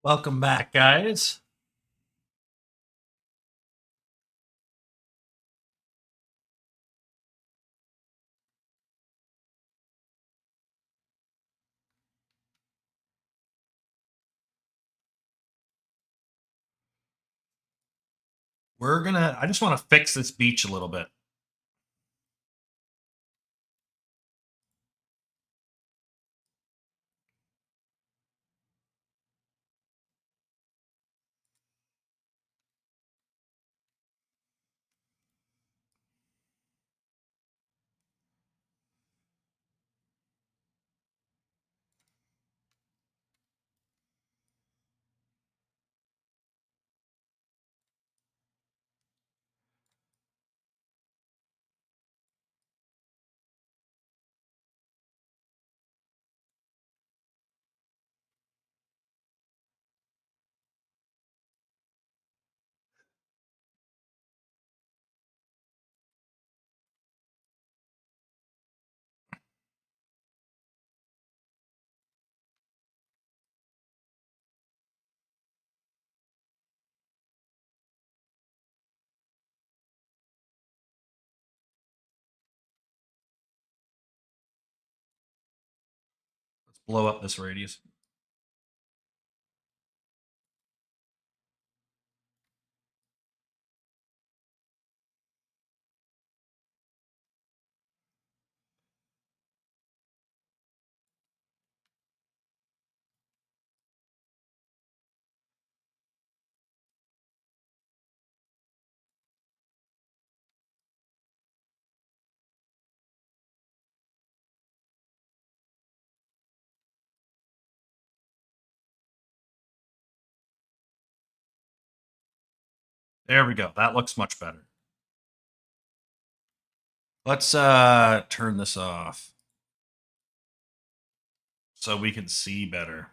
Welcome back, guys. I just want to fix this beach a little bit. Let's blow up this radius. There we go. That looks much better. Let's turn this off so we can see better.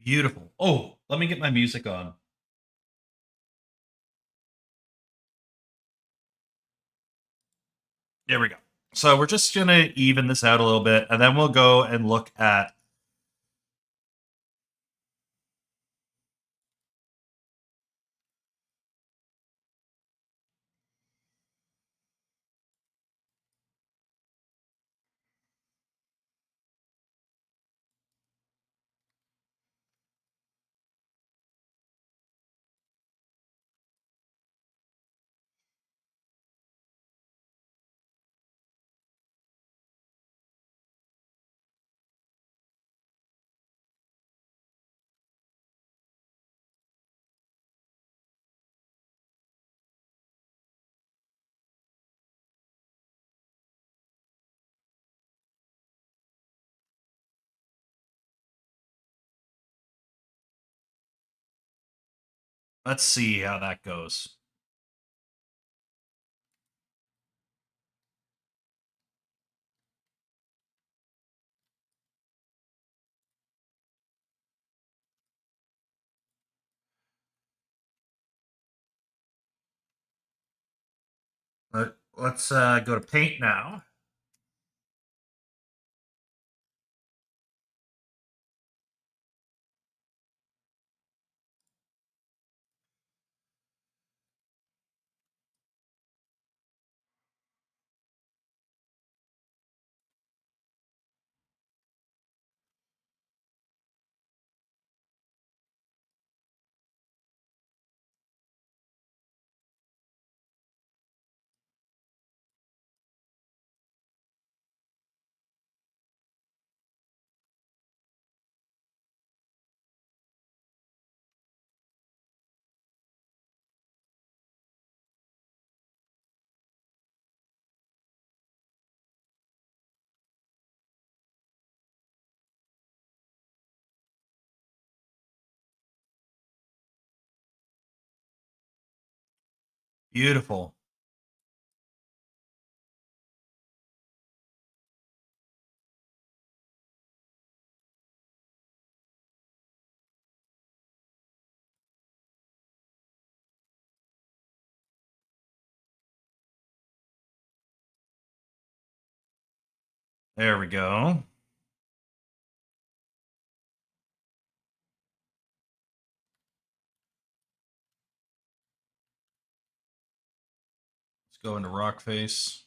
Beautiful. Oh, let me get my music on. There we go. So we're just going to even this out a little bit, and then we'll go and look at. Let's see how that goes. Let's go to paint now. Beautiful. There we go. Let's go into rock face.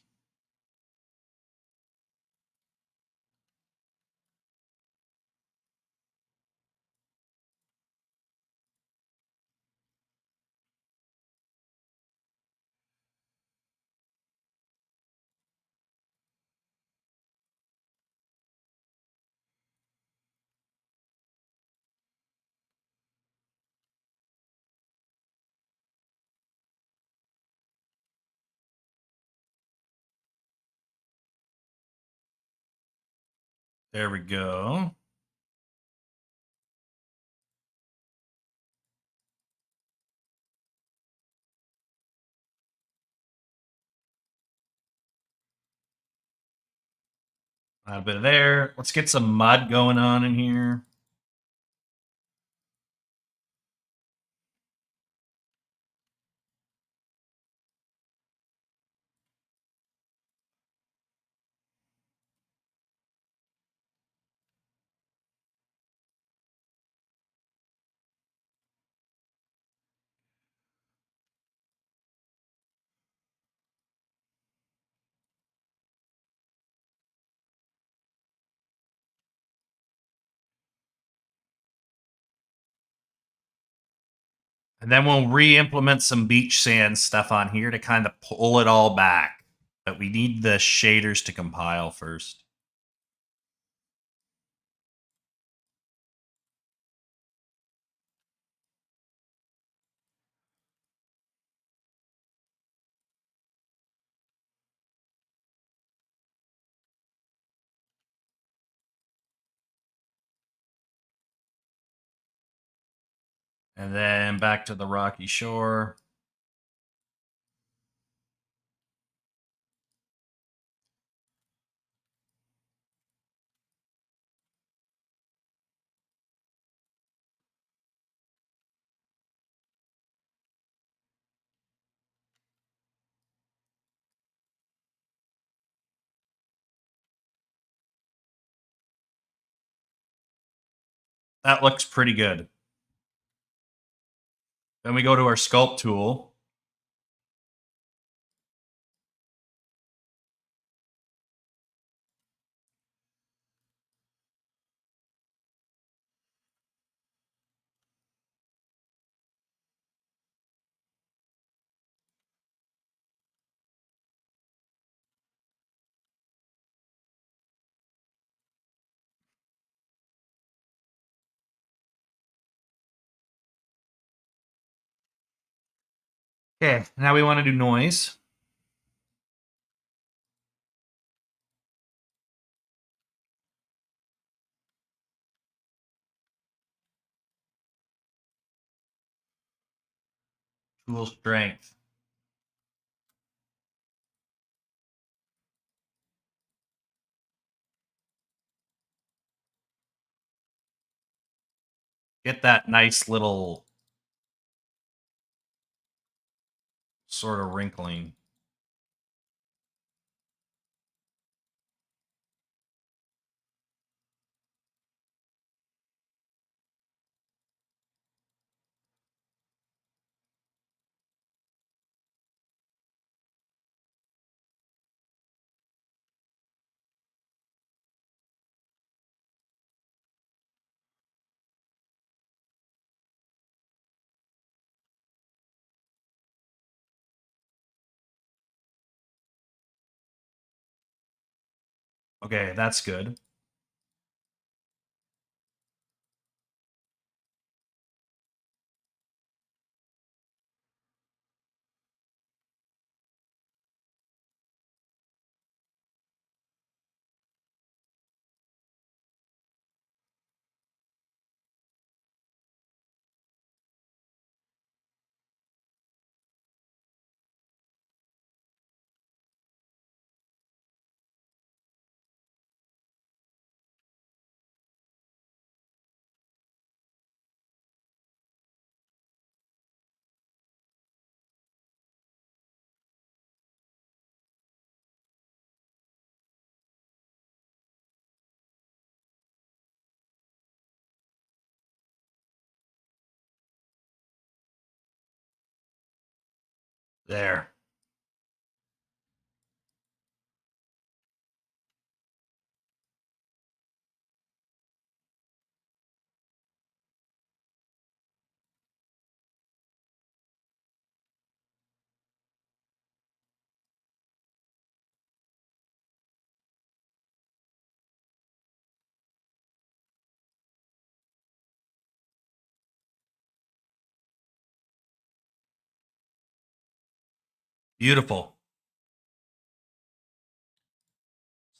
There we go. Add a bit of there. Let's get some mud going on in here. And then we'll re-implement some beach sand stuff on here to kind of pull it all back. But we need the shaders to compile first. And then back to the rocky shore. That looks pretty good. Then we go to our sculpt tool. Okay, now we want to do noise. Tool strength. Get that nice little sort of wrinkling. Okay, that's good. There. Beautiful.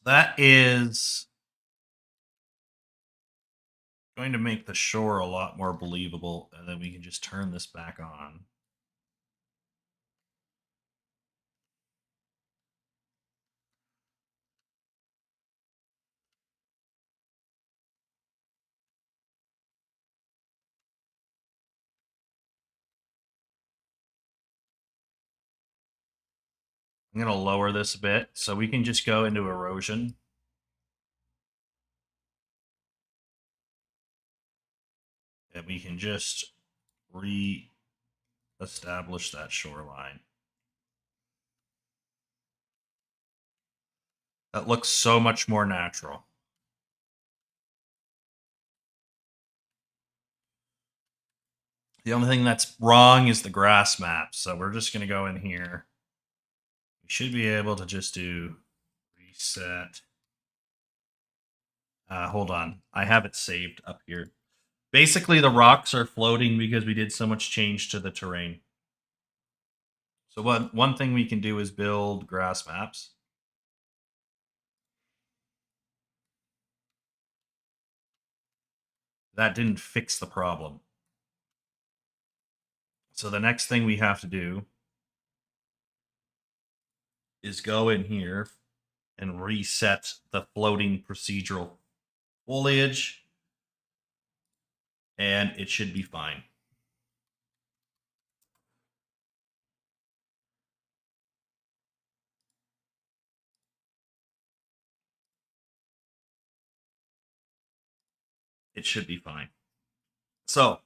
That is going to make the shore a lot more believable, and then we can just turn this back on. I'm going to lower this a bit so we can just go into erosion. And we can just re-establish that shoreline. That looks so much more natural. The only thing that's wrong is the grass map. So we're just going to go in here. We should be able to just do reset. Hold on. I have it saved up here. Basically, the rocks are floating because we did so much change to the terrain. So one thing we can do is build grass maps. That didn't fix the problem. So the next thing we have to do is go in here and reset the floating procedural foliage, and it should be fine. It should be fine. So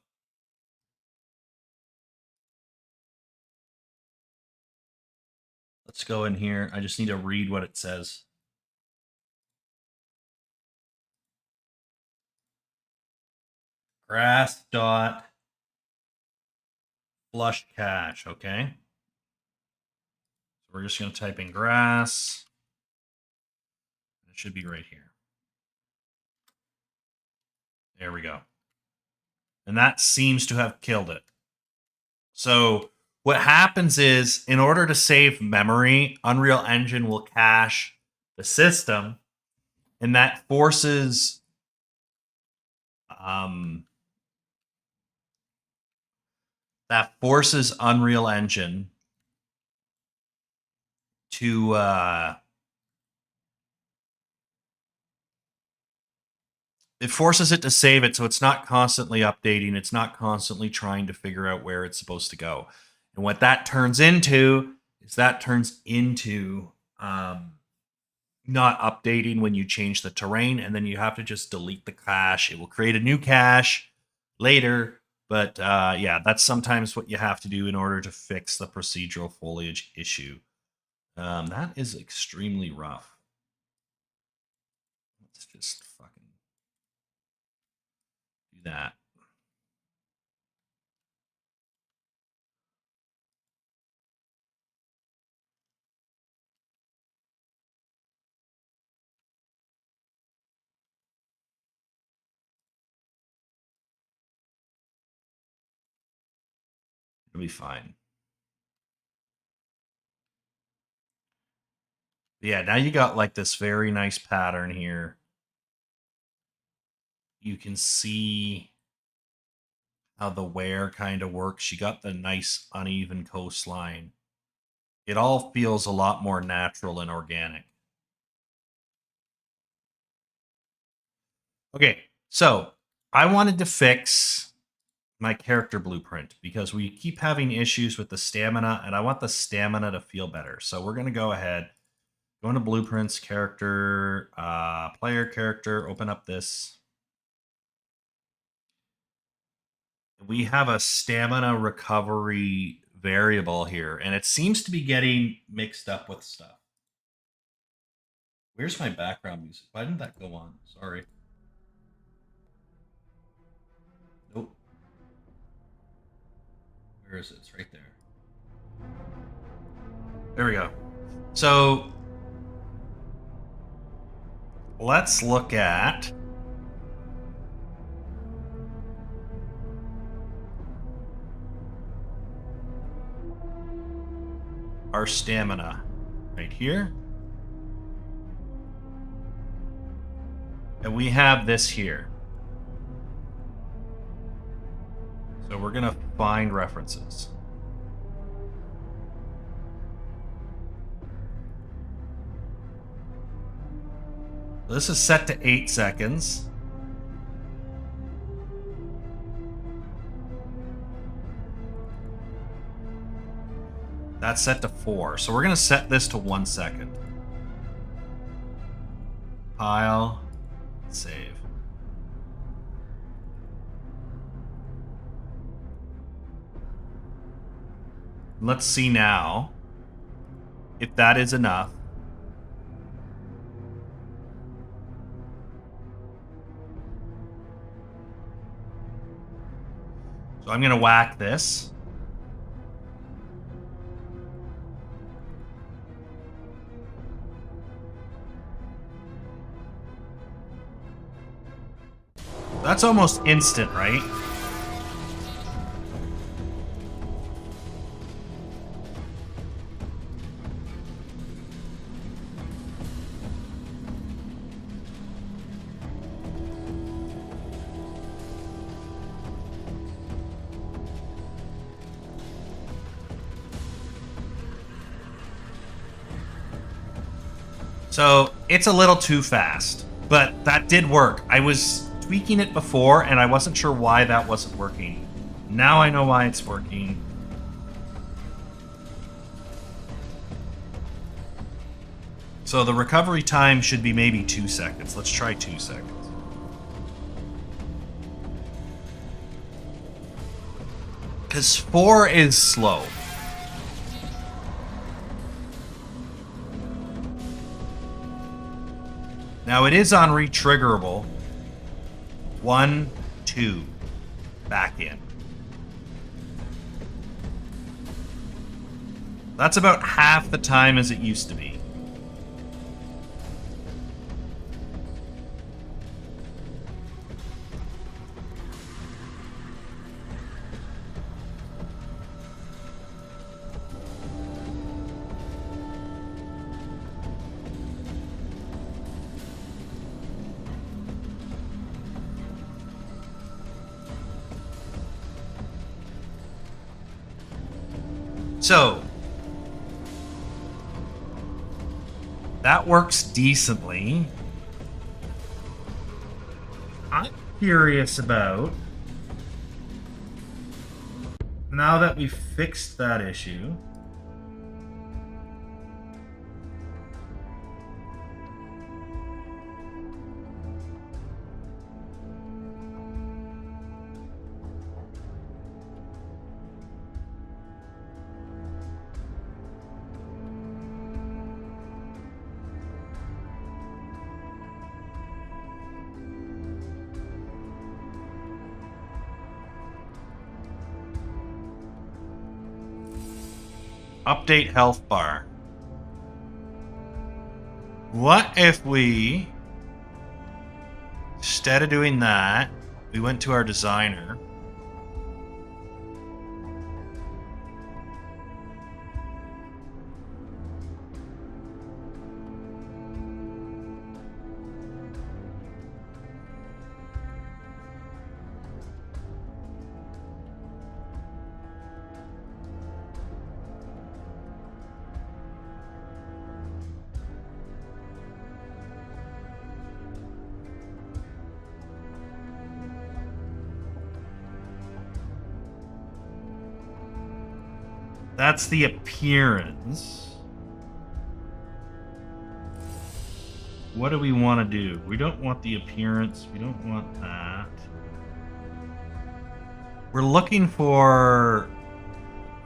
let's go in here. I just need to read what it says. Grass dot flush cache, okay? So we're just going to type in grass. It should be right here. There we go. And that seems to have killed it. So what happens is, in order to save memory, Unreal Engine will cache the system, and that forces Unreal Engine to it forces it to save it, so it's not constantly updating. It's not constantly trying to figure out where it's supposed to go. And what that turns into is not updating when you change the terrain, and then you have to just delete the cache. It will create a new cache later, but yeah, that's sometimes what you have to do in order to fix the procedural foliage issue. That is extremely rough. Let's just fucking do that. It'll be fine. Yeah, now you got like this very nice pattern here. You can see how the wear kind of works. You got the nice uneven coastline. It all feels a lot more natural and organic. Okay, so I wanted to fix my character blueprint because we keep having issues with the stamina, and I want the stamina to feel better. So we're going to go ahead, go into blueprints, character, player character, open up this. We have a stamina recovery variable here, and it seems to be getting mixed up with stuff. Where's my background music? Why didn't that go on? Sorry. Nope. Where is it? It's right there. There we go. So let's look at our stamina right here. And we have this here. So we're going to find references. This is set to 8 seconds. That's set to 4. So we're going to set this to 1 second. Pile. Save. Let's see now if that is enough. So I'm going to whack this. That's almost instant, right? So it's a little too fast, but that did work. I was tweaking it before and I wasn't sure why that wasn't working. Now I know why it's working. So the recovery time should be maybe 2 seconds. Let's try 2 seconds. Because 4 is slow. Now it is on retriggerable. 1, 2, back in. That's about half the time as it used to be. So, that works decently. I'm curious about, now that we've fixed that issue, update health bar. What if we, instead of doing that, we went to our designer. That's the appearance. What do we want to do? We don't want the appearance. We don't want that. We're looking for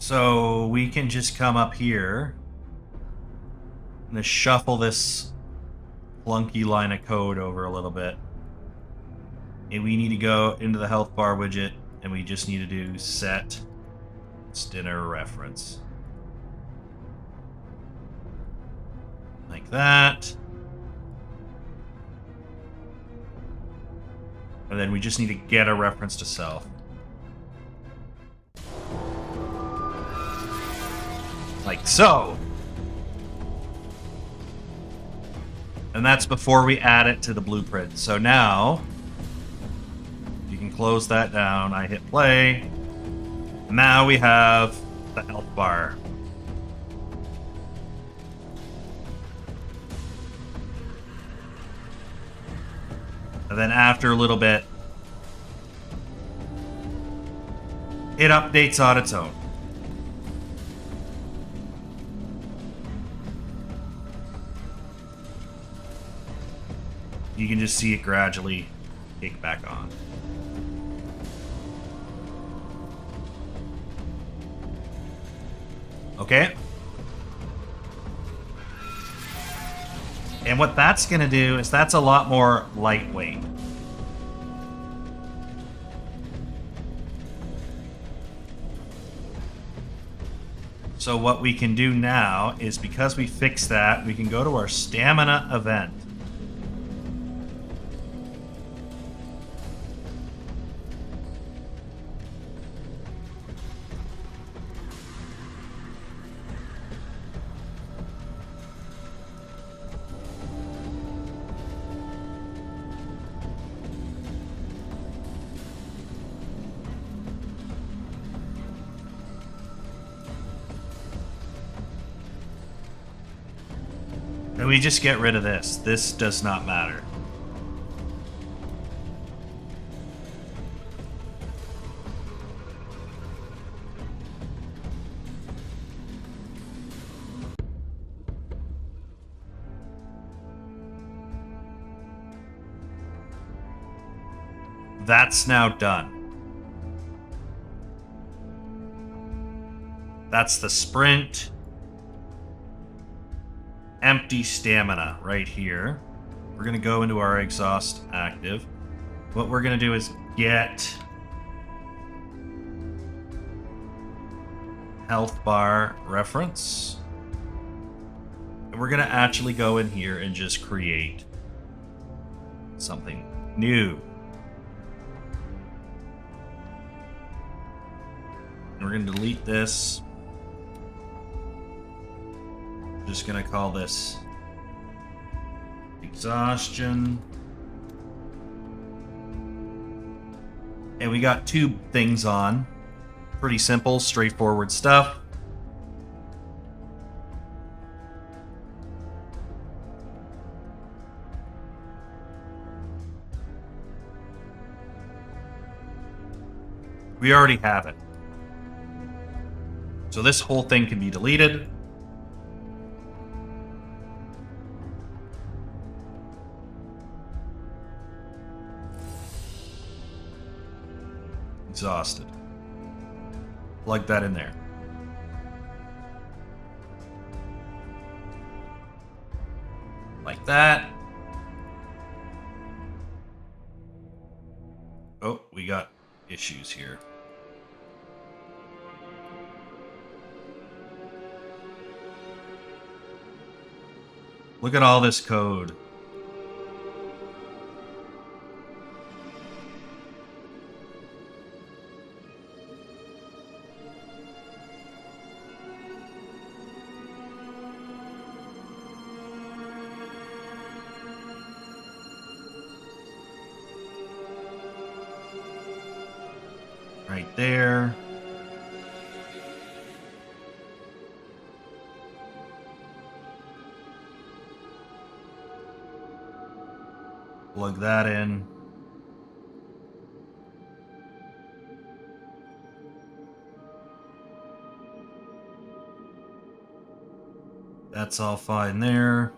So we can just come up here and just shuffle this clunky line of code over a little bit. And we need to go into the health bar widget, and we just need to do set dinner reference. Like that. And then we just need to get a reference to self. Like so. And that's before we add it to the blueprint. So now, you can close that down. I hit play. Now we have the health bar. And then after a little bit, it updates on its own. You can just see it gradually kick back on. Okay? And what that's going to do is that's a lot more lightweight. So what we can do now is, because we fixed that, we can go to our stamina event. And we just get rid of this. This does not matter. That's now done. That's the sprint. Empty stamina right here. We're going to go into our exhaust active. What we're going to do is get health bar reference. And we're going to actually go in here and just create something new. And we're going to delete this. Just gonna call this exhaustion. And we got two things on. Pretty simple, straightforward stuff. We already have it. So this whole thing can be deleted. Exhausted. Plug that in there. Like that. Oh, we got issues here. Look at all this code. Right there. Plug that in. That's all fine there.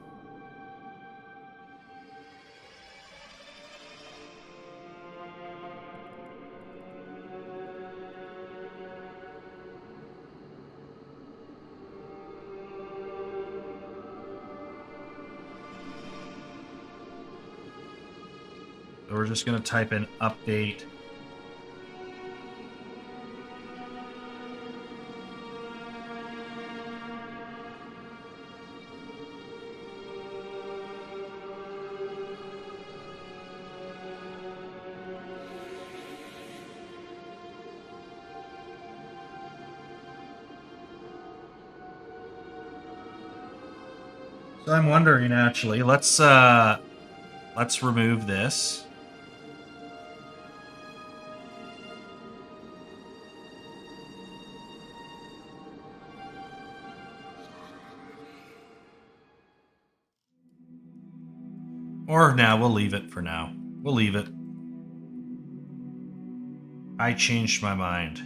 So we're just going to type in update. So I'm wondering, actually, let's remove this. Or now, we'll leave it for now. We'll leave it. I changed my mind.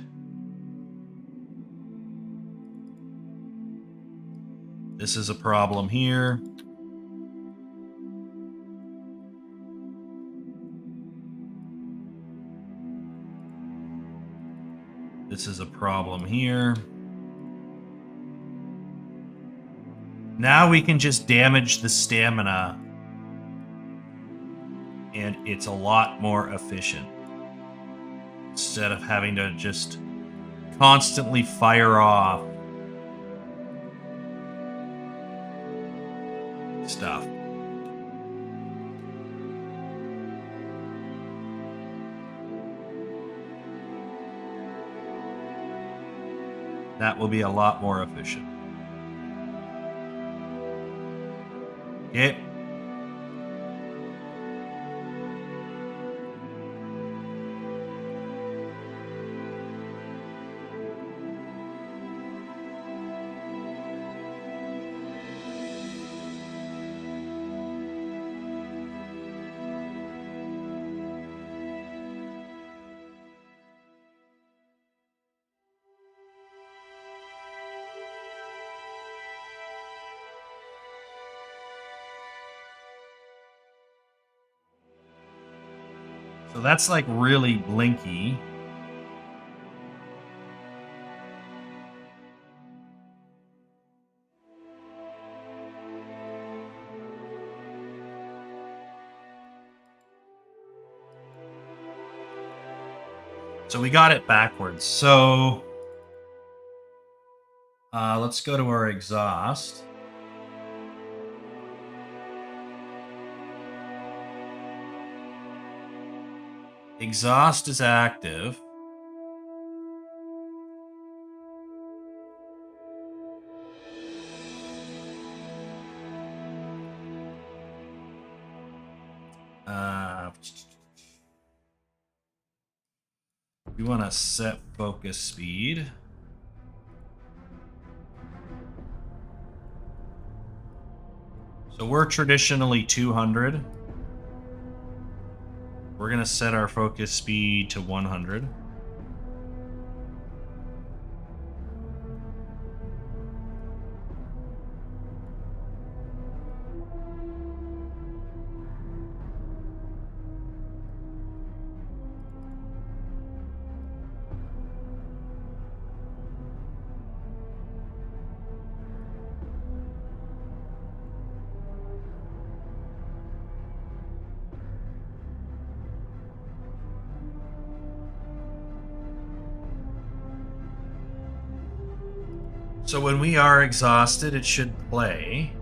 This is a problem here. This is a problem here. Now we can just damage the stamina, and it's a lot more efficient. Instead of having to just constantly fire off stuff. That will be a lot more efficient. Okay. So that's like really blinky. So we got it backwards. So let's go to our exhaust. Exhaust is active. We want to set focus speed. So we're traditionally 200. We're going to set our focus speed to 100. So when we are exhausted, it should play.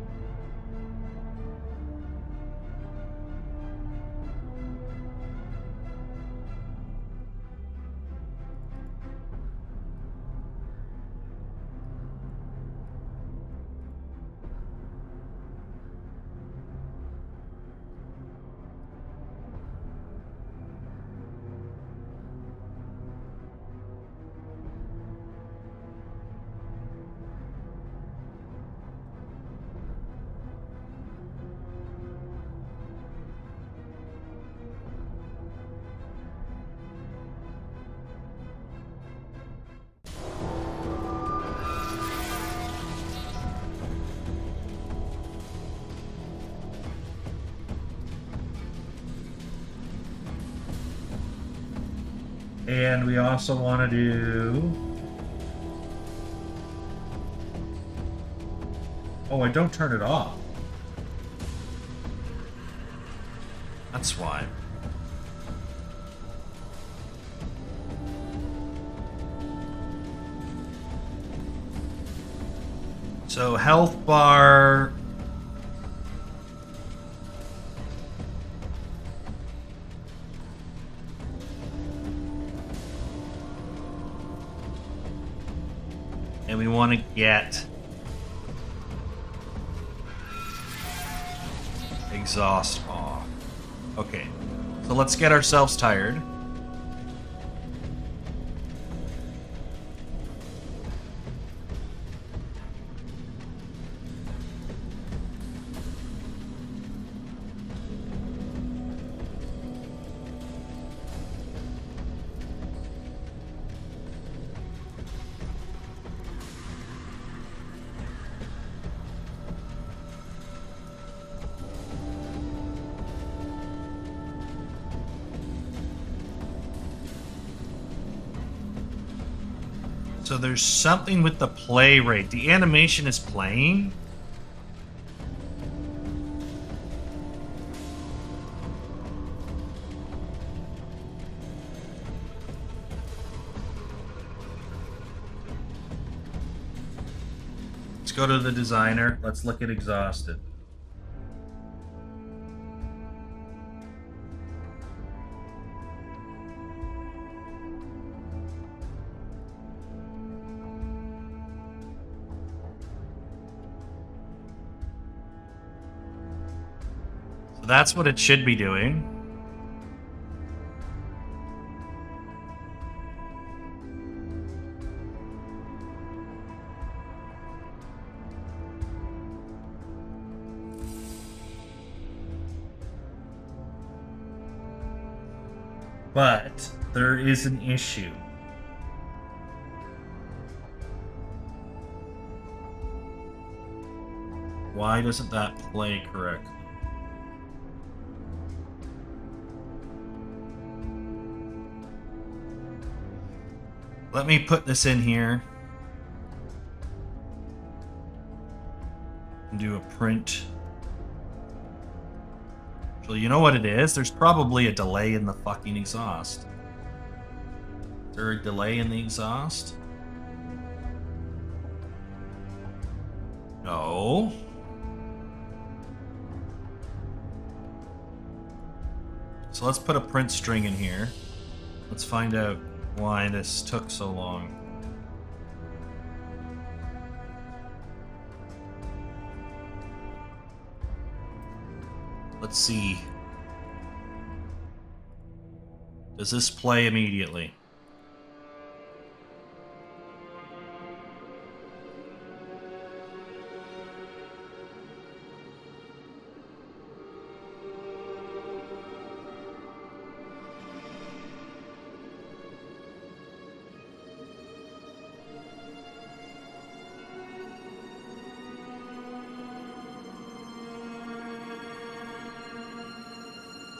And we also want to do... Oh, I don't turn it off. That's why. So health bar. And we want to get exhaust off. Okay, so let's get ourselves tired. So there's something with the play rate. The animation is playing. Let's go to the designer. Let's look at exhausted. So that's what it should be doing. But there is an issue. Why doesn't that play correctly? Let me put this in here. And do a print. So you know what it is? There's probably a delay in the fucking exhaust. Is there a delay in the exhaust? No. So let's put a print string in here. Let's find out why this took so long. Let's see. Does this play immediately?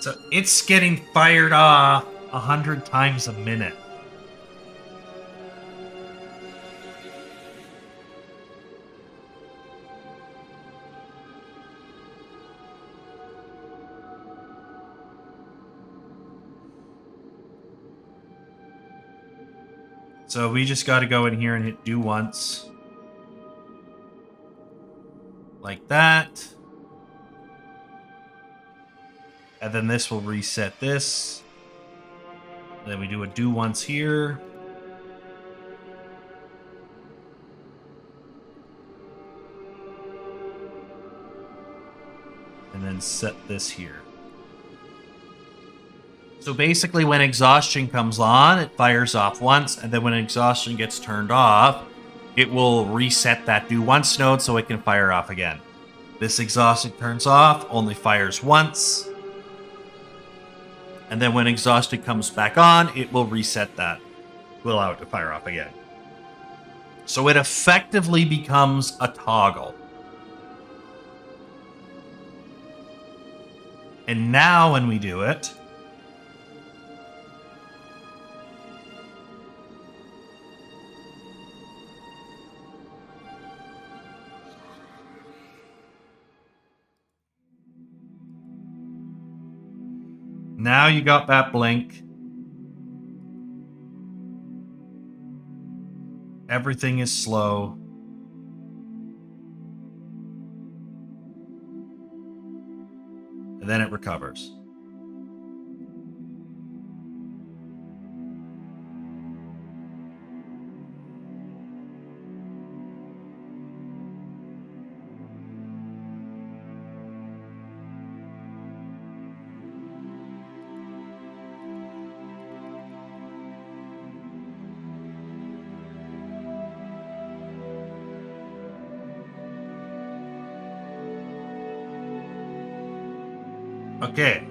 So it's getting fired off 100 times a minute. So we just got to go in here and hit do once. Like that. And then this will reset this. Then we do a do once here. And then set this here. So basically when exhaustion comes on, it fires off once, and then when exhaustion gets turned off, it will reset that do once node so it can fire off again. This exhaustion turns off, only fires once. And then when exhaustion comes back on, it will reset that to allow it to fire off again. So it effectively becomes a toggle. And now when we do it, now you got that blink. Everything is slow. and then it recovers. Okay.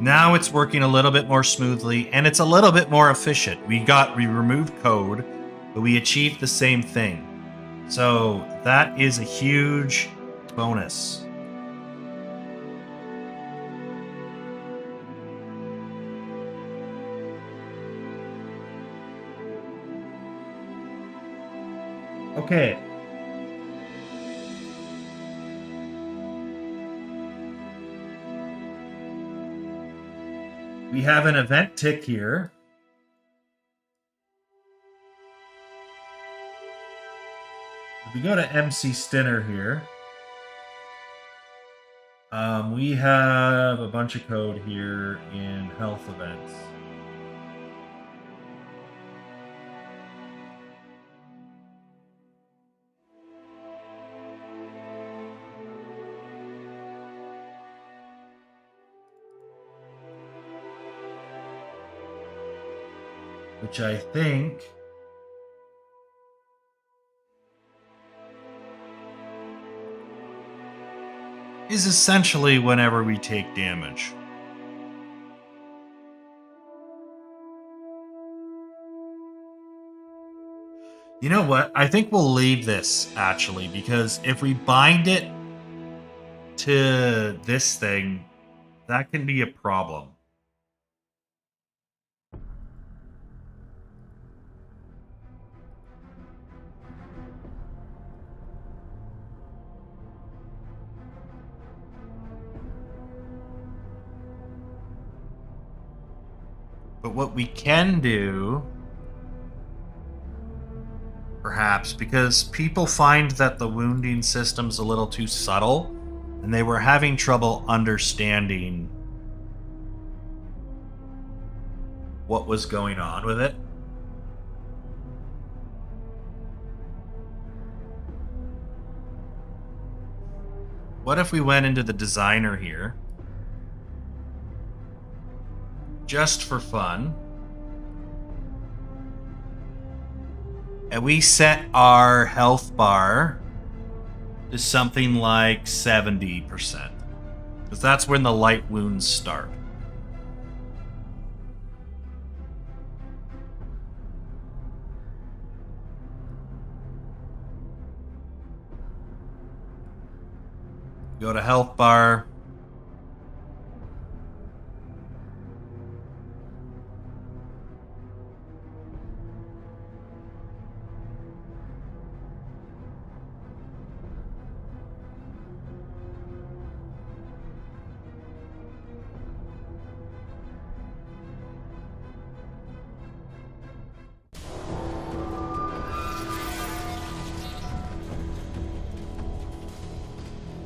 Now it's working a little bit more smoothly, and it's a little bit more efficient. We removed code, but we achieved the same thing. So that is a huge bonus. Okay. We have an event tick here. If we go to MC Stinner here, we have a bunch of code here in health events. Which I think is essentially whenever we take damage. You know what? I think we'll leave this, actually, because if we bind it to this thing, that can be a problem. But what we can do, perhaps, because people find that the wounding system's a little too subtle, and they were having trouble understanding what was going on with it. What if we went into the designer here? Just for fun. And we set our health bar to something like 70%. Because that's when the light wounds start. Go to health bar.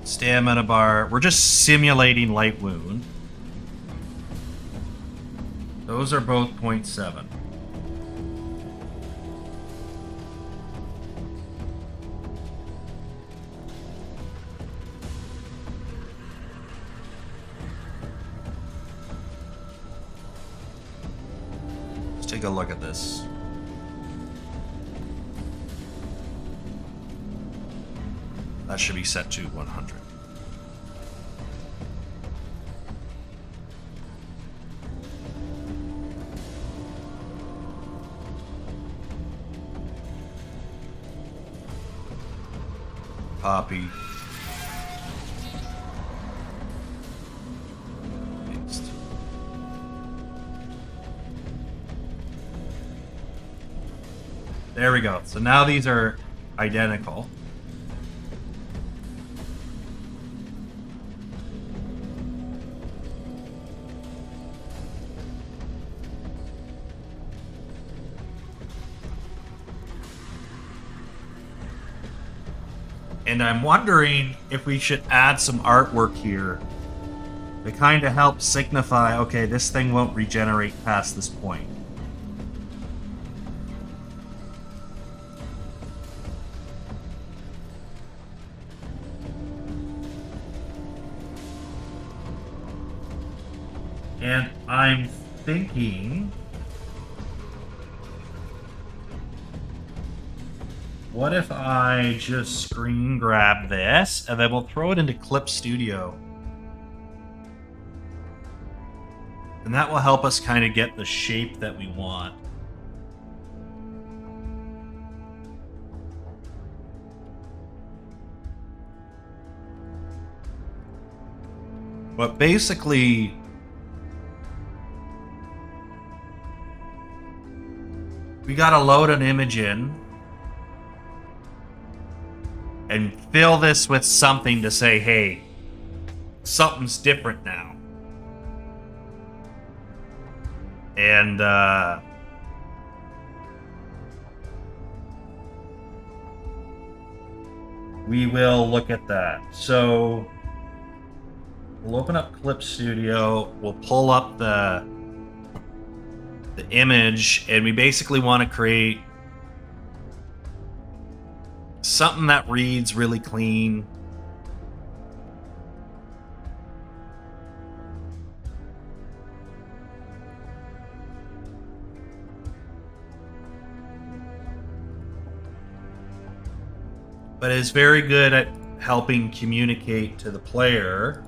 Stamina bar. We're just simulating light wound. Those are both 0.7. Let's take a look at this. That should be set to 100. Copy. Paste. There we go. So now these are identical. And I'm wondering if we should add some artwork here to kind of help signify, okay, this thing won't regenerate past this point. And I'm thinking, what if I just screen grab this and then we'll throw it into Clip Studio? And that will help us kind of get the shape that we want. But basically, we gotta load an image in and fill this with something to say, hey, something's different now. And we will look at that. So we'll open up Clip Studio, we'll pull up the image, and we basically want to create something that reads really clean. But is very good at helping communicate to the player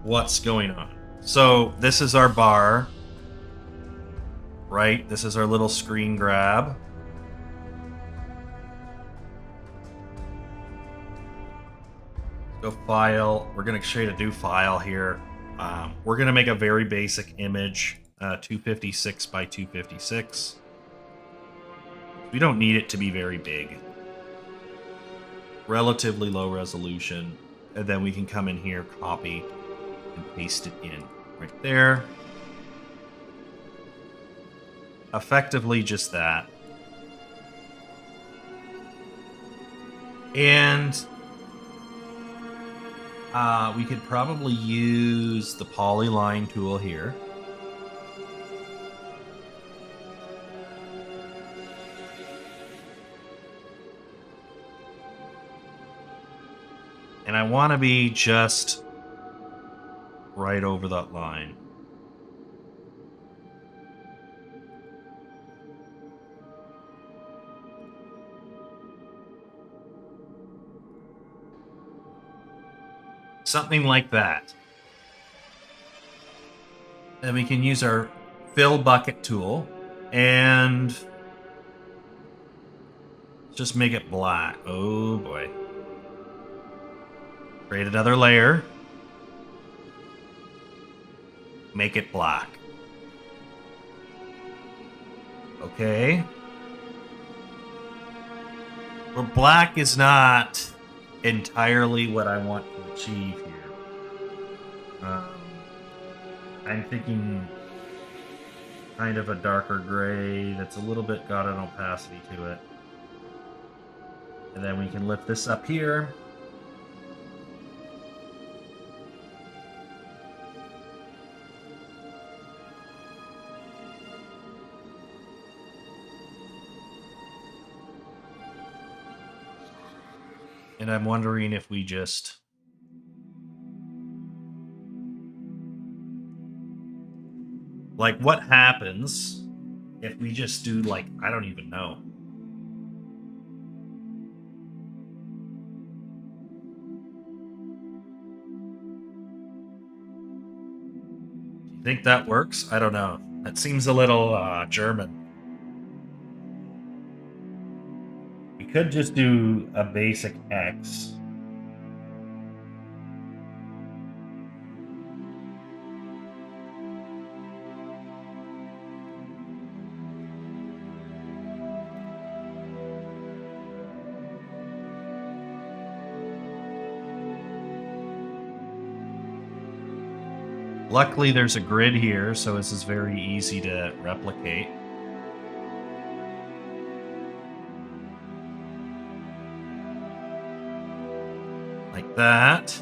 what's going on. So this is our bar, right? This is our little screen grab. Go file. We're going to create a new file here. We're going to make a very basic image, 256 by 256. We don't need it to be very big. Relatively low resolution. And then we can come in here, copy, and paste it in right there. Effectively just that. And we could probably use the polyline tool here. And I want to be just right over that line. Something like that. Then we can use our fill bucket tool and just make it black. Oh boy. Create another layer. Make it black. Okay. But black is not entirely what I want to achieve here. I'm thinking kind of a darker gray that's a little bit got an opacity to it. And then we can lift this up here. And I'm wondering if we just like what happens if we just do like, I don't even know. Do you think that works? I don't know. That seems a little German. Could just do a basic X. Luckily, there's a grid here, so this is very easy to replicate. that.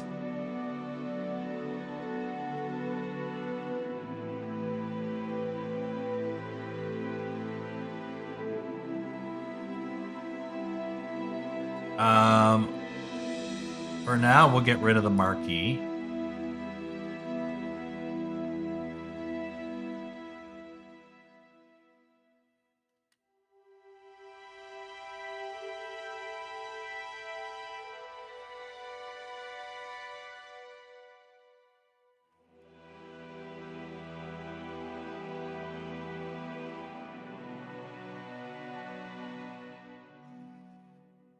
For now, we'll get rid of the marquee.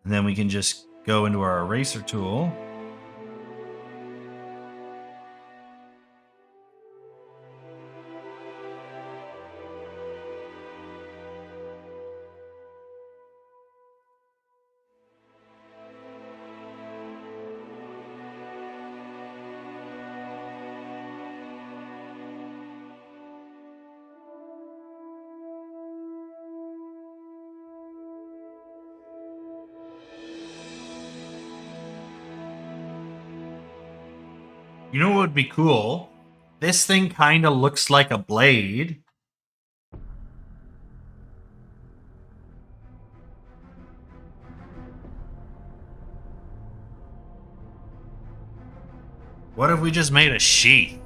And then we can just go into our eraser tool. You know what would be cool? This thing kind of looks like a blade. What if we just made a sheath?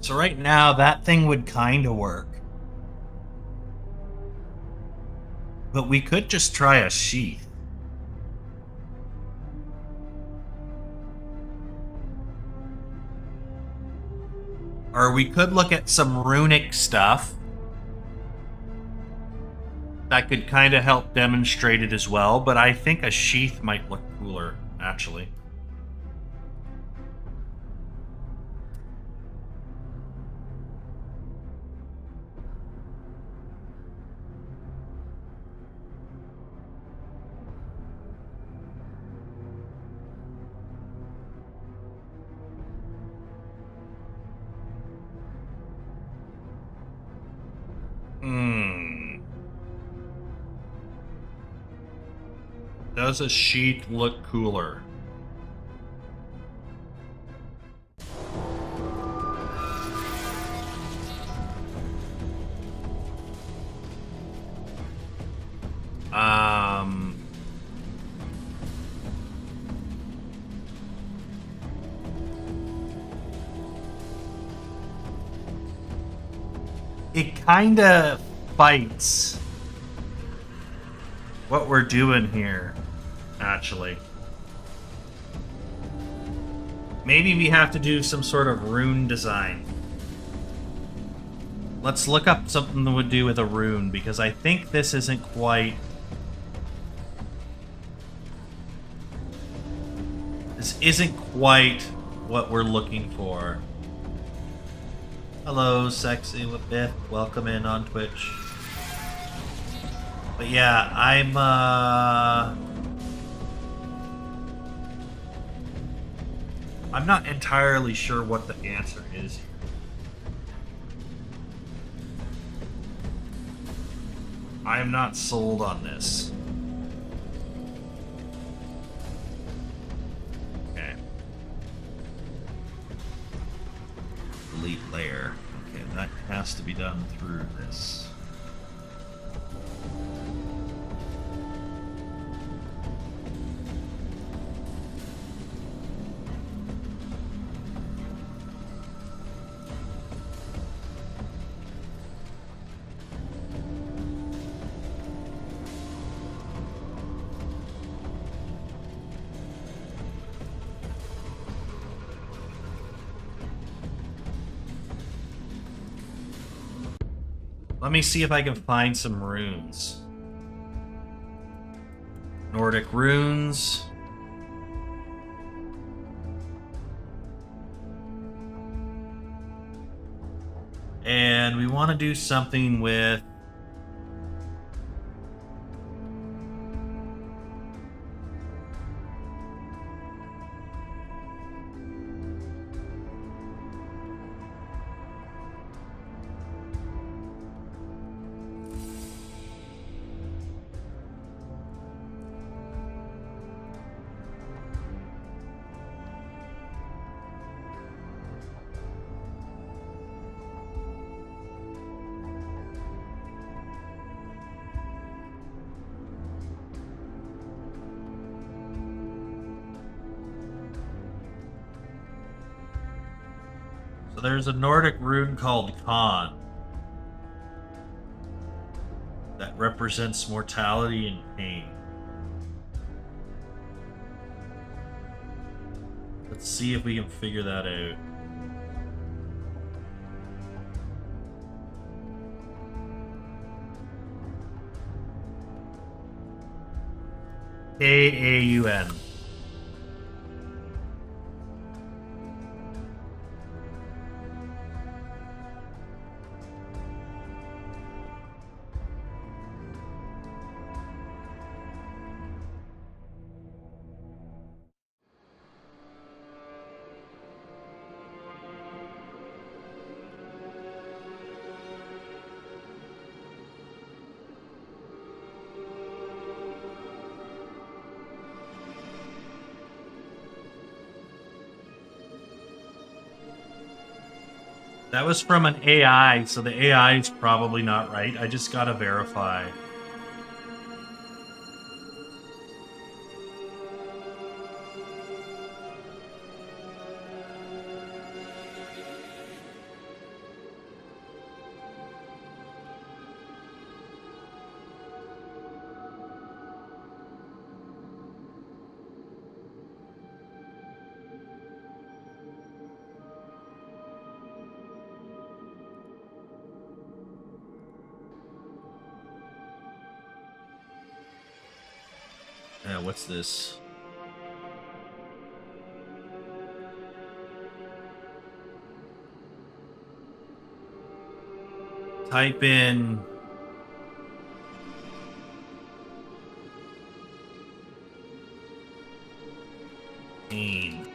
So right now, that thing would kind of work. But we could just try a sheath. Or we could look at some runic stuff. That could kind of help demonstrate it as well, but I think a sheath might look cooler, actually. Does a sheath look cooler? It kind of fights what we're doing here, actually. Maybe we have to do some sort of rune design. Let's look up something that would do with a rune, because I think this isn't quite... This isn't quite what we're looking for. Hello, Sexy with Biff. Welcome in on Twitch. But yeah, I'm not entirely sure what the answer is. I'm not sold on this. Okay. Delete layer. Okay, that has to be done through this. Let me see if I can find some runes. Nordic runes. And we want to do something with there's a Nordic rune called Khan that represents mortality and pain. Let's see if we can figure that out. Kaun. That was from an AI, so the AI is probably not right. I just gotta verify. What's this? Type in pain.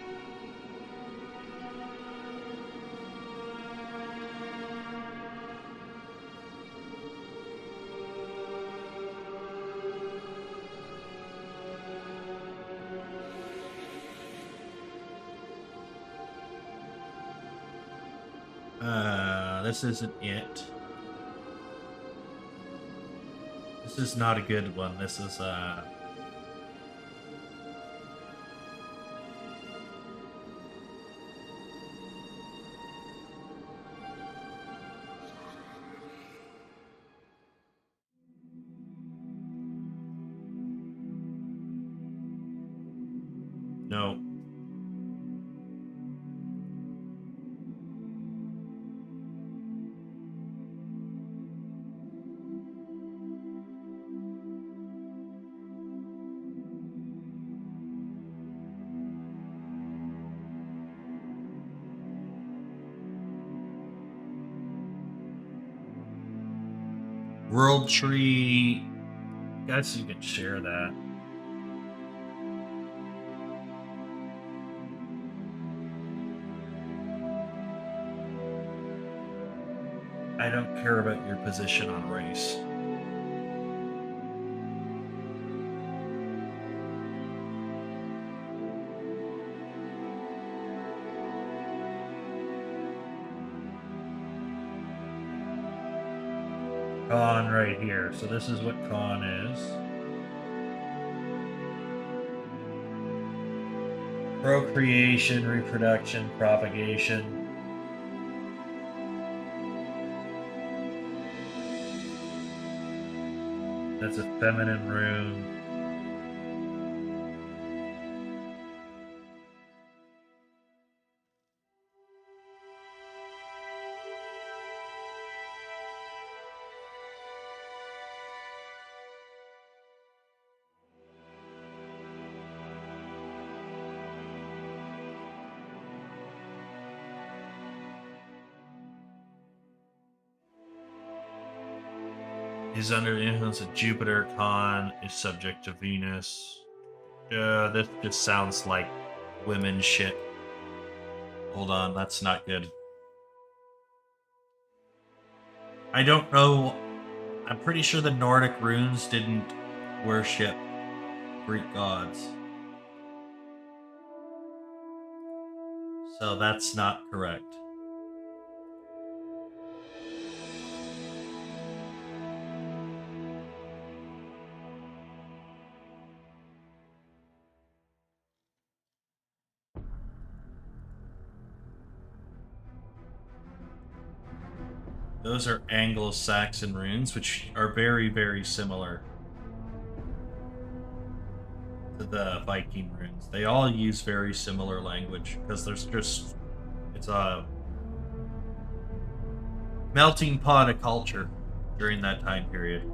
This isn't it. This is not a good one. This is no. World Tree. Guess you can share that. I don't care about your position on race. Con right here. So this is what con is. Procreation, reproduction, propagation. That's a feminine rune. Is under the influence of Jupiter. Con is subject to Venus. This just sounds like women shit. Hold on, that's not good. I don't know. I'm pretty sure the Nordic runes didn't worship Greek gods. So that's not correct. Those are Anglo-Saxon runes, which are very, very similar to the Viking runes. They all use very similar language because it's a melting pot of culture during that time period.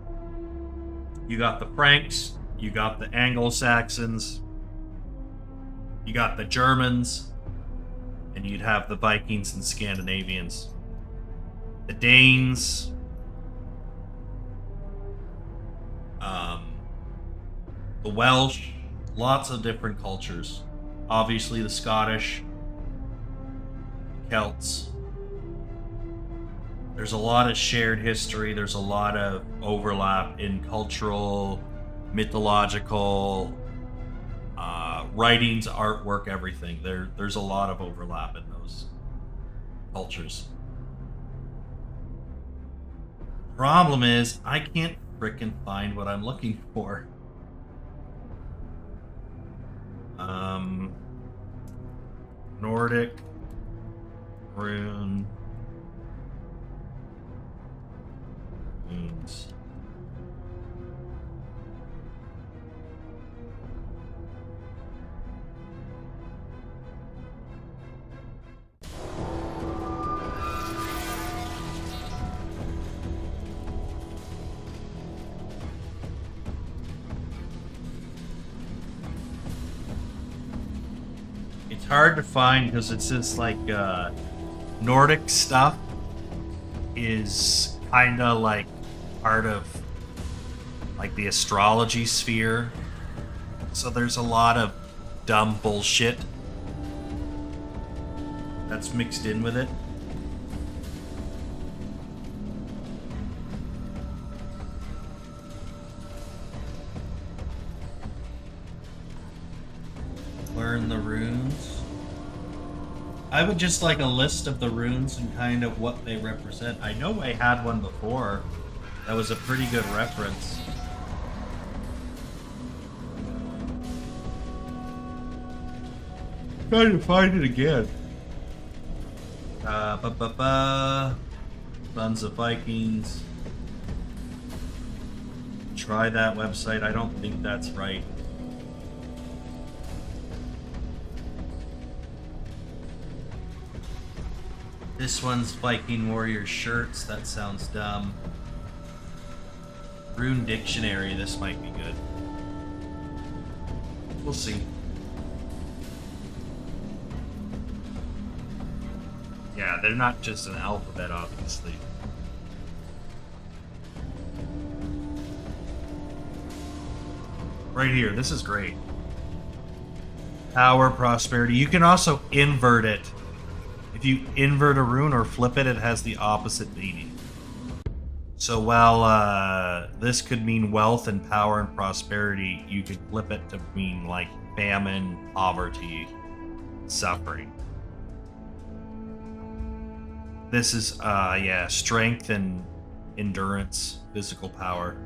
You got the Franks, you got the Anglo-Saxons, you got the Germans, and you'd have the Vikings and Scandinavians. The Danes, the Welsh, lots of different cultures. Obviously the Scottish, Celts. There's a lot of shared history. There's a lot of overlap in cultural, mythological, writings, artwork, everything. There's a lot of overlap in those cultures. Problem is, I can't frickin' find what I'm looking for. Nordic rune runes. It's hard to find because it's just like Nordic stuff is kind of like part of like the astrology sphere. So there's a lot of dumb bullshit that's mixed in with it. Learn the runes. I would just like a list of the runes and kind of what they represent. I know I had one before. That was a pretty good reference. Trying to find it again. Sons of Vikings. Try that website. I don't think that's right. This one's Viking Warrior shirts. That sounds dumb. Rune Dictionary. This might be good. We'll see. Yeah, they're not just an alphabet, obviously. Right here. This is great. Power, prosperity. You can also invert it. If you invert a rune or flip it, it has the opposite meaning. So while this could mean wealth and power and prosperity, you could flip it to mean like famine, poverty, suffering. This is, yeah, strength and endurance, physical power.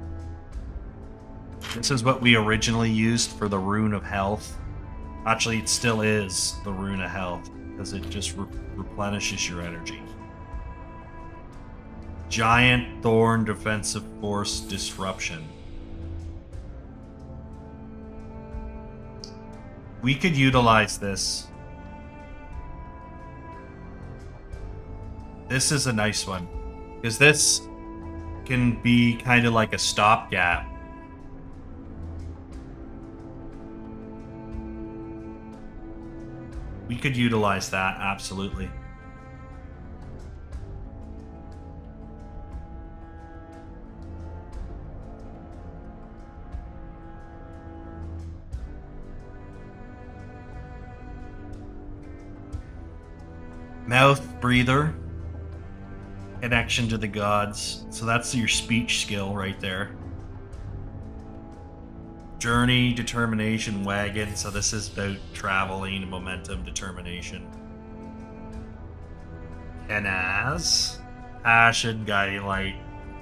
This is what we originally used for the Rune of Health. Actually, it still is the Rune of Health, because it just replenishes your energy. Giant Thorn Defensive Force Disruption. We could utilize this. This is a nice one, because this can be kind of like a stopgap. We could utilize that, absolutely. Mouth breather. Connection to the gods. So that's your speech skill right there. Journey, determination, wagon. So this is about traveling, momentum, determination. Kenaz. Passion, guiding light,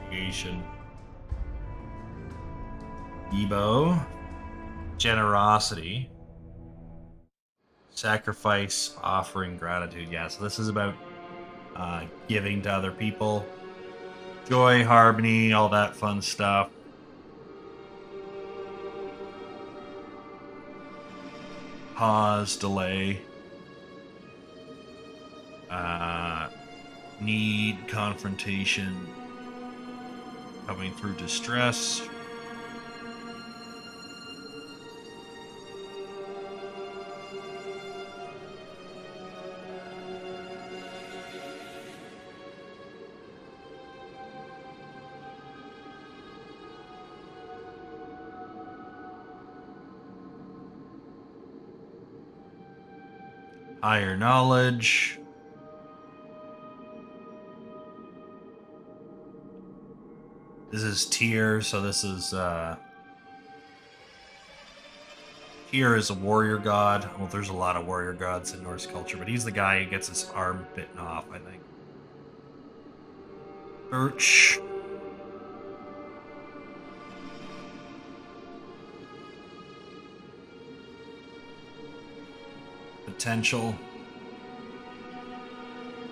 creation. Ebo. Generosity. Sacrifice, offering, gratitude. Yeah, so this is about giving to other people. Joy, harmony, all that fun stuff. Pause, delay. Need, confrontation. Coming through distress. Higher knowledge. This is Tyr, so this is Tyr is a warrior god. Well, there's a lot of warrior gods in Norse culture, but he's the guy who gets his arm bitten off, I think. Birch. Potential.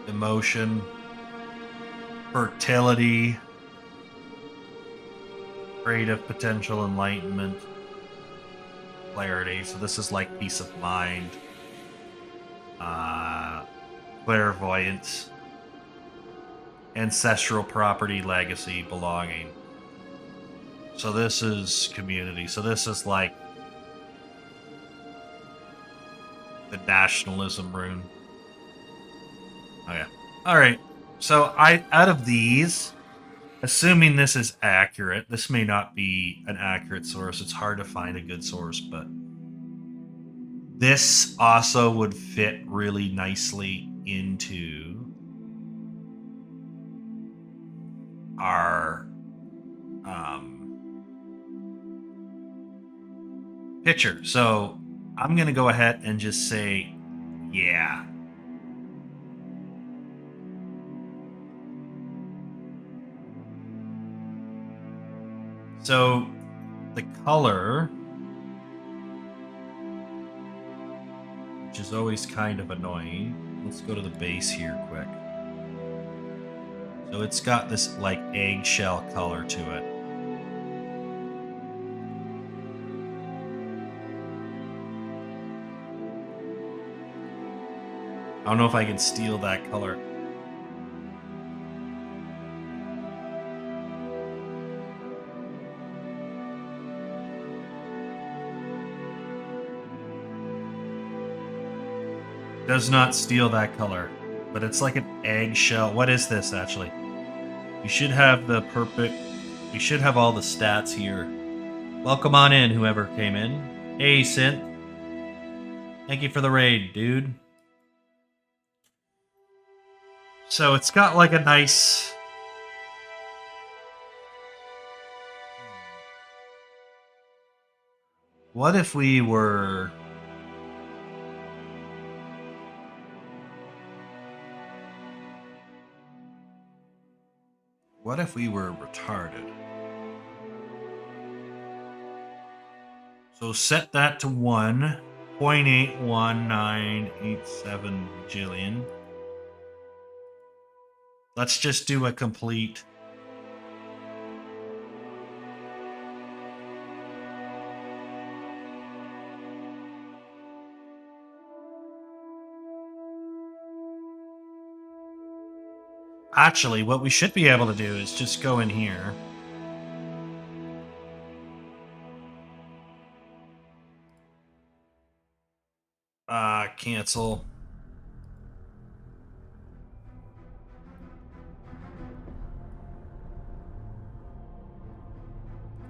Emotion. Fertility. Creative potential, enlightenment, clarity. So this is like peace of mind, clairvoyance, ancestral property, legacy, belonging. So this is community. So this is like the nationalism rune. Oh yeah. All right. So out of these, assuming this is accurate, this may not be an accurate source. It's hard to find a good source, but this also would fit really nicely into our picture. So I'm going to go ahead and just say, yeah. So the color, which is always kind of annoying. Let's go to the base here quick. So it's got this like eggshell color to it. I don't know if I can steal that color. Does not steal that color, but it's like an eggshell. What is this actually? You should have the perfect. You should have all the stats here. Welcome on in, whoever came in. Hey, Synth. Thank you for the raid, dude. So it's got like a nice. What if we were. What if we were retarded? So set that to 1.81987 bajillion. Let's just do a complete. Actually, what we should be able to do is just go in here. Cancel.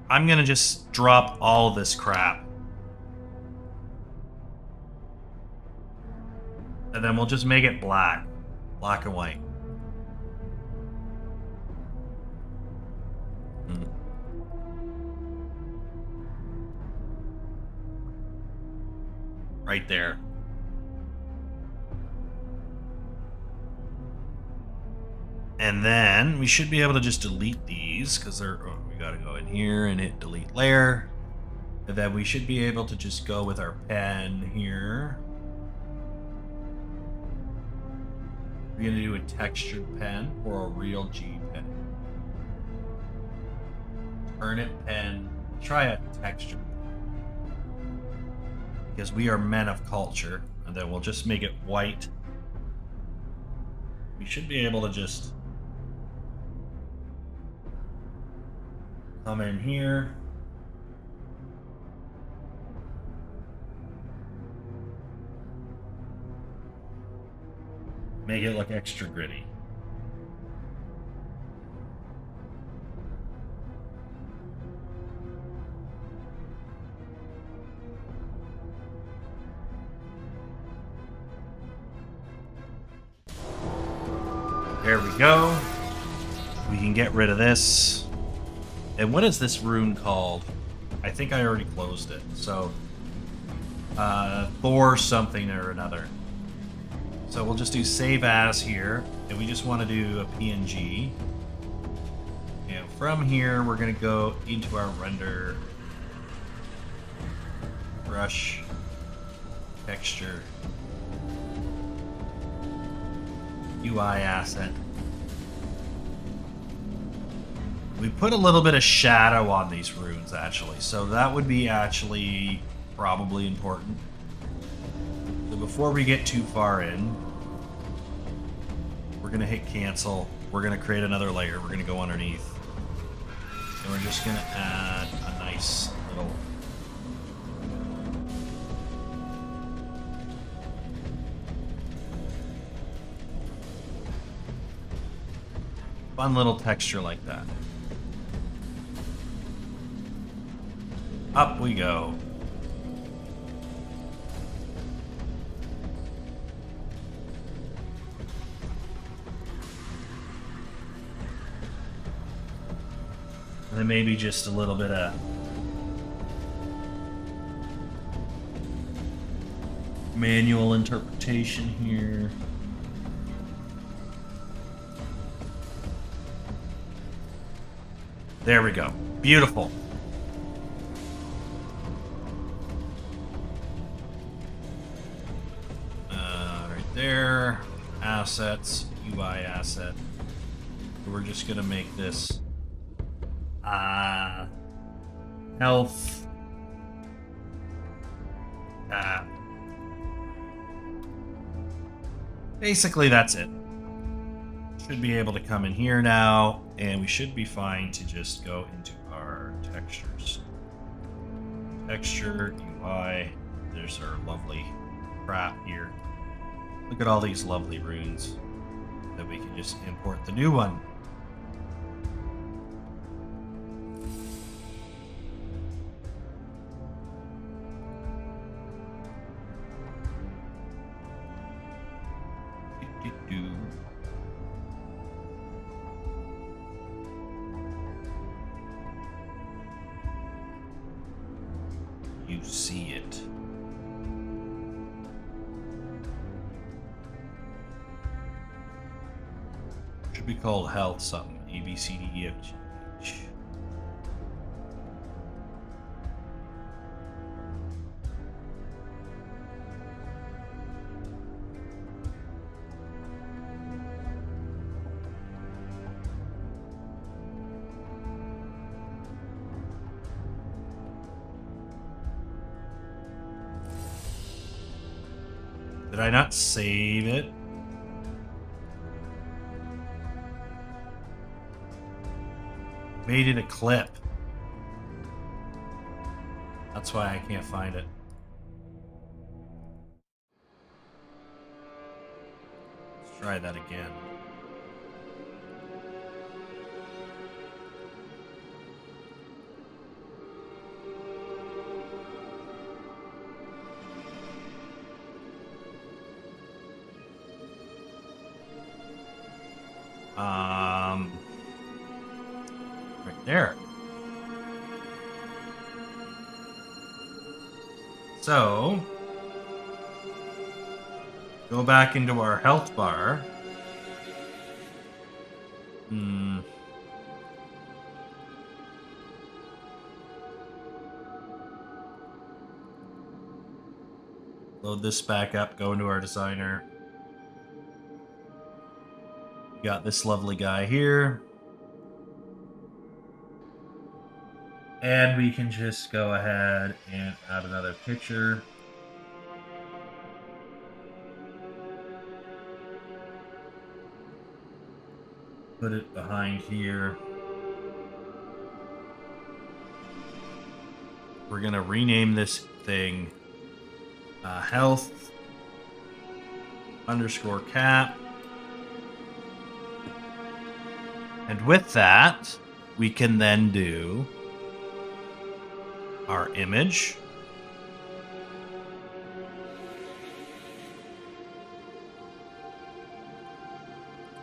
I'm gonna just drop all this crap. And then we'll just make it black. Black and white. Right there. And then we should be able to just delete these because they're. Oh, we got to go in here and hit delete layer. And then we should be able to just go with our pen here. We're going to do a textured pen or a real G pen. Turnip pen. Try a texture. Because we are men of culture. And then we'll just make it white. We should be able to just come in here. Make it look extra gritty. There we go. We can get rid of this. And what is this rune called? I think I already closed it. So, Thor something or another. So we'll just do save as here. And we just want to do a PNG. And from here, we're going to go into our render. Brush. Texture. UI asset. We put a little bit of shadow on these runes, actually. So that would be actually probably important. So before we get too far in, we're going to hit cancel. We're going to create another layer. We're going to go underneath. And we're just going to add a nice little... fun little texture like that. Up we go. And then maybe just a little bit of manual interpretation here. There we go. Beautiful. Right there. Assets. UI asset. We're just going to make this health. Basically, that's it. Should be able to come in here now, and we should be fine to just go into our textures. Texture, UI, there's our lovely crap here. Look at all these lovely runes that we can just import the new one. You see it. Should be called health something. A, B, C, D, E, F, G, H. Did I not save it? Made it a clip. That's why I can't find it. Let's try that again. Right there. So, go back into our health bar. Load this back up, go into our designer. Got this lovely guy here. And we can just go ahead and add another picture. Put it behind here. We're going to rename this thing health _ cap. And with that, we can then do our image.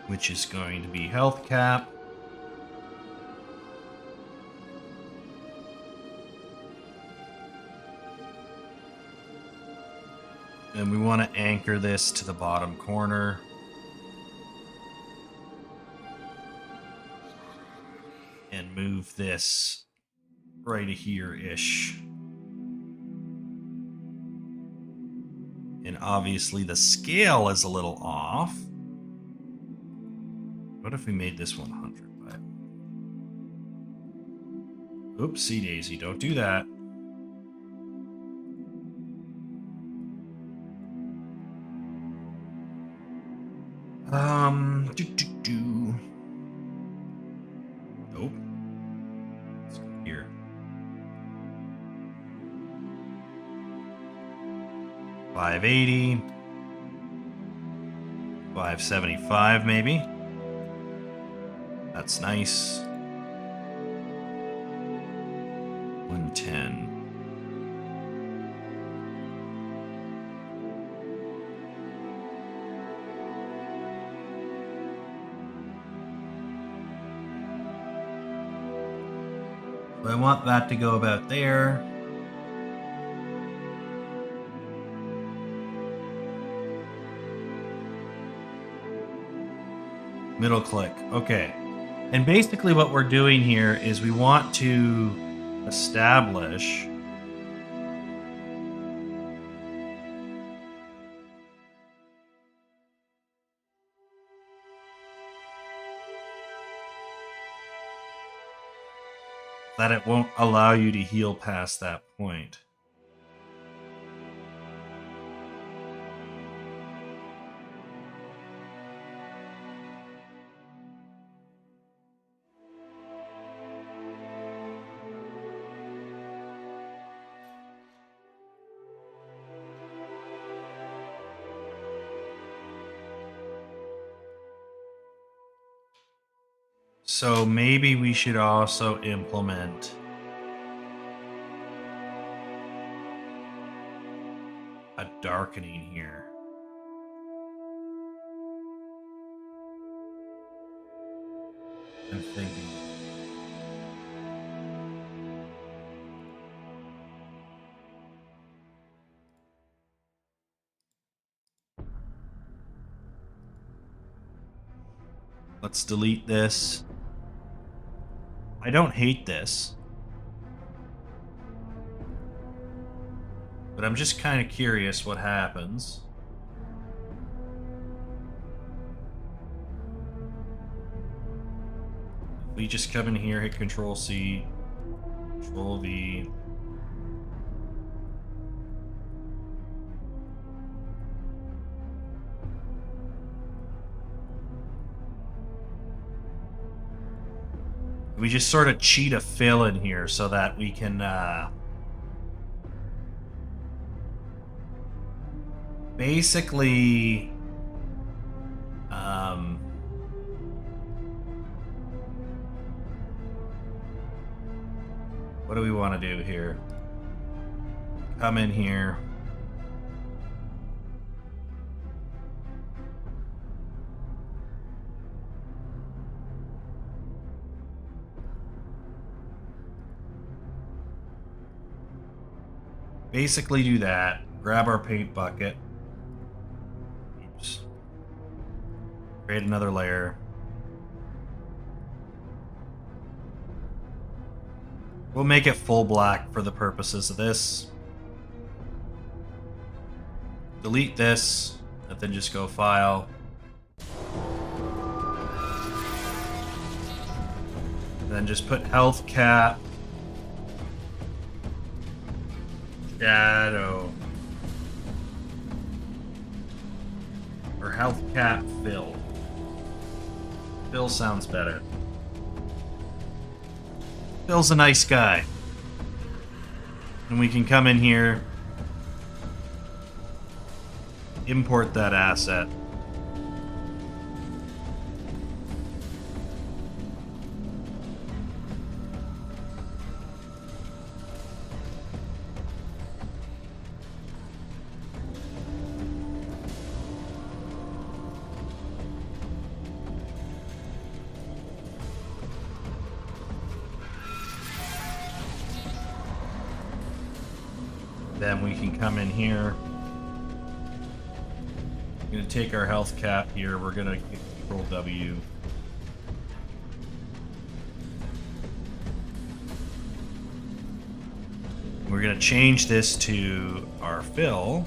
Which is going to be health cap. And we want to anchor this to the bottom corner. And move this right here-ish. And obviously the scale is a little off. What if we made this 100? Oopsie daisy, don't do that. Nope. Let's go here. $580. $575 maybe. That's nice. 110. So I want that to go about there. Middle click. Okay. And basically what we're doing here is we want to establish that it won't allow you to heal past that point. So maybe we should also implement a darkening here. I'm thinking. Let's delete this. I don't hate this, but I'm just kind of curious what happens. We just come in here, hit Control C, Control V. We just sort of cheat a fill in here so that we can basically what do we want to do here? Come in here. Basically do that. Grab our paint bucket. Oops. Create another layer. We'll make it full black for the purposes of this. Delete this, and then just go File. And then just put health cap Shadow. Or health cap Phil. Phil sounds better. Phil's a nice guy. And we can come in here, import that asset. Then we can come in here. We're going to take our health cap here. We're going to hit Control W. We're going to change this to our fill.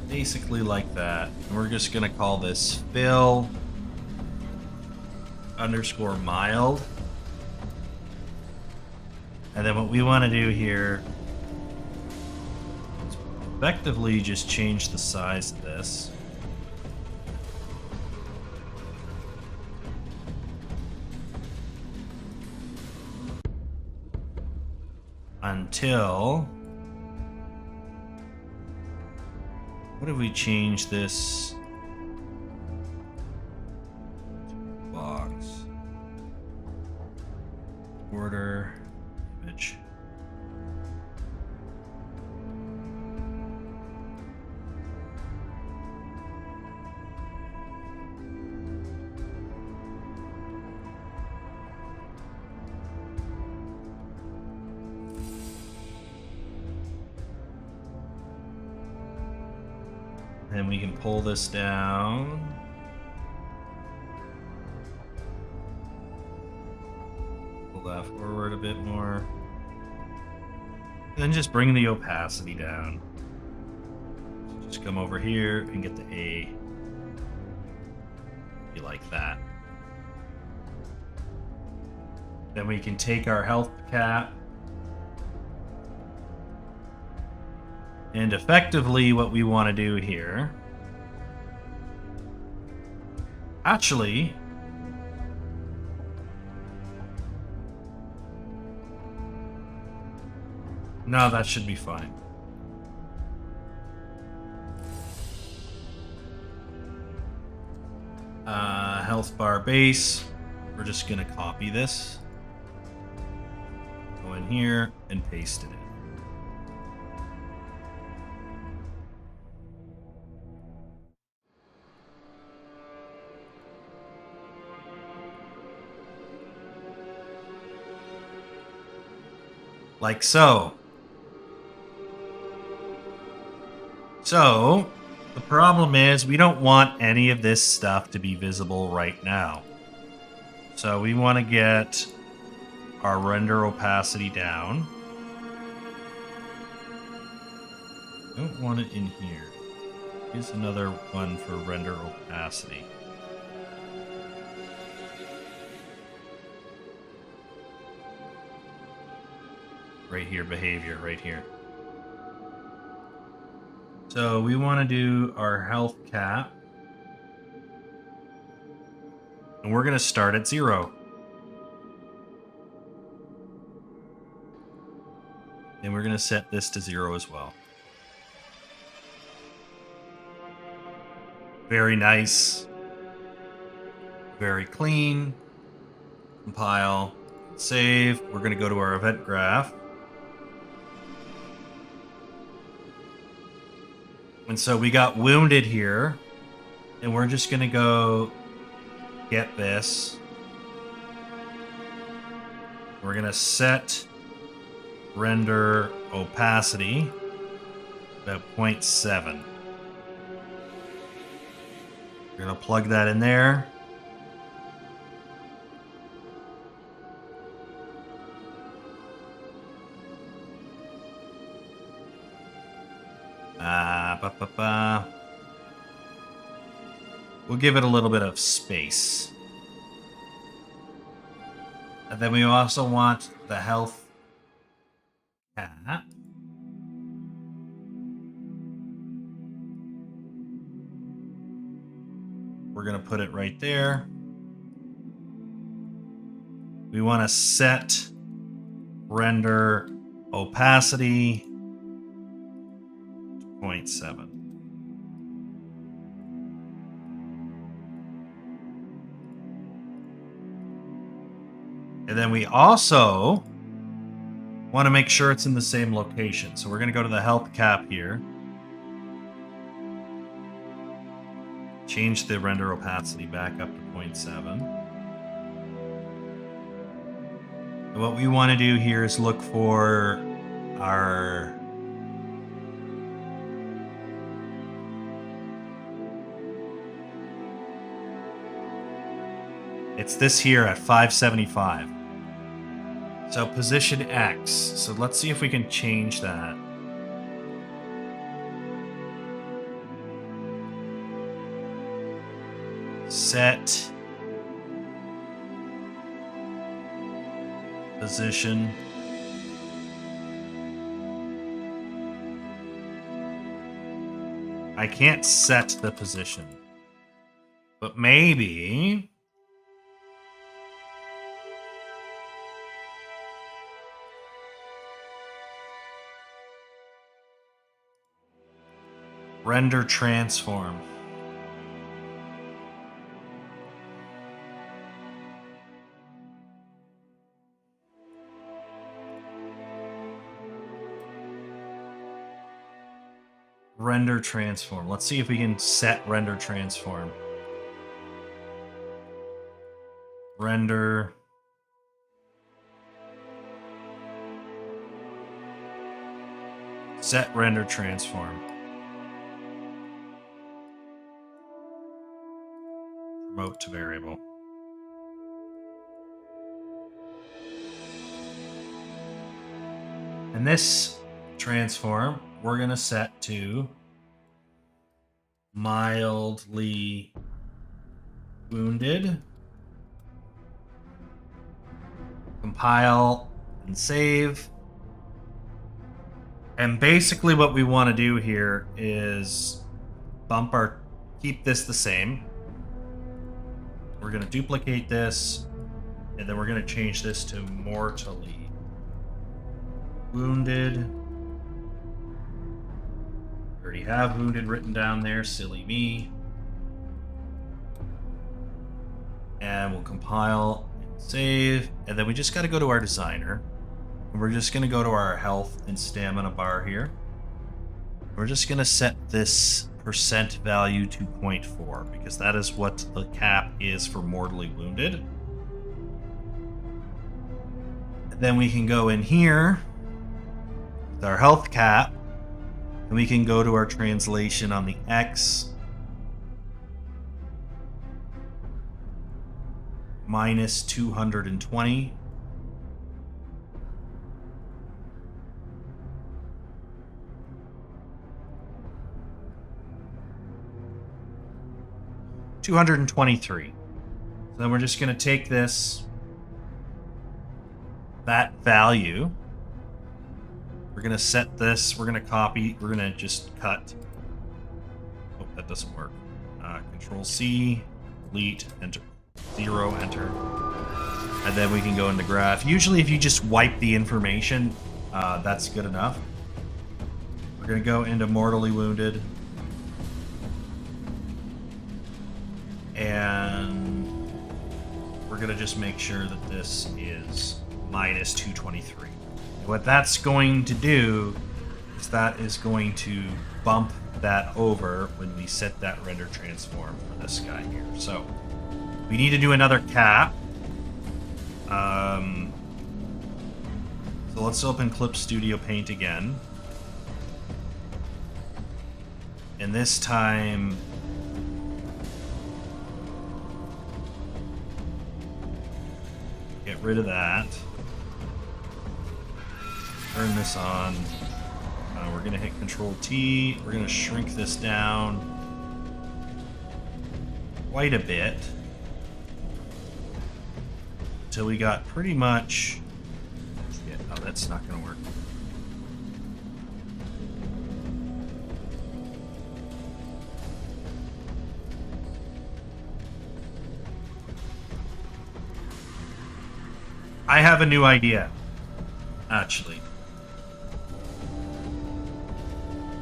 Basically like that. And we're just going to call this fill underscore mild. And then what we want to do here is effectively just change the size of this. Until... what if we change this box? Border image. Then we can pull this down. Pull that forward a bit more. Then just bring the opacity down. Just come over here and get the A. Be like that. Then we can take our health cap. And effectively what we want to do here... actually... no, that should be fine. Health bar base. We're just going to copy this. Go in here and paste it in. Like so. So, the problem is we don't want any of this stuff to be visible right now. So we want to get our render opacity down. Don't want it in here. Here's another one for render opacity. Right here, behavior, right here. So we want to do our health cap. And we're going to start at 0. And we're going to set this to 0 as well. Very nice. Very clean. Compile. Save. We're going to go to our event graph. And so we got wounded here, and we're just going to go get this. We're going to set render opacity at 0.7. We're going to plug that in there. We'll give it a little bit of space. And then we also want the health cap. We're going to put it right there. We want to set render opacity to 0.7. And then we also want to make sure it's in the same location. So we're going to go to the health cap here. Change the render opacity back up to 0.7. What we want to do here is look for our it's this here at 575. So position X. So let's see if we can change that. Set position. I can't set the position, but maybe render transform. Render transform. Let's see if we can set render transform. Render. Set render transform. Promote to variable. And this transform we're going to set to mildly wounded. Compile and save. And basically what we want to do here is keep this the same. We're going to duplicate this, and then we're going to change this to mortally wounded. Already have wounded written down there, silly me. And we'll compile and save, and then we just got to go to our designer, and we're just going to go to our health and stamina bar here. We're just going to set this percent value to 0.4 because that is what the cap is for mortally wounded. And then we can go in here with our health cap, and we can go to our translation on the X. Minus 220. $223. So then we're just going to take that value. We're going to set this. We're going to copy. We're going to just cut. Oh, that doesn't work. Control C, delete, enter. 0, enter. And then we can go into graph. Usually if you just wipe the information, that's good enough. We're going to go into mortally wounded. And we're going to just make sure that this is minus 223. And what that's going to do is that is going to bump that over when we set that render transform for this guy here. So we need to do another cap. So let's open Clip Studio Paint again. And this time, get rid of that. Turn this on. We're going to hit Control T. We're going to shrink this down quite a bit until we got pretty much... Shit, oh, that's not going to work. I have a new idea, actually.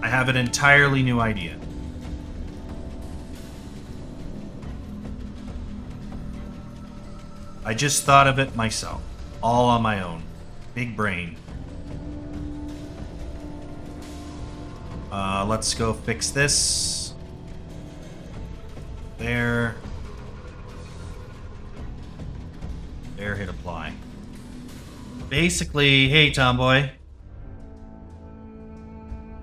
I have an entirely new idea. I just thought of it myself, all on my own. Big brain. Let's go fix this. There. There, hit apply. Basically, hey Tomboy.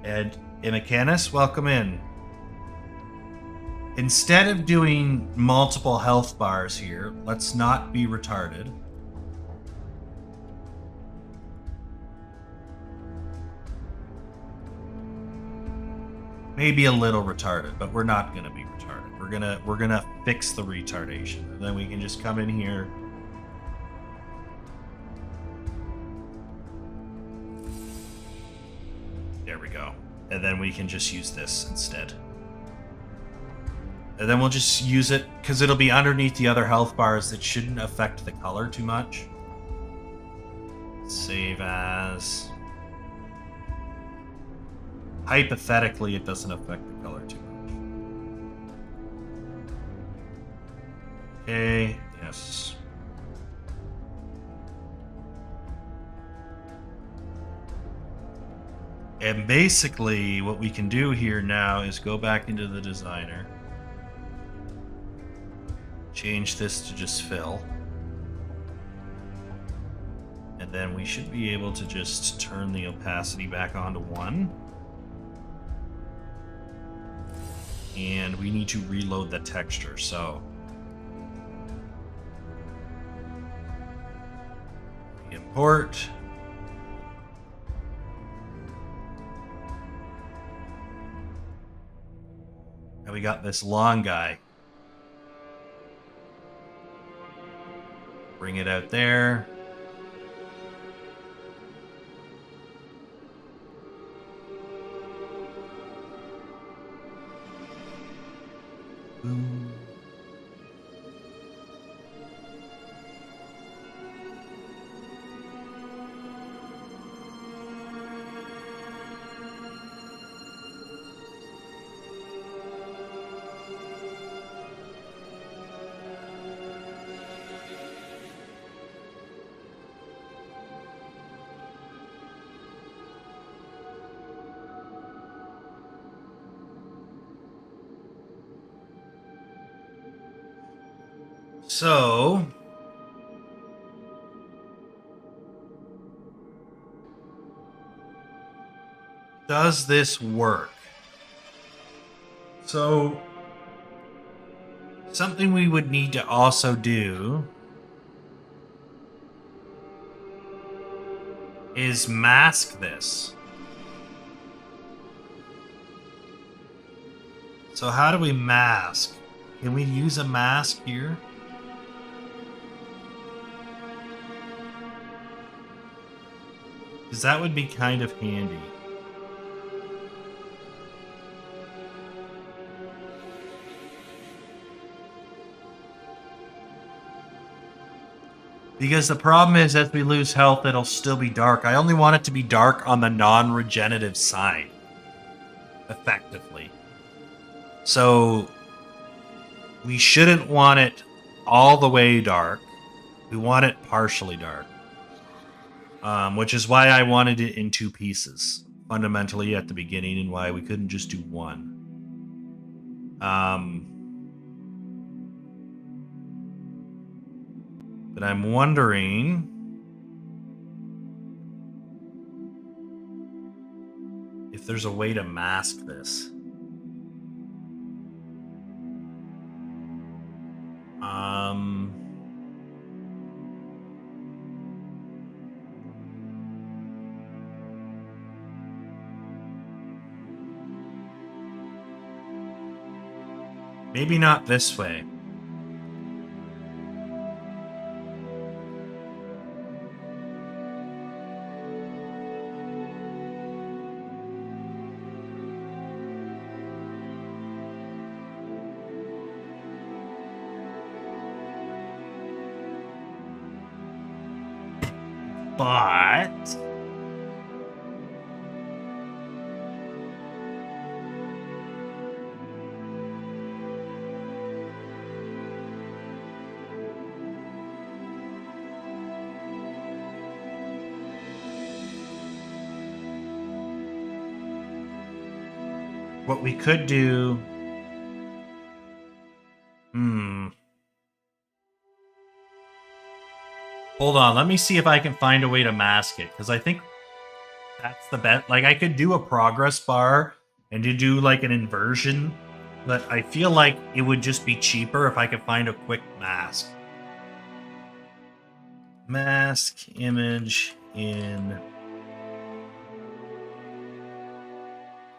Ed Imakanis, welcome in. Instead of doing multiple health bars here, let's not be retarded. Maybe a little retarded, but we're not gonna be retarded. We're gonna fix the retardation. And then we can just come in here. There we go. And then we can just use this instead. And then we'll just use it because it'll be underneath the other health bars that shouldn't affect the color too much. Save as. Hypothetically, it doesn't affect the color too much. Okay, yes. And basically, what we can do here now is go back into the designer. Change this to just fill. And then we should be able to just turn the opacity back on to 1. And we need to reload the texture, so... Import. And we got this long guy. Bring it out there. Boom. So, does this work? So, something we would need to also do is mask this. So how do we mask? Can we use a mask here? Because that would be kind of handy. Because the problem is, as we lose health, it'll still be dark. I only want it to be dark on the non-regenerative side. Effectively. So, we shouldn't want it all the way dark. We want it partially dark. Which is why I wanted it in 2 pieces, fundamentally at the beginning, and why we couldn't just do 1. But I'm wondering if there's a way to mask this. Maybe not this way. But what we could do... Hold on, let me see if I can find a way to mask it, because I think that's the best. Like, I could do a progress bar and to do like an inversion, but I feel like it would just be cheaper if I could find a quick mask. Mask image in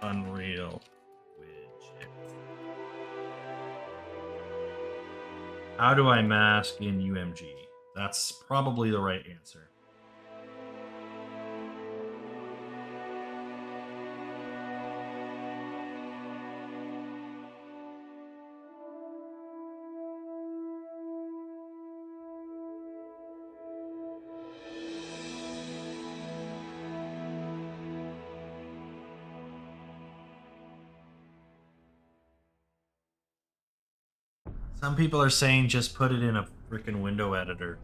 Unreal widget. How do I mask in UMG? That's probably the right answer. Some people are saying just put it in a freaking window editor.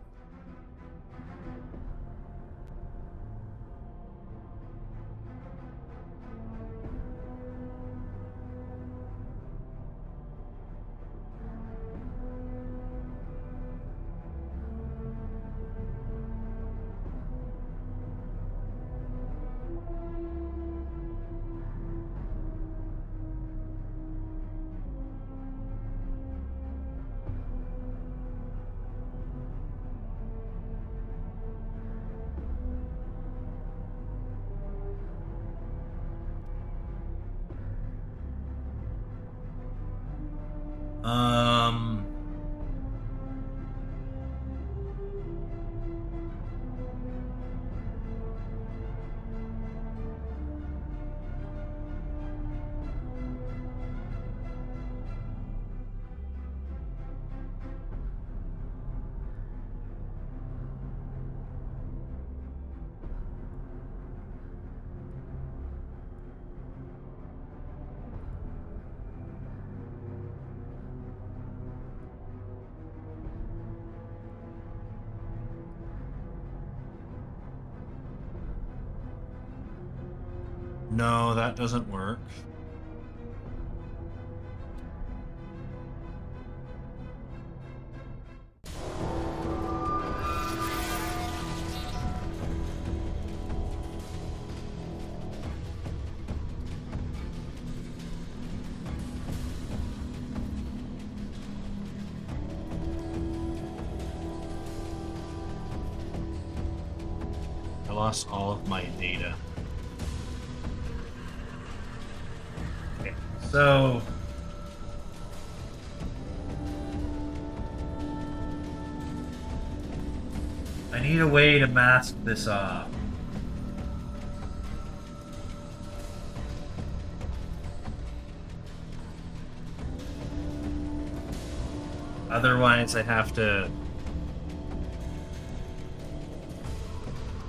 No, that doesn't work. I lost all of my data. So I need a way to mask this off. Otherwise I have to...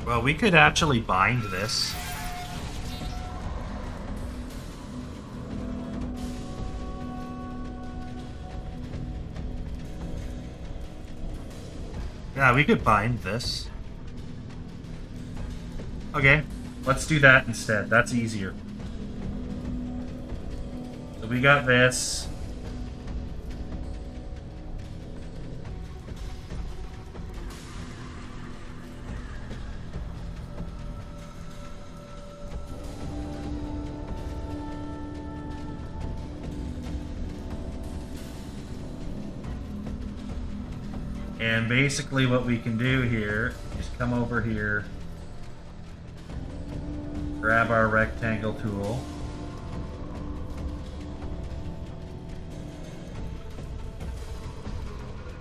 Well, we could actually bind this. Yeah, we could bind this. Okay, let's do that instead. That's easier. So we got this. And basically what we can do here is come over here, grab our rectangle tool,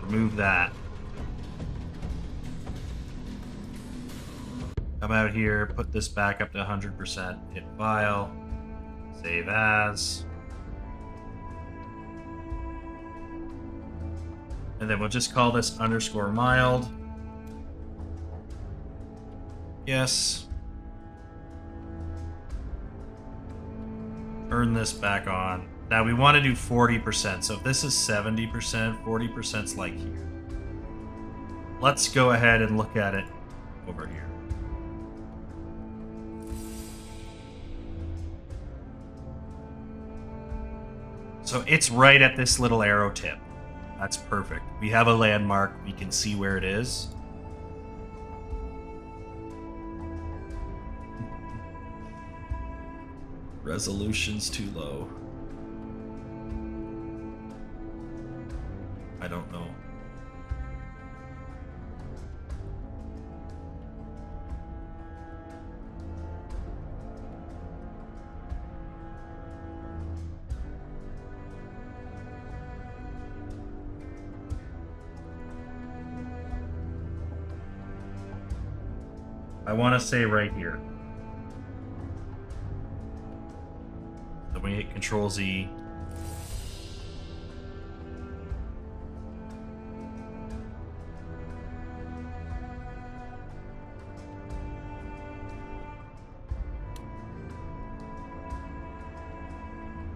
Remove that. Come out here, put this back up to 100%, hit File, Save As. And then we'll just call this _mild. Yes. Turn this back on. Now we want to do 40%. So if this is 70%, 40%'s like here. Let's go ahead and look at it over here. So it's right at this little arrow tip. That's perfect. We have a landmark. We can see where it is. Resolution's too low. I don't know. I want to say right here. Then we hit Control Z.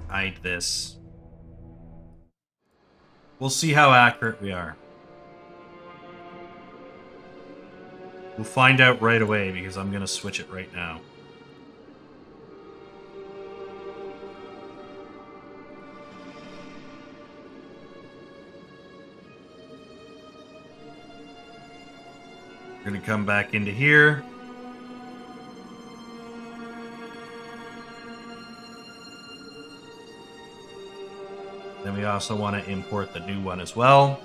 Hide this. We'll see how accurate we are. We'll find out right away because I'm going to switch it right now. We're going to come back into here. Then we also want to import the new one as well.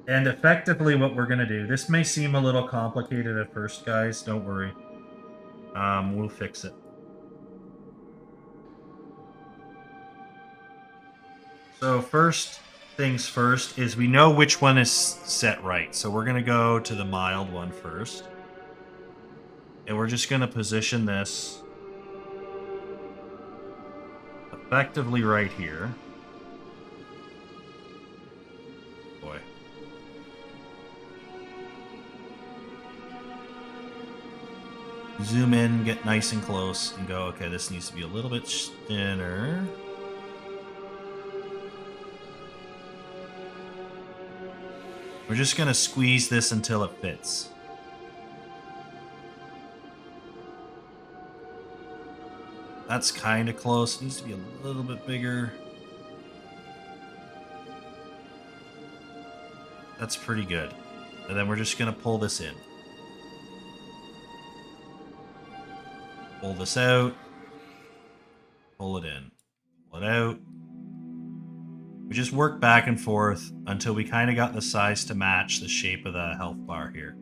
And effectively what we're going to do, this may seem a little complicated at first, guys. Don't worry. We'll fix it. So first things first is we know which one is set right. So we're going to go to the mild one first. And we're just going to position this effectively right here. Boy. Zoom in, get nice and close, and go, okay, this needs to be a little bit thinner. We're just going to squeeze this until it fits. That's kind of close. It needs to be a little bit bigger. That's pretty good. And then we're just going to pull this in. Pull this out. Pull it in. Pull it out. We just work back and forth until we kind of got the size to match the shape of the health bar here.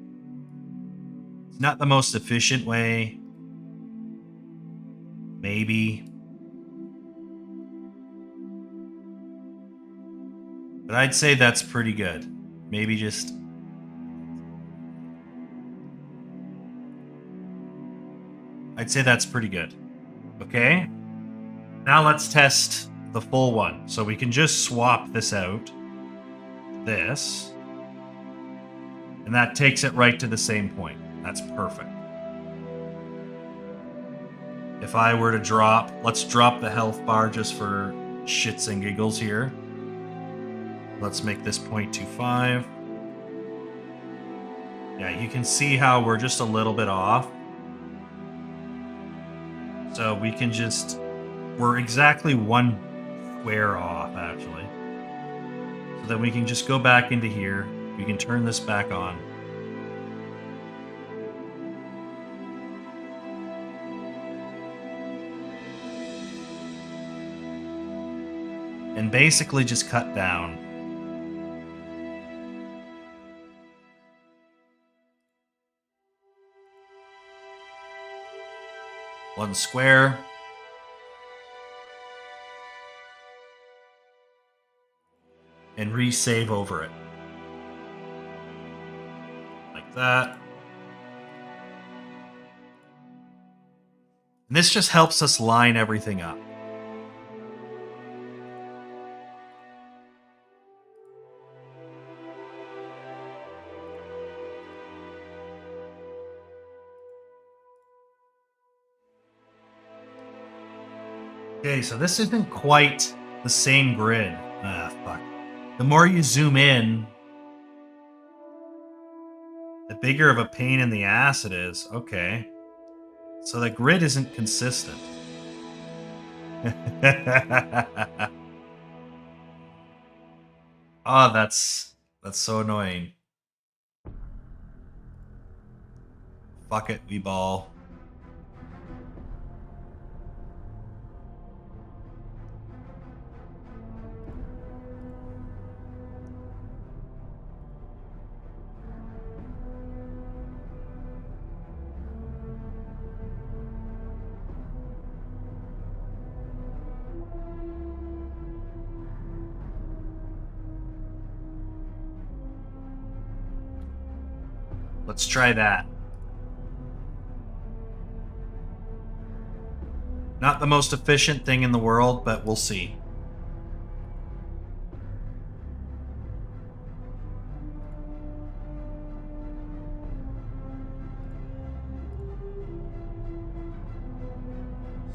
It's not the most efficient way. Maybe. But I'd say that's pretty good. Maybe just... I'd say that's pretty good. Okay? Now let's test the full one. So we can just swap this out. This. And that takes it right to the same point. That's perfect. If I were to drop, let's drop the health bar just for shits and giggles here. Let's make this 0.25. Yeah, you can see how we're just a little bit off. So we can just, we're exactly one square off, actually. So then we can just go back into here. We can turn this back on. And basically just cut down. 1 square. And resave over it. Like that. And this just helps us line everything up. Okay, so this isn't quite the same grid. Ah, fuck. The more you zoom in, the bigger of a pain in the ass it is. Okay. So the grid isn't consistent. Oh, that's so annoying. Fuck it, we ball. Let's try that. Not the most efficient thing in the world, but we'll see.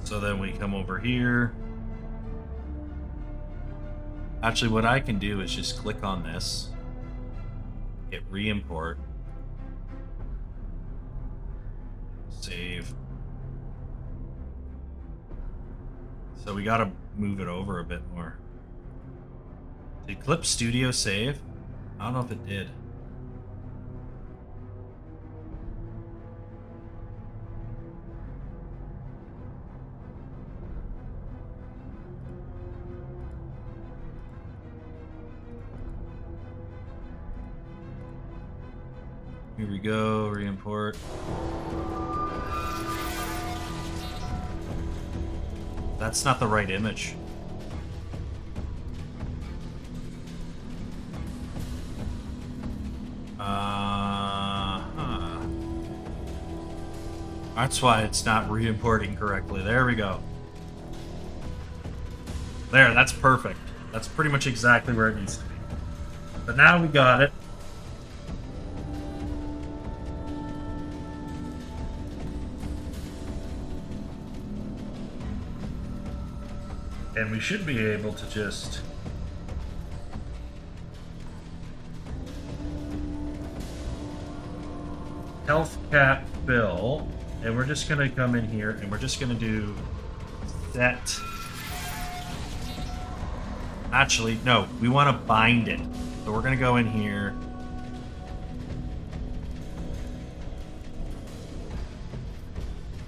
So then we come over here. Actually, what I can do is just click on this, hit re-import, save. So we gotta move it over a bit more. Did Clip Studio save? I don't know if it did. Here we go, re-import. That's not the right image. That's why it's not re-importing correctly. There we go. There, that's perfect. That's pretty much exactly where it needs to be. But now we got it. And we should be able to just health cap fill, and we're just going to come in here and we're just going to do set. Actually, no, we want to bind it. So we're going to go in here.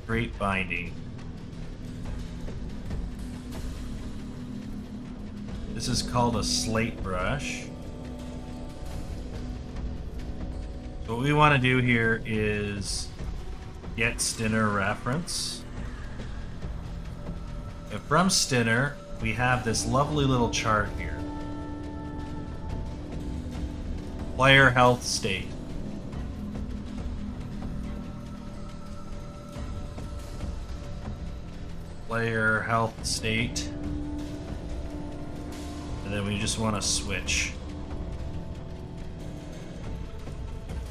Create binding. This is called a slate brush. So what we want to do here is get Stinner reference. And from Stinner, we have this lovely little chart here. Player health state. Player health state. And then we just want to switch.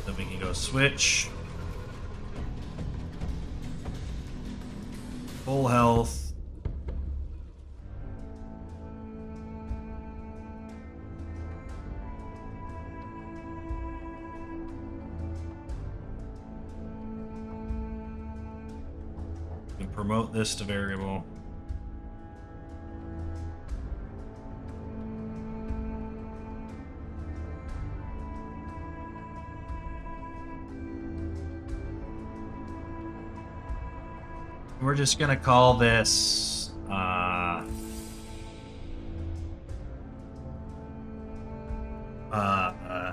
Then we can go switch. Full health. And promote this to variable. We're just going to call this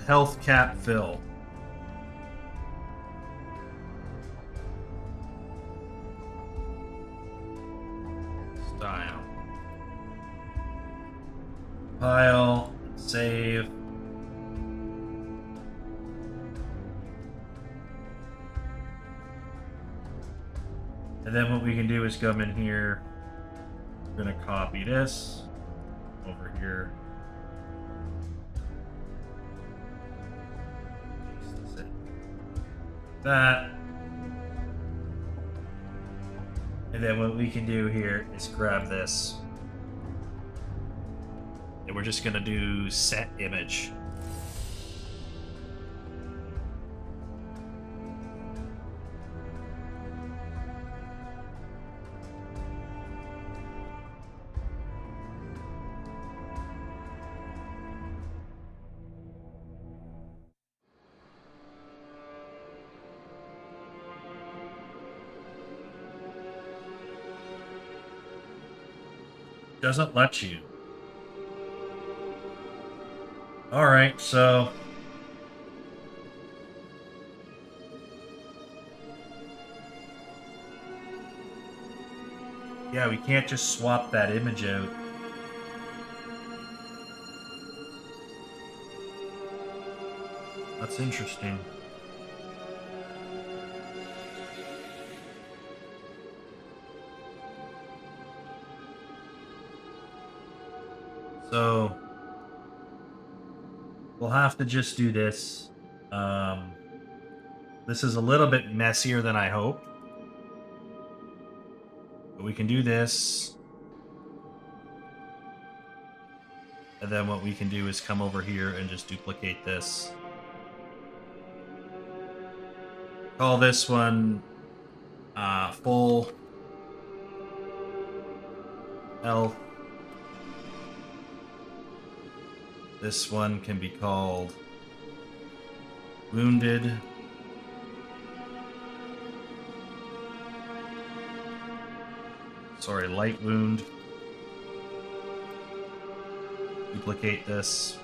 health cap fill. Compile, save. And then what we can do is come in here. We're going to copy this over here. Paste this in. That. And then what we can do here is grab this. And we're just going to do set image. Doesn't let you. All right, so yeah, we can't just swap that image out. That's interesting. So we'll have to just do this. This is a little bit messier than I hoped. But we can do this. And then what we can do is come over here and just duplicate this. Call this one full health. This one can be called wounded. Sorry, light wound. Duplicate this.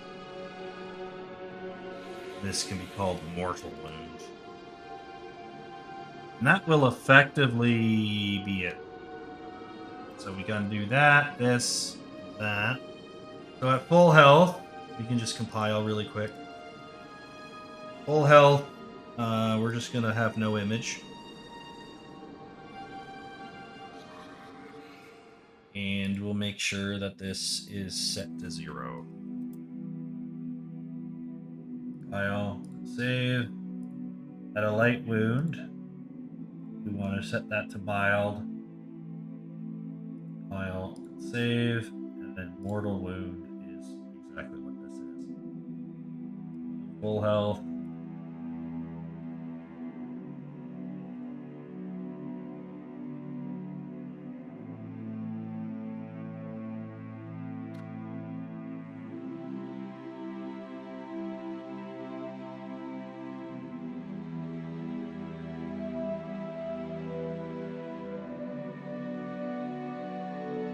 This can be called mortal wound. And that will effectively be it. So we can do that, this, that. So at full health, we can just compile really quick. Full health, we're just going to have no image. And we'll make sure that this is set to 0. Compile, save. At a light wound, we want to set that to mild. Compile, save. And then mortal wound is exactly what this is. Full health.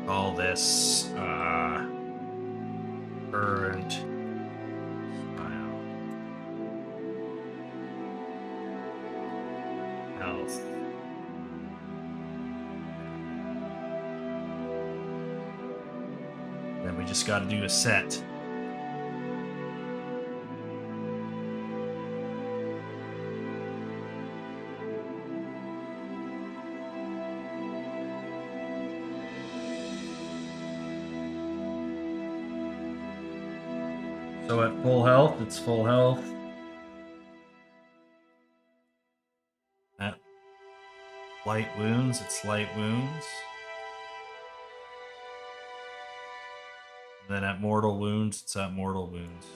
Call this current style health. Then we just got to do a set. So at full health, it's full health. At light wounds, it's light wounds. And then at mortal wounds, it's at mortal wounds.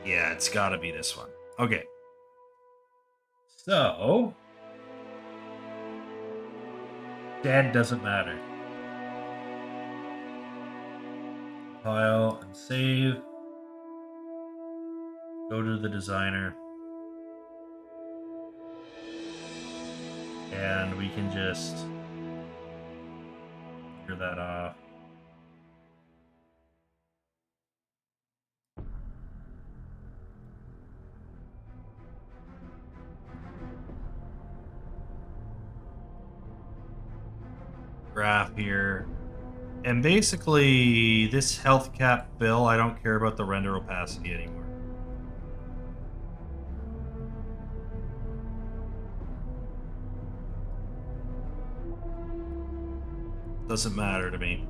Yeah, it's got to be this one. Okay. So, dead doesn't matter. Compile and save. Go to the designer. And we can just clear that off. Graph here. And basically, this health cap fill, I don't care about the render opacity anymore. Doesn't matter to me.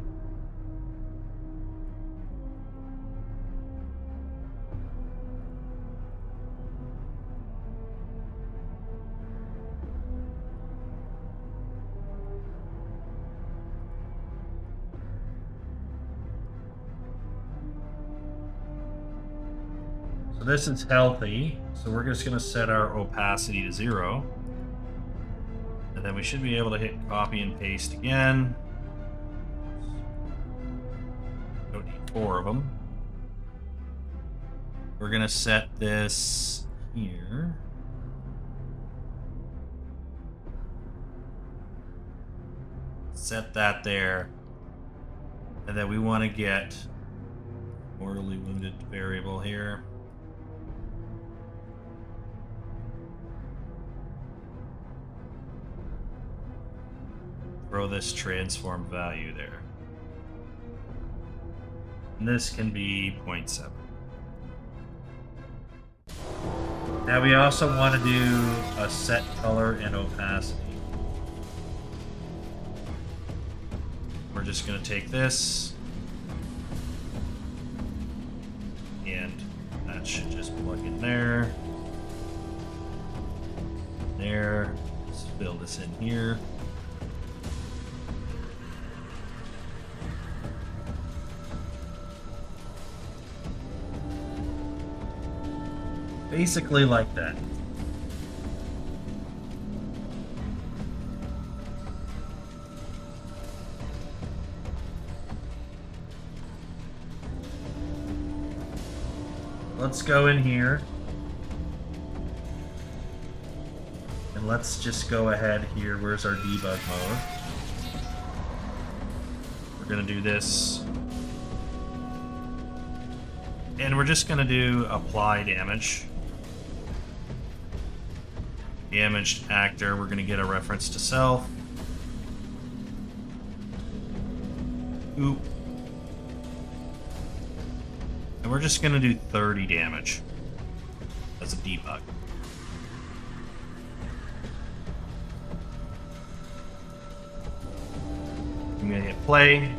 So this is healthy. So we're just going to set our opacity to 0. And then we should be able to hit copy and paste again. Don't need 4 of them. We're going to set this here. Set that there. And then we want to get mortally wounded variable here. Throw this transform value there. And this can be 0.7. Now we also want to do a set color and opacity. We're just going to take this, and that should just plug in there. There. Let's fill this in here. Basically like that. Let's go in here. And let's just go ahead here. Where's our debug mode? We're going to do this. And we're just going to do apply damage. Damaged actor, we're going to get a reference to self. Oop. And we're just going to do 30 damage as a debug. I'm going to hit play.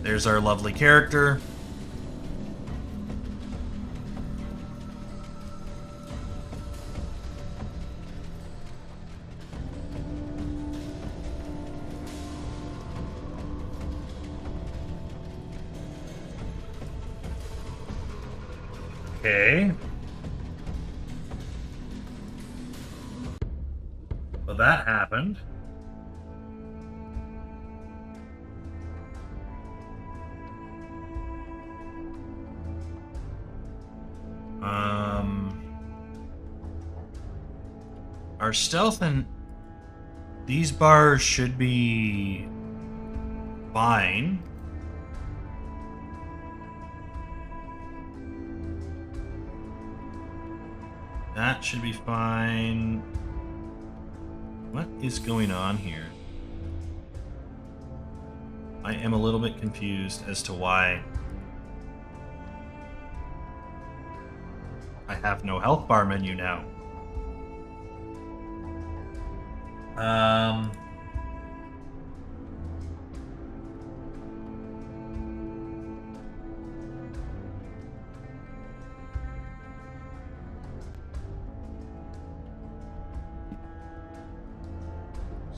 There's our lovely character. Okay. Well, that happened. Our stealth and these bars should be fine. That should be fine. What is going on here? I am a little bit confused as to why I have no health bar menu now.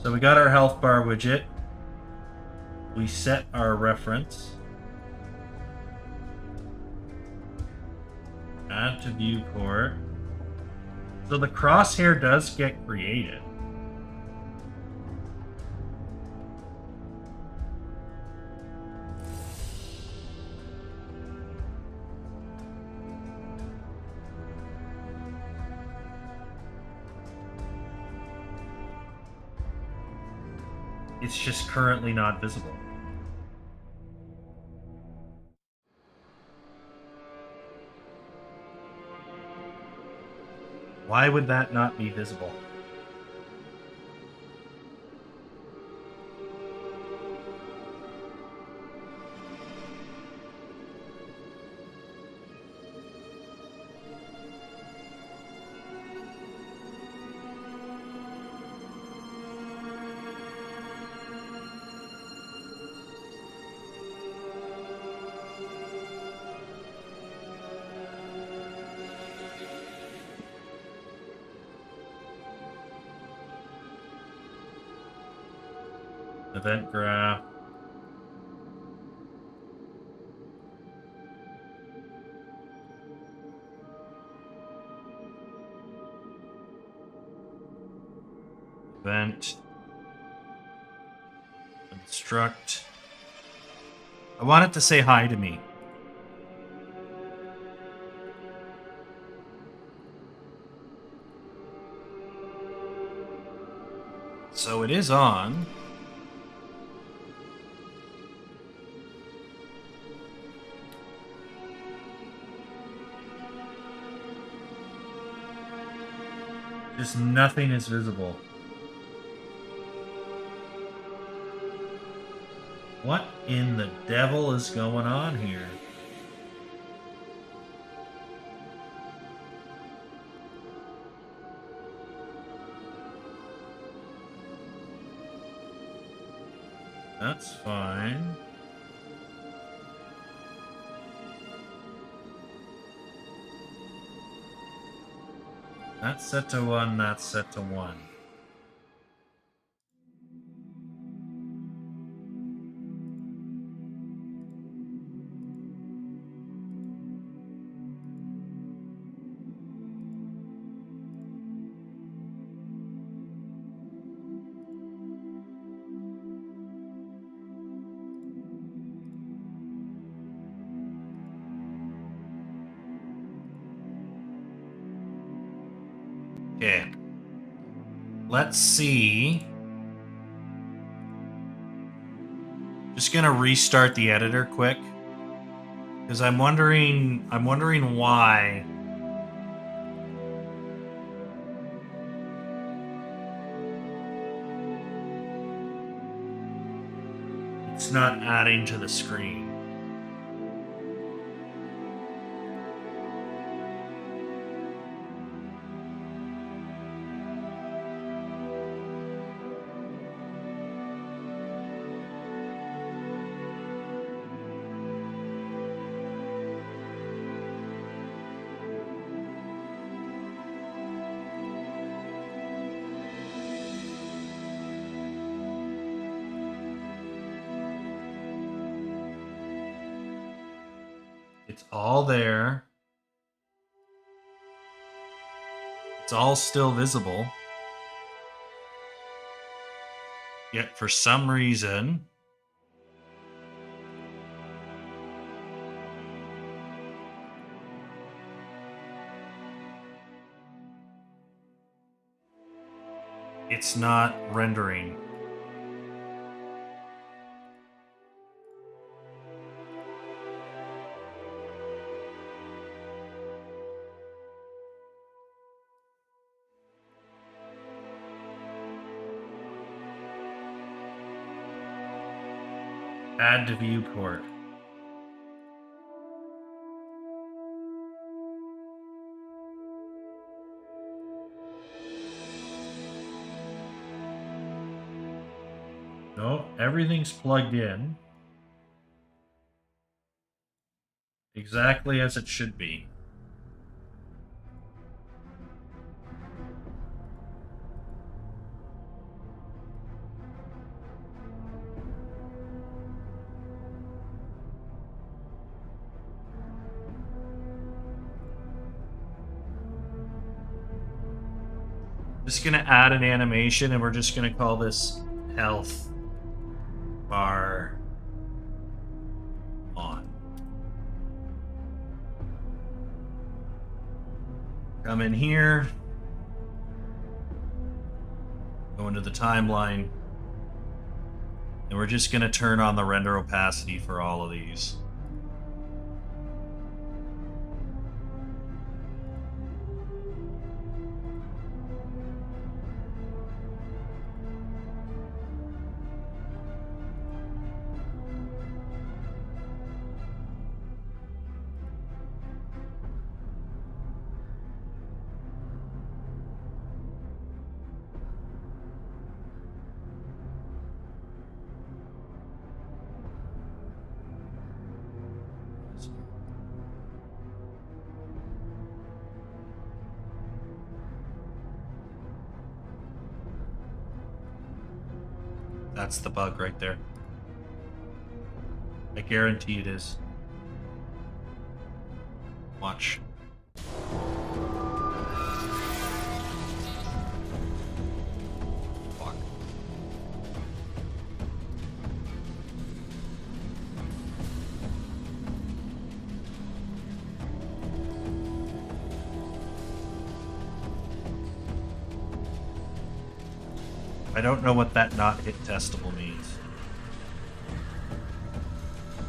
So we got our health bar widget. We set our reference. Add to viewport. So the crosshair does get created. It's just currently not visible. Why would that not be visible? Event graph. Event. Instruct. I want it to say hi to me. So it is on. Just nothing is visible. What in the devil is going on here? That's fine. That's set to 1, that's set to 1. Okay. Let's see. Just gonna restart the editor quick. Because I'm wondering why it's not adding to the screen. It's all there. It's all still visible. Yet for some reason, it's not rendering. Add to viewport. No, everything's plugged in. Exactly as it should be. Just gonna add an animation and we're just gonna call this health bar on. Come in here, go into the timeline, And we're just going to turn on the render opacity for all of these. That's the bug right there. I guarantee it is. Watch. Fuck. I don't know what that not hit testable means.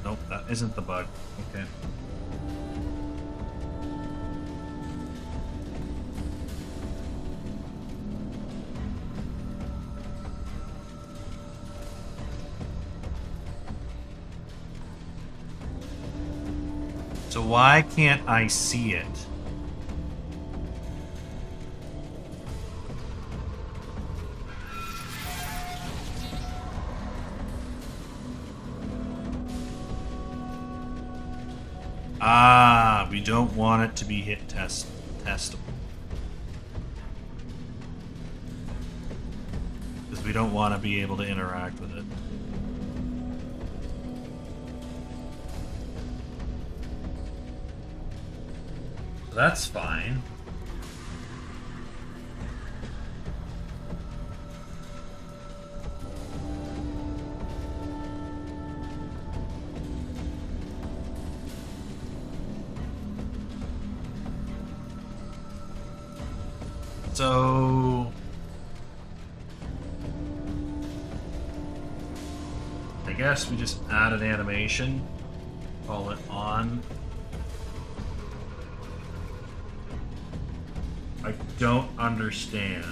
Nope, that isn't the bug. Okay. So why can't I see it? Ah, we don't want it to be hit testable. Because we don't want to be able to interact with it. So that's fine. So I guess we just add an animation, call it on. I don't understand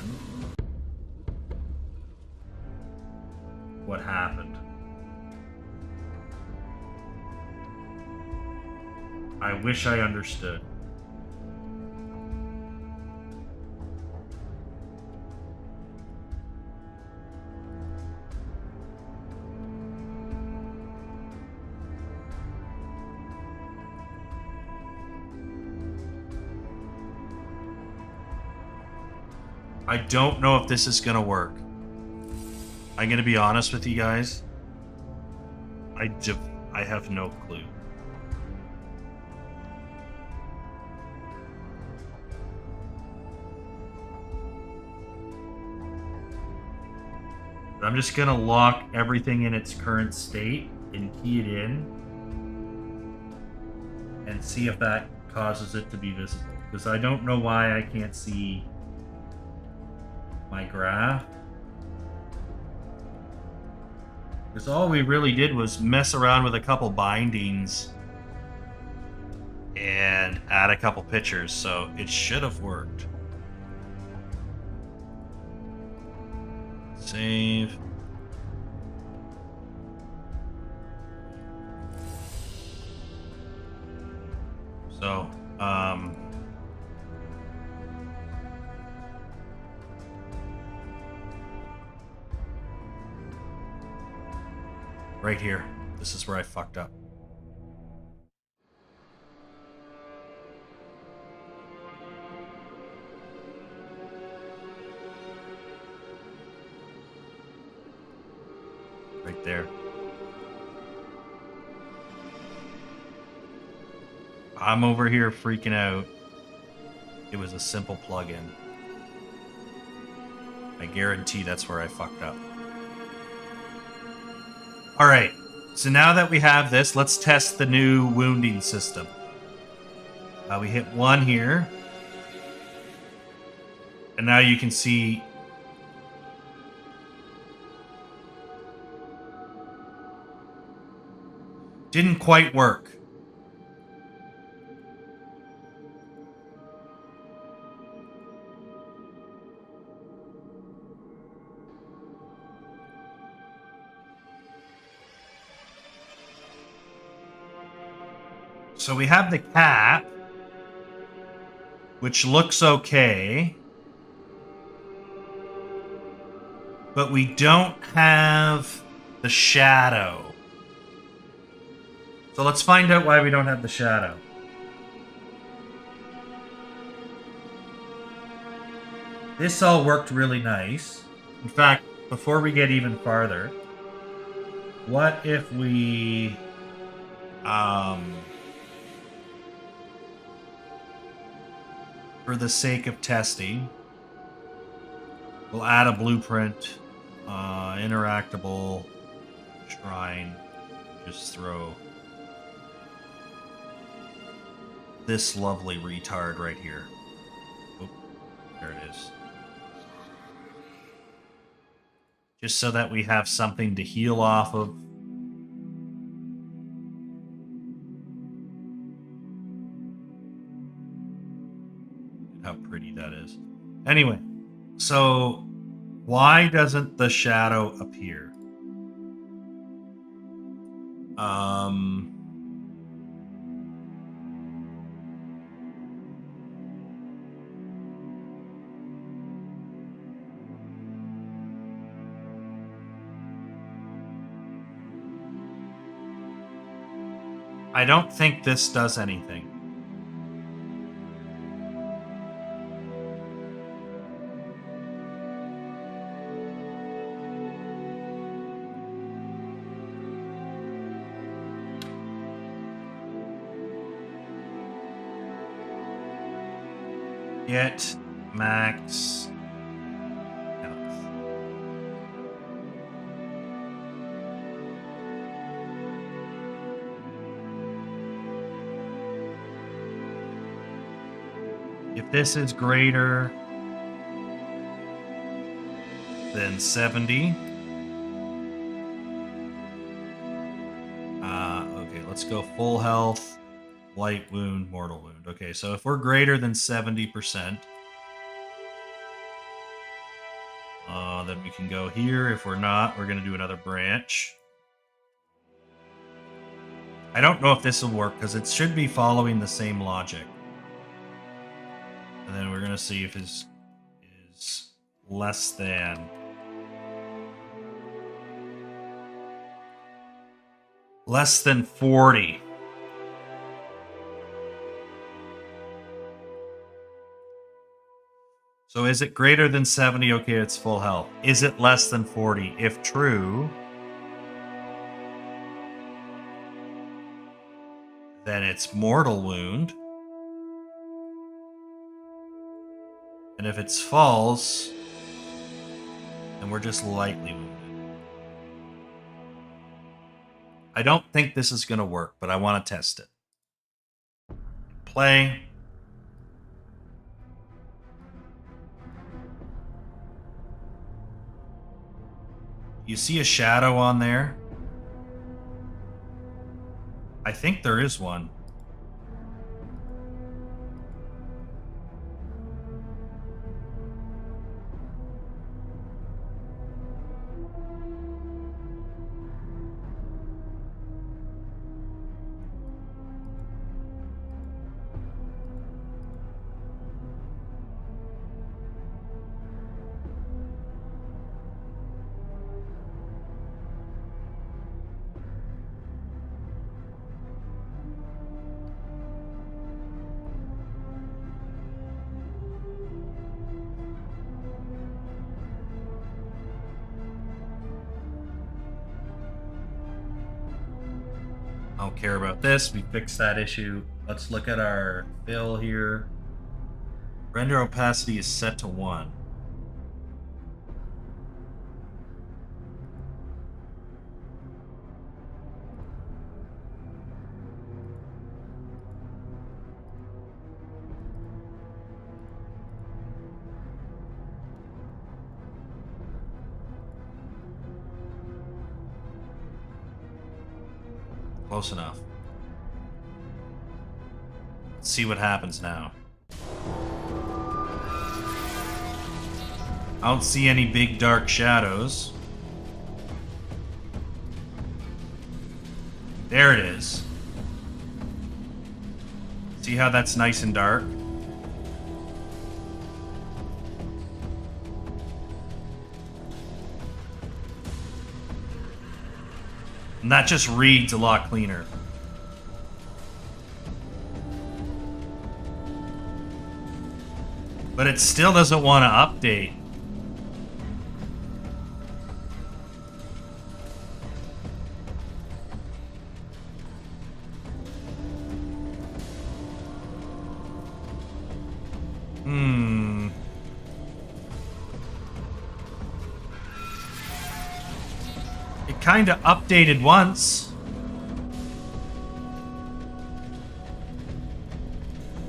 what happened. I wish I understood. I don't know if this is gonna work. I'm gonna be honest with you guys. I have no clue. I'm just gonna lock everything in its current state and key it in and see if that causes it to be visible. Because I don't know why I can't see my graph. Because all we really did was mess around with a couple bindings and add a couple pictures, so it should have worked. Save. So, right here. This is where I fucked up. Right there. I'm over here freaking out. It was a simple plugin. I guarantee that's where I fucked up. All right, so now that we have this, let's test the new wounding system. We hit 1 here. And now you can see Didn't quite work. So we have the cap, which looks okay. But we don't have the shadow. So let's find out why we don't have the shadow. This all worked really nice. In fact, before we get even farther, what if we for the sake of testing, we'll add a blueprint, interactable shrine, just throw this lovely retard right here. Oh, there it is. Just so that we have something to heal off of. How pretty that is. Anyway, so why doesn't the shadow appear? I don't think this does anything. Get max health. If this is greater than 70, okay, let's go full health. Light wound, mortal wound. Okay, so if we're greater than 70%, then we can go here. If we're not, we're going to do another branch. I don't know if this will work because it should be following the same logic. And then we're going to see if this is less than. Less than 40. So is it greater than 70? Okay, it's full health. Is it less than 40? If true, then it's mortal wound. And if it's false, then we're just lightly wounded. I don't think this is going to work, but I want to test it. Play. You see a shadow on there? I think there is one. I don't care about this. We fixed that issue. Let's look at our fill here. Render opacity is set to 1. Close enough. Let's see what happens now. I don't see any big dark shadows. There it is. See how that's nice and dark? And that just reads a lot cleaner. But it still doesn't want to update. It kind of updated once.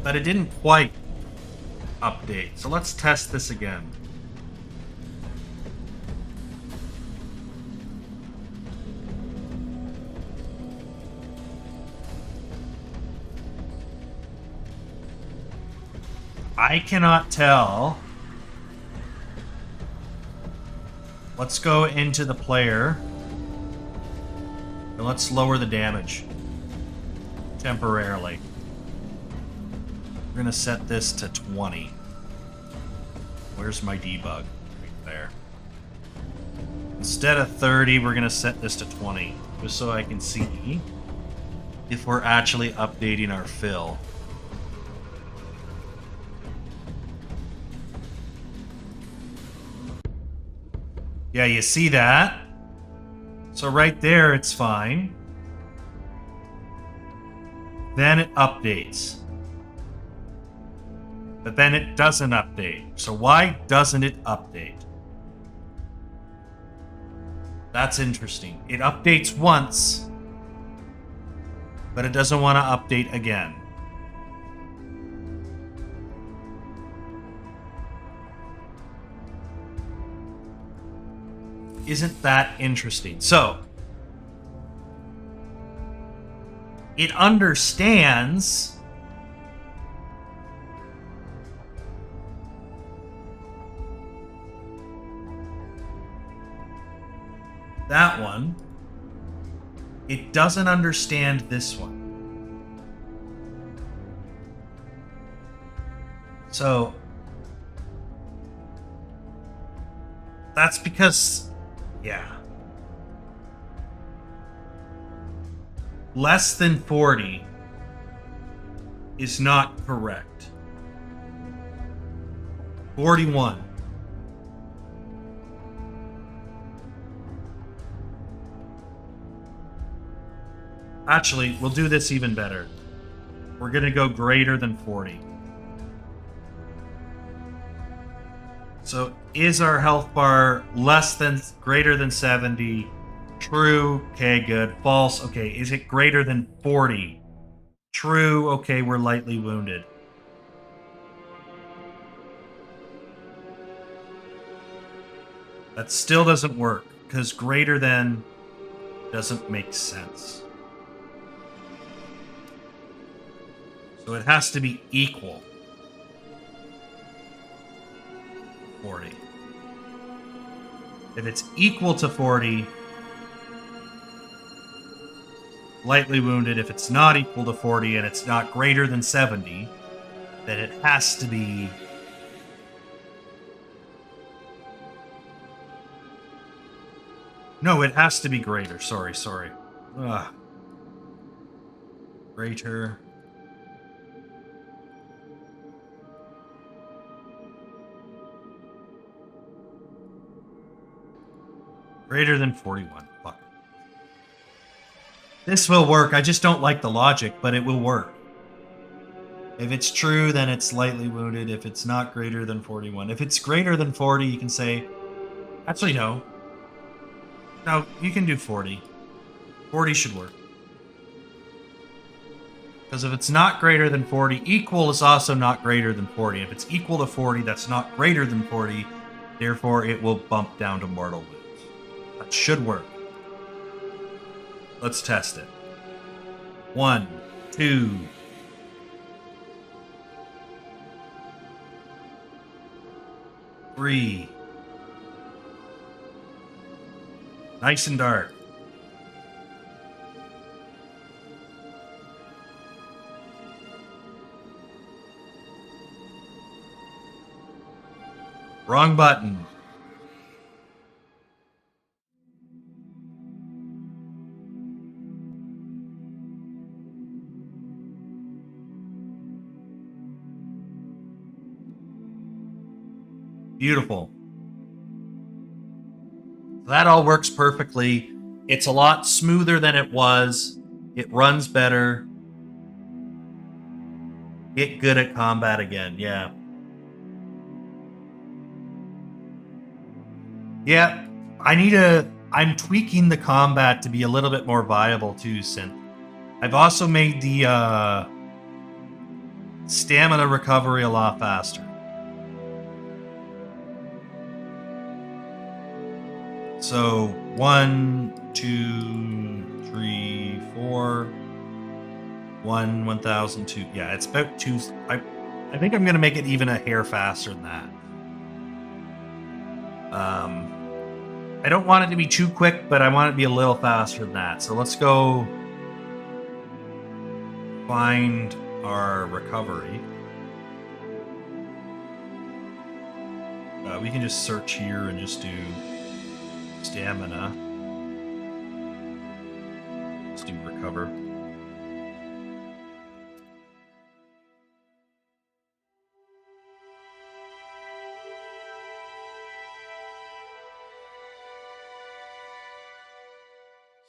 But it didn't quite update. So let's test this again. I cannot tell. Let's go into the player. And let's lower the damage. Temporarily. We're going to set this to 20. Where's my debug? Right there. Instead of 30, we're going to set this to 20. Just so I can see if we're actually updating our fill. Yeah, you see that? So right there, it's fine. Then it updates. But then it doesn't update. So why doesn't it update? That's interesting. It updates once, but it doesn't want to update again. Isn't that interesting? So, it understands that one. It doesn't understand this one. So, that's because, yeah. Less than 40 is not correct. 41. Actually, we'll do this even better. We're going to go greater than 40. So, is our health bar greater than 70? True. Okay, good. False. Okay, is it greater than 40? True. Okay, we're lightly wounded. That still doesn't work, because greater than doesn't make sense. So it has to be equal. 40. If it's equal to 40, lightly wounded. If it's not equal to 40 and it's not greater than 70, then it has to be no, it has to be greater. Sorry. Ugh. Greater. Greater than 41. Fuck. This will work. I just don't like the logic, but it will work. If it's true, then it's lightly wounded. If it's not greater than 41. If it's greater than 40, you can say... Actually, no. No, you can do 40. 40 should work. Because if it's not greater than 40, equal is also not greater than 40. If it's equal to 40, that's not greater than 40. Therefore, it will bump down to mortal wounds. That should work. Let's test it. 1, 2, 3. Nice and dark. Wrong button. Beautiful. That all works perfectly. It's a lot smoother than it was. It runs better. Get good at combat again. Yeah. Yeah. I'm tweaking the combat to be a little bit more viable too, Synth. I've also made the stamina recovery a lot faster. So 1, 2, 3, 4, 1,002. Yeah, it's about 2. I think I'm gonna make it even a hair faster than that. I don't want it to be too quick, but I want it to be a little faster than that. So let's go find our recovery. We can just search here and just do stamina. Let's do recover.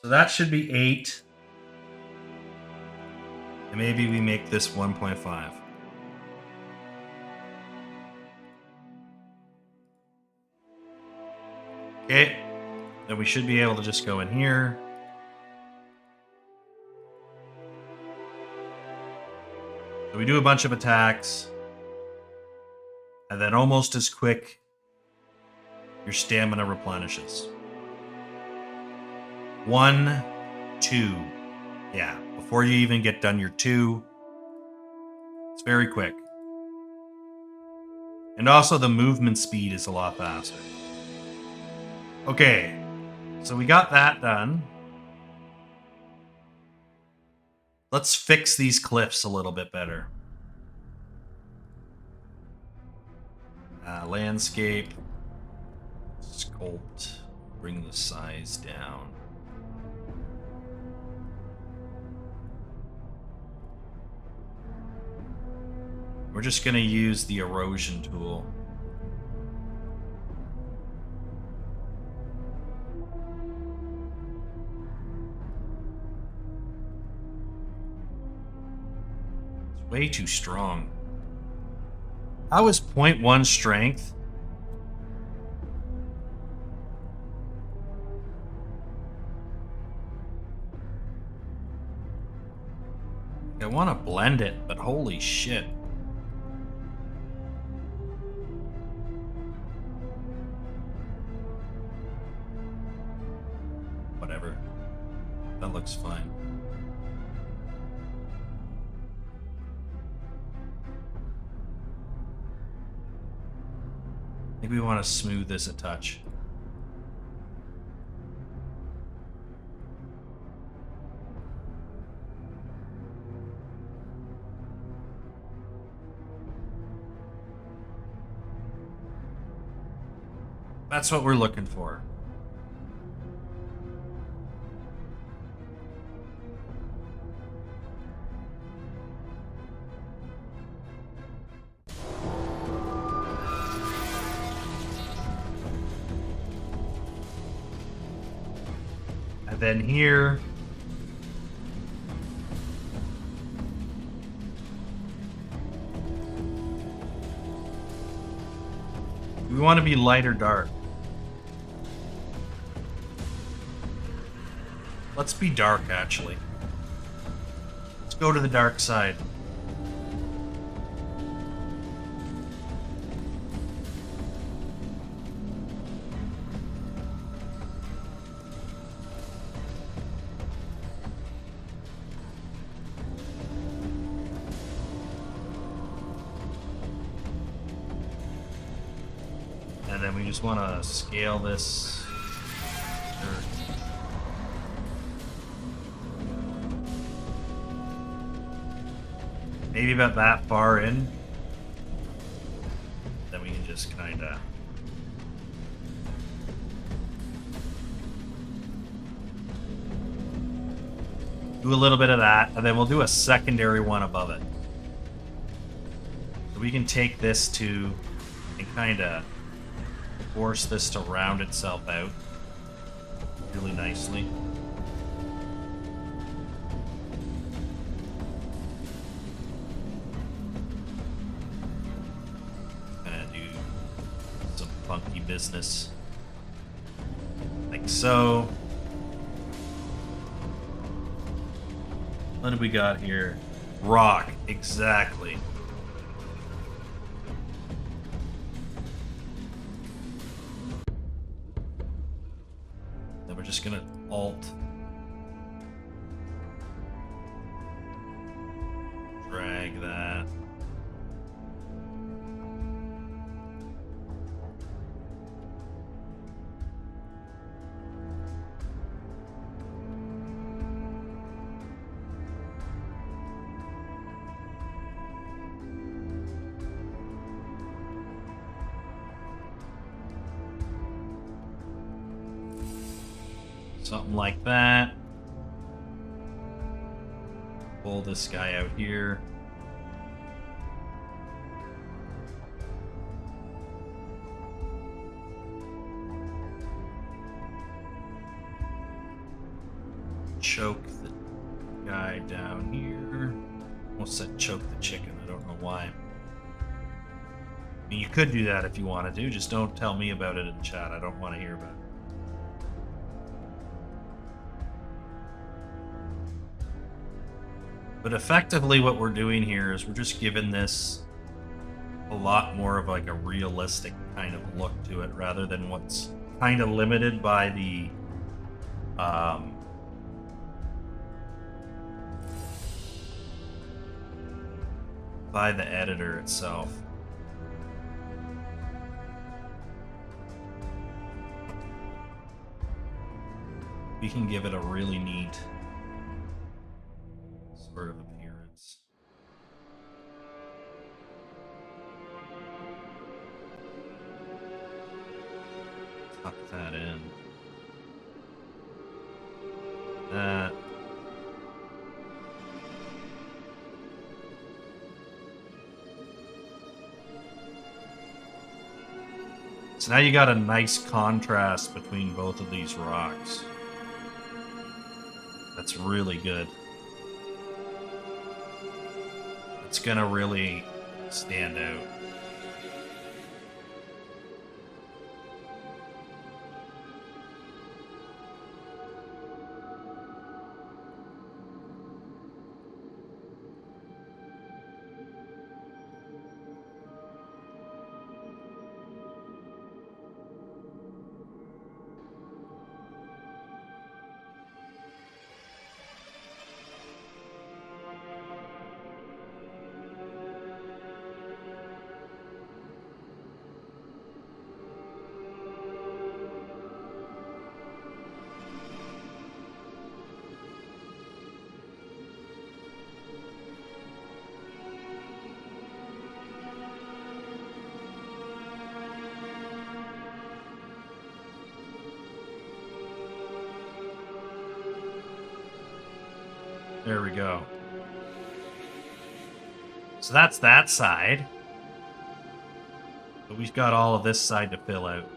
So that should be 8. And maybe we make this 1.5. Okay. Then we should be able to just go in here. So we do a bunch of attacks. And then almost as quick, your stamina replenishes. 1, 2. Yeah, before you even get done your 2. It's very quick. And also the movement speed is a lot faster. Okay, so we got that done. Let's fix these cliffs a little bit better. Landscape. Sculpt. Bring the size down. We're just going to use the erosion tool. It's way too strong. How is 0.1 strength? I want to blend it, but holy shit. Whatever. That looks fine. I think we want to smooth this a touch. That's what we're looking for. And then here, we want to be light or dark. Let's be dark, actually. Let's go to the dark side. then we just want to scale this. Maybe about that far in. Then we can just kind of do a little bit of that, and then we'll do a secondary one above it. So we can take this to and kind of force this to round itself out really nicely. Gonna do some funky business like so. What do we got here? Rock, exactly. Then we're just gonna alt drag that. Something like that. Pull this guy out here. Choke the guy down here. Almost said choke the chicken. I don't know why. I mean, you could do that if you wanted to. Just don't tell me about it in chat. I don't want to hear about it. But effectively what we're doing here is we're just giving this a lot more of like a realistic kind of look to it rather than what's kind of limited by the editor itself. We can give it a really neat sort of appearance. Tuck that in. That. So now you got a nice contrast between both of these rocks. That's really good. It's gonna really stand out. There we go. So that's that side. But we've got all of this side to fill out.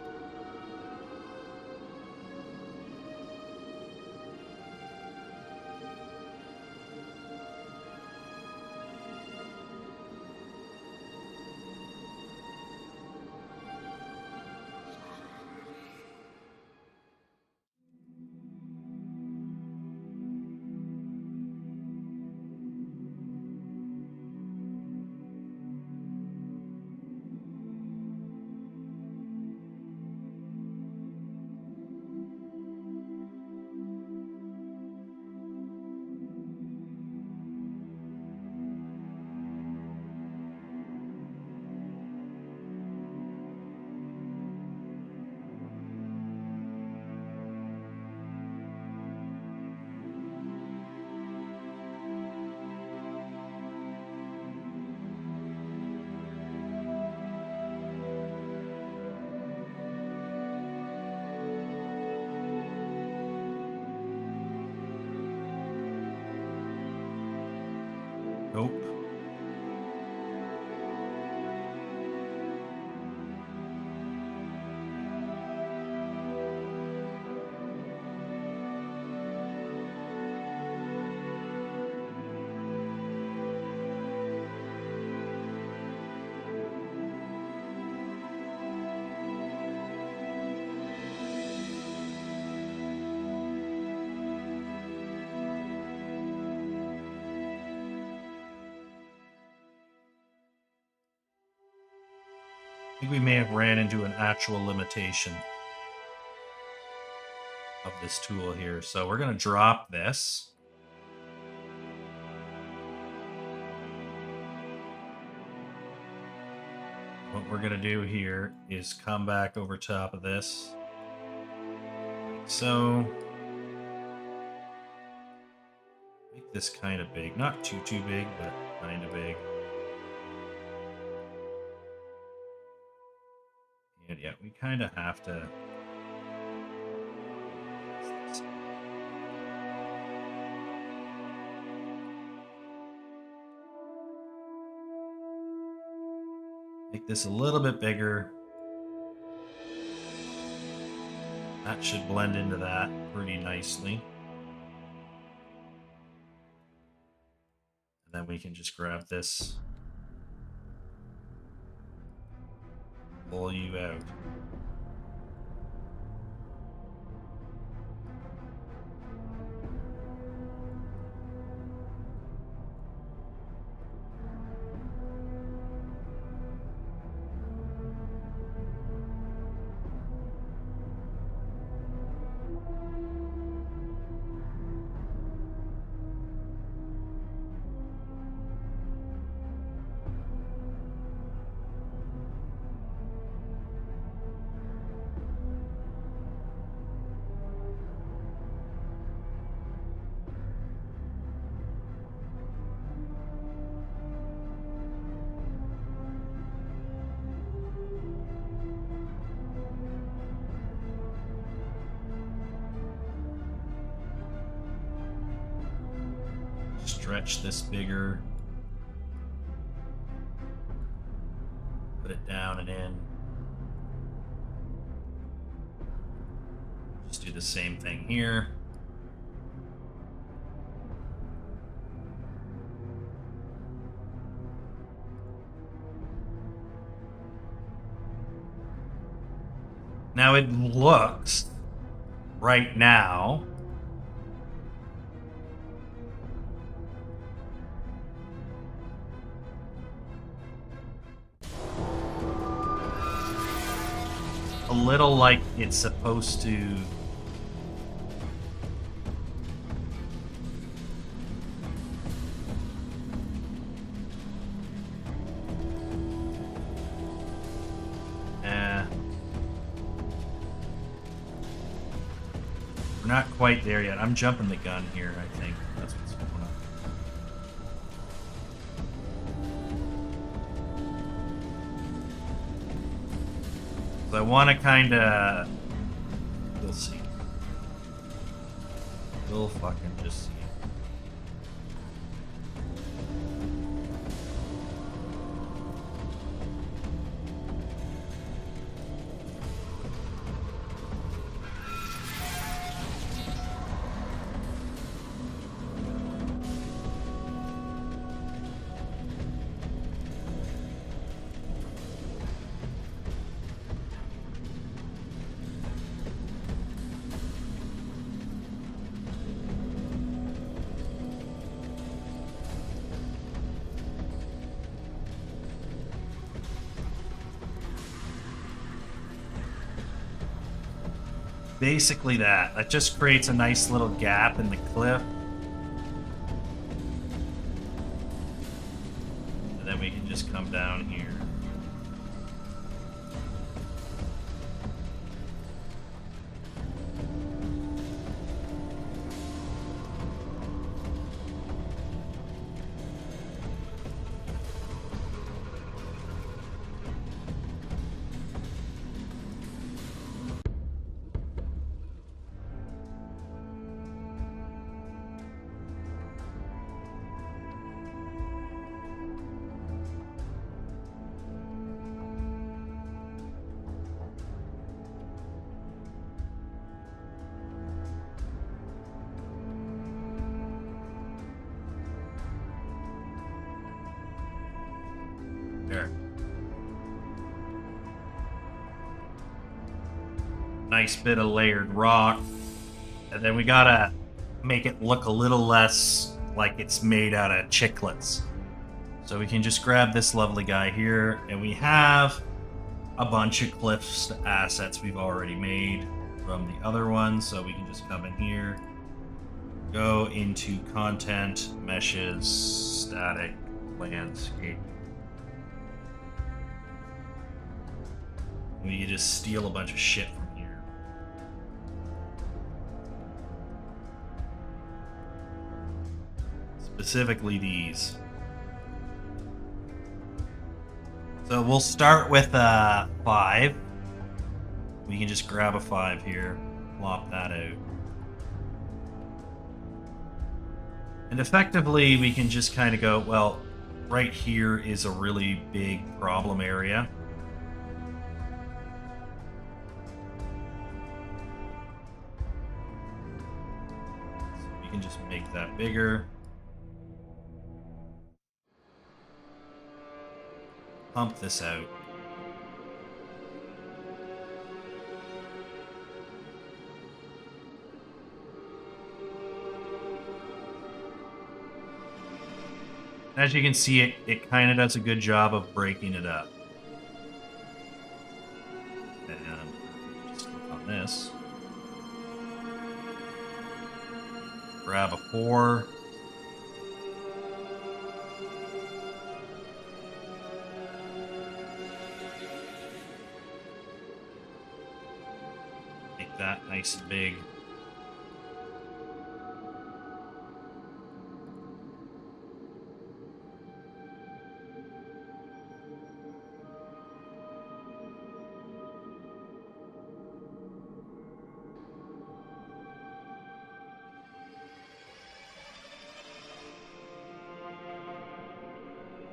Nope. I think we may have ran into an actual limitation of this tool here. So we're going to drop this. What we're going to do here is come back over top of this. Like so. Make this kind of big. Not too big, but kind of big. And yeah, we kind of have to... Make this a little bit bigger. That should blend into that pretty nicely. And then we can just grab this. Pull you out. Stretch this bigger. Put it down and in. Just do the same thing here. Now it looks right now a little like it's supposed to. We're not quite there yet. I'm jumping the gun here, I think. That's what's going on. So I want to kind of... We'll see. We'll fucking just see. Basically that. That just creates a nice little gap in the cliff. And then we can just come down here. There. Nice bit of layered rock. And then we gotta make it look a little less like it's made out of chiclets. So we can just grab this lovely guy here, and we have a bunch of cliffs assets we've already made from the other one. So we can just come in here, go into content, meshes, static, landscape. We can just steal a bunch of shit from here. Specifically these. So we'll start with 5. We can just grab a 5 here, plop that out. And effectively, we can just kind of go, well, right here is a really big problem area. So we can just make that bigger. Pump this out. As you can see, it kind of does a good job of breaking it up. And just click on this. Grab a 4. Make that nice and big.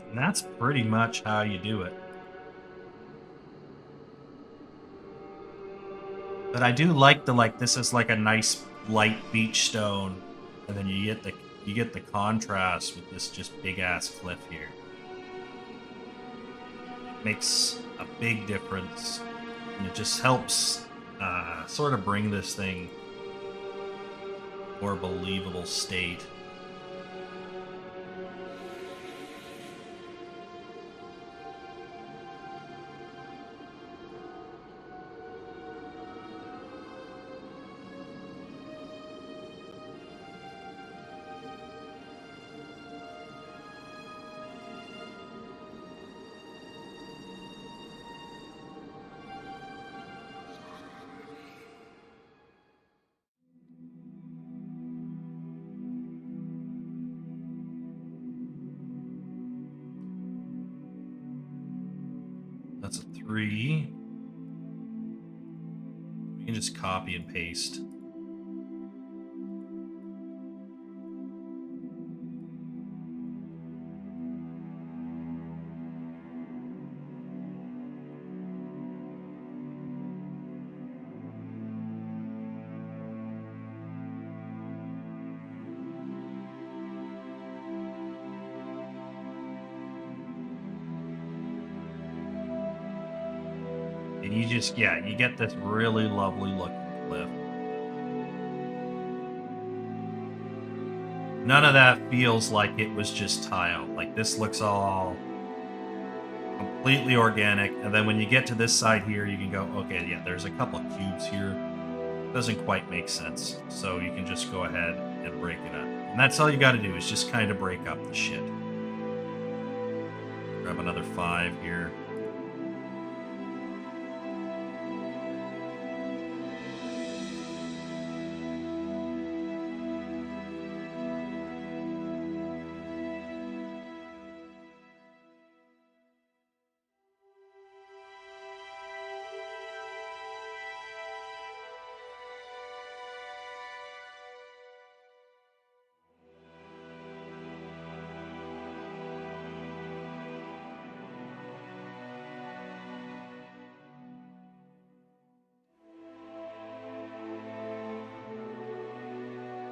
And that's pretty much how you do it. But I do like this is like a nice light beach stone, and then you get the contrast with this just big ass cliff here. It makes a big difference, and it just helps sort of bring this thing more believable state. That's a 3. We can just copy and paste. And you just, yeah, you get this really lovely looking cliff. None of that feels like it was just tile. Like, this looks all completely organic. And then when you get to this side here, you can go, okay, yeah, there's a couple of cubes here. Doesn't quite make sense. So you can just go ahead and break it up. And that's all you got to do, is just kind of break up the shit. Grab another 5 here.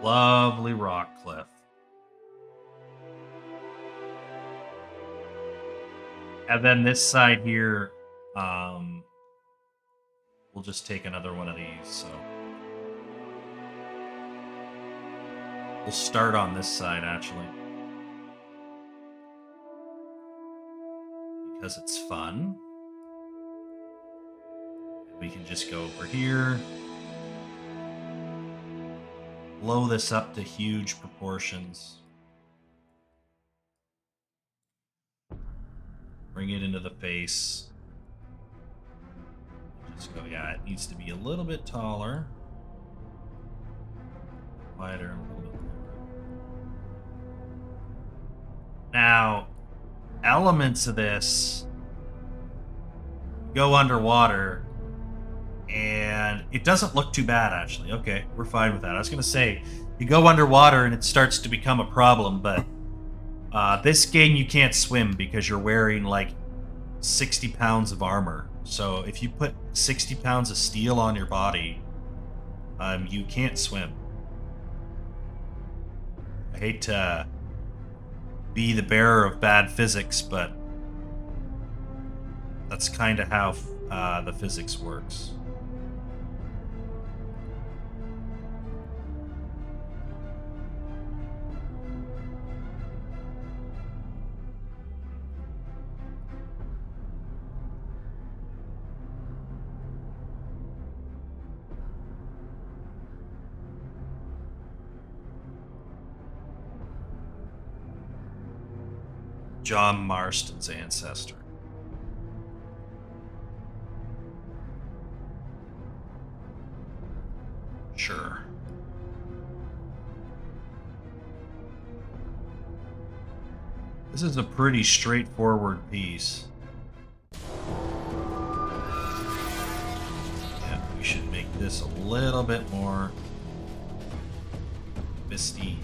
Lovely rock cliff. And then this side here, we'll just take another one of these. So we'll start on this side, actually, because it's fun. We can just go over here, blow this up to huge proportions, bring it into the face. Just go, yeah, it needs to be a little bit taller, wider, a little bit lower. Now, elements of this go underwater, and it doesn't look too bad, actually. Okay, we're fine with that. I was going to say, you go underwater and it starts to become a problem, but this game you can't swim because you're wearing like 60 pounds of armor. So if you put 60 pounds of steel on your body, you can't swim. I hate to be the bearer of bad physics, but that's kind of how the physics works. John Marston's ancestor. Sure. This is a pretty straightforward piece. Yeah, we should make this a little bit more misty.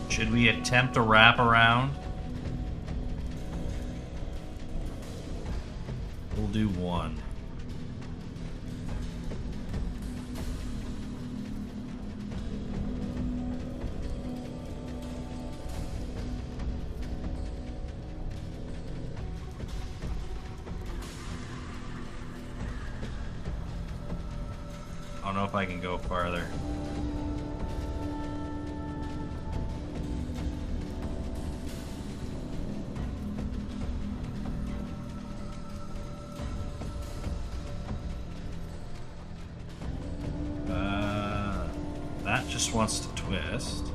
Should we attempt a wraparound? We'll do one. I don't know if I can go farther. Just wants to twist.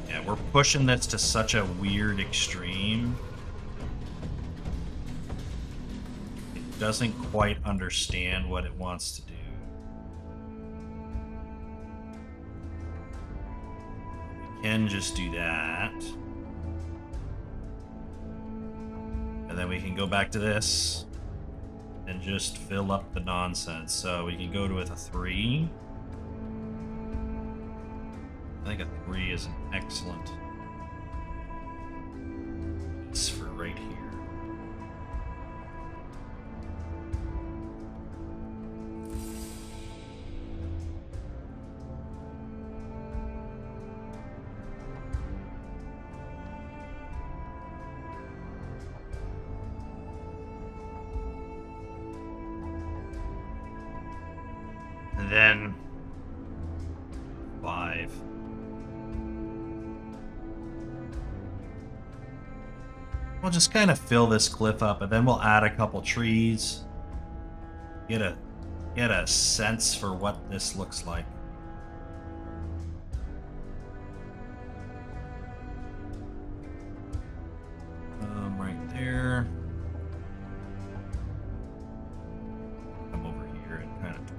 Yeah, we're pushing this to such a weird extreme. It doesn't quite understand what it wants to do. We can just do that. And then we can go back to this and just fill up the nonsense. So we can go to a 3. I think a 3 is an excellent piece for right here. And then 5. We'll just kind of fill this cliff up, and then we'll add a couple trees. Get a sense for what this looks like.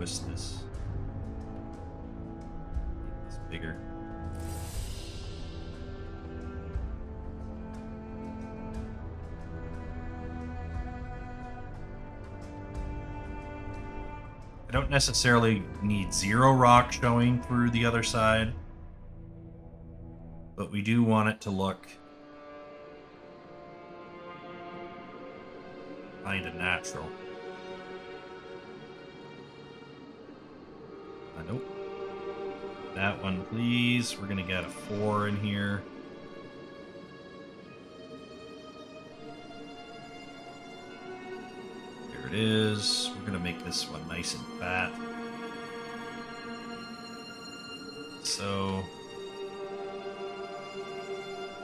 twist this. Make this bigger. I don't necessarily need zero rock showing through the other side, but we do want it to look kind of natural. Nope. That one, please. We're gonna get a 4 in here. There it is. We're gonna make this one nice and fat. So,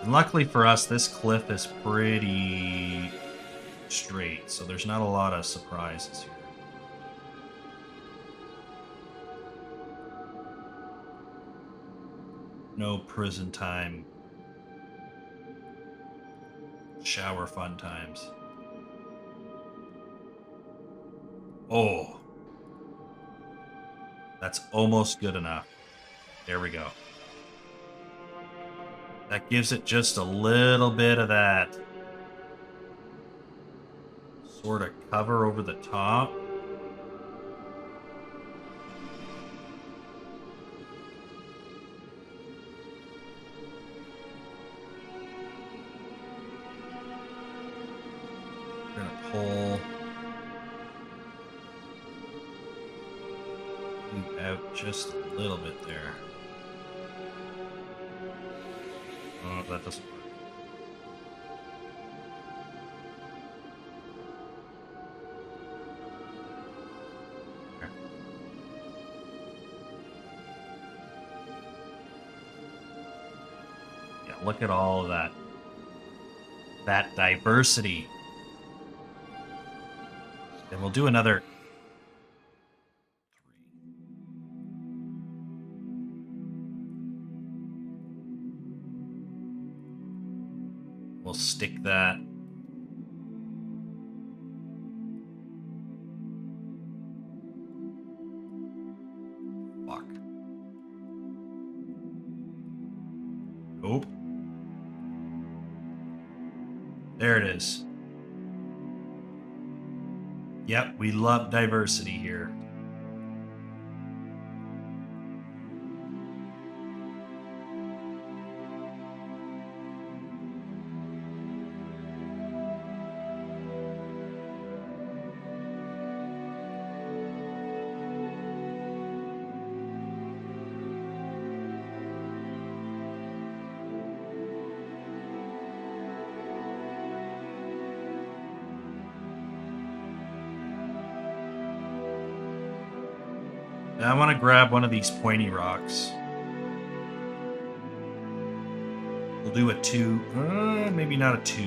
and luckily for us, this cliff is pretty straight, so there's not a lot of surprises here. No prison time. Shower fun times. Oh. That's almost good enough. There we go. That gives it just a little bit of that sort of cover over the top. We're gonna pull you out just a little bit there. Oh, that doesn't work. Okay. Yeah, look at all of that. That diversity. Then we'll do another 3. We'll stick that. Fuck. Nope. There it is. Yep, we love diversity here. I want to grab one of these pointy rocks. We'll do a 2. Maybe not a 2.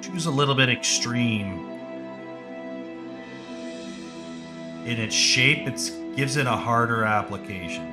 2's a little bit extreme. In its shape, it gives it a harder application.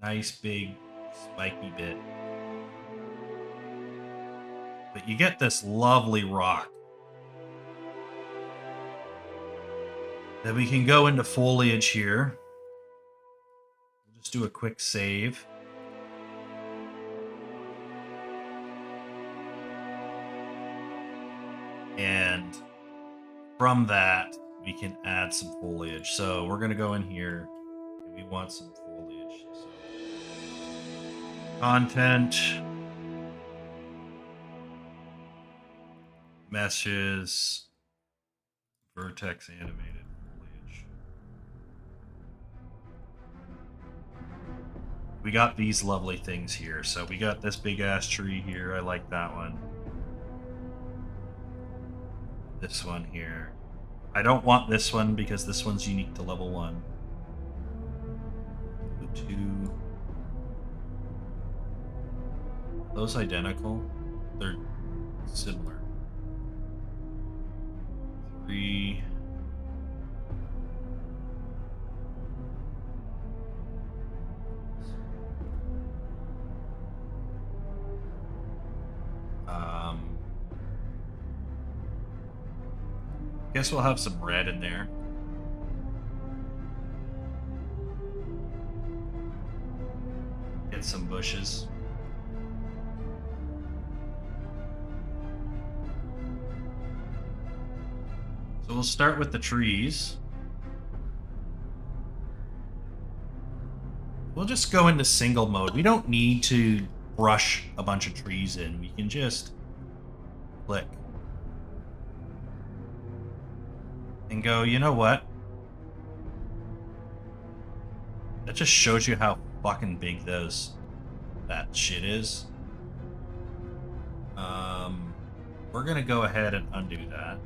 Nice big spiky bit. But you get this lovely rock. Then we can go into foliage here. We'll just do a quick save. And from that, we can add some foliage. So we're going to go in here and we want some foliage. So content, meshes, vertex animated foliage. We got these lovely things here. So we got this big ass tree here. I like that one. This one here. I don't want this one because this one's unique to level 1. 2. those identical? They're similar. 3. Guess we'll have some red in there. Get some bushes. So we'll start with the trees. We'll just go into single mode. We don't need to brush a bunch of trees in. We can just click. And go, you know what? That just shows you how fucking big that shit is. We're gonna go ahead and undo that.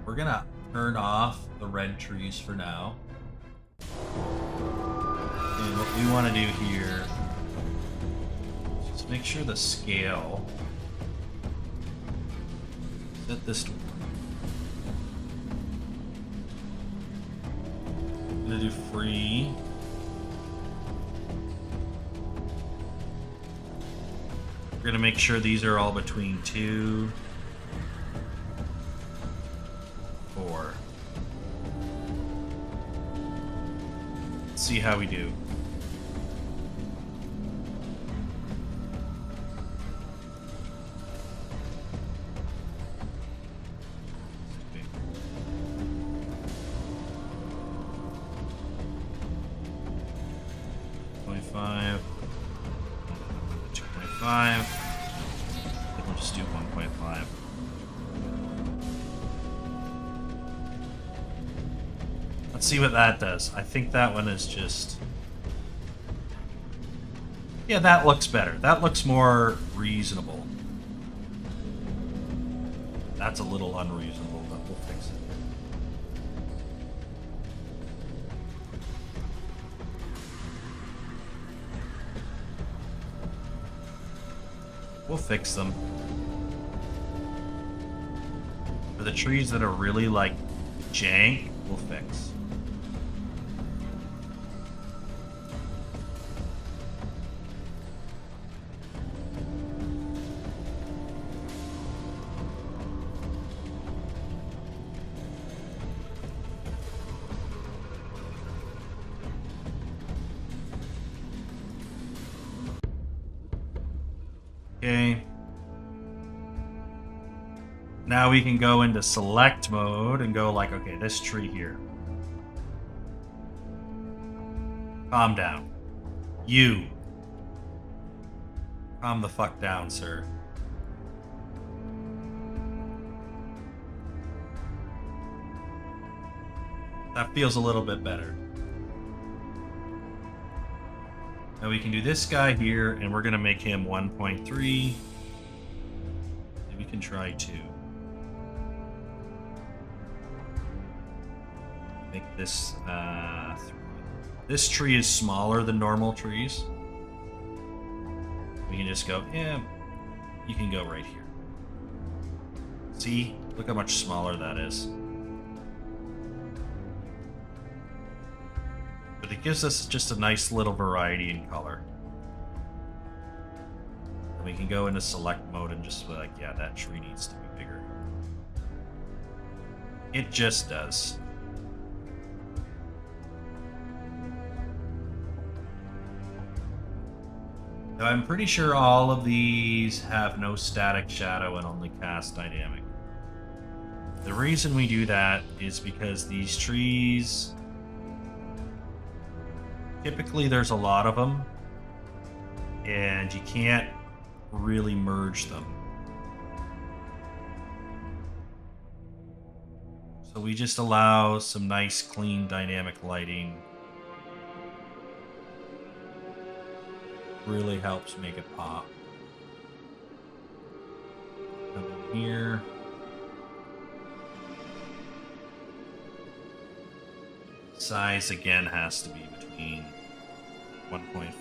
We're gonna turn off the red trees for now. And what we want to do here is just make sure the scale. Set this to. I'm gonna do free. We're gonna make sure these are all between 2, 4. Let's see how we do. We'll just do 1.5. Let's see what that does. I think that one is just... Yeah, that looks better. That looks more reasonable. That's a little unreasonable, but we'll fix it. We'll fix them. For the trees that are really like jank, we'll fix. Okay. Now we can go into select mode and go like, okay, this tree here. Calm down. You. Calm the fuck down, sir. That feels a little bit better. Now we can do this guy here, and we're going to make him 1.3. Maybe we can try 2. Make this 3. This tree is smaller than normal trees. We can just go, yeah, you can go right here. See? Look how much smaller that is. But it gives us just a nice little variety in color. And we can go into select mode and just be like, yeah, that tree needs to be bigger. It just does. Now I'm pretty sure all of these have no static shadow and only cast dynamic. The reason we do that is because these trees... Typically there's a lot of them, and you can't really merge them. So we just allow some nice, clean, dynamic lighting. Really helps make it pop. Come in here. Size again has to be between 1.5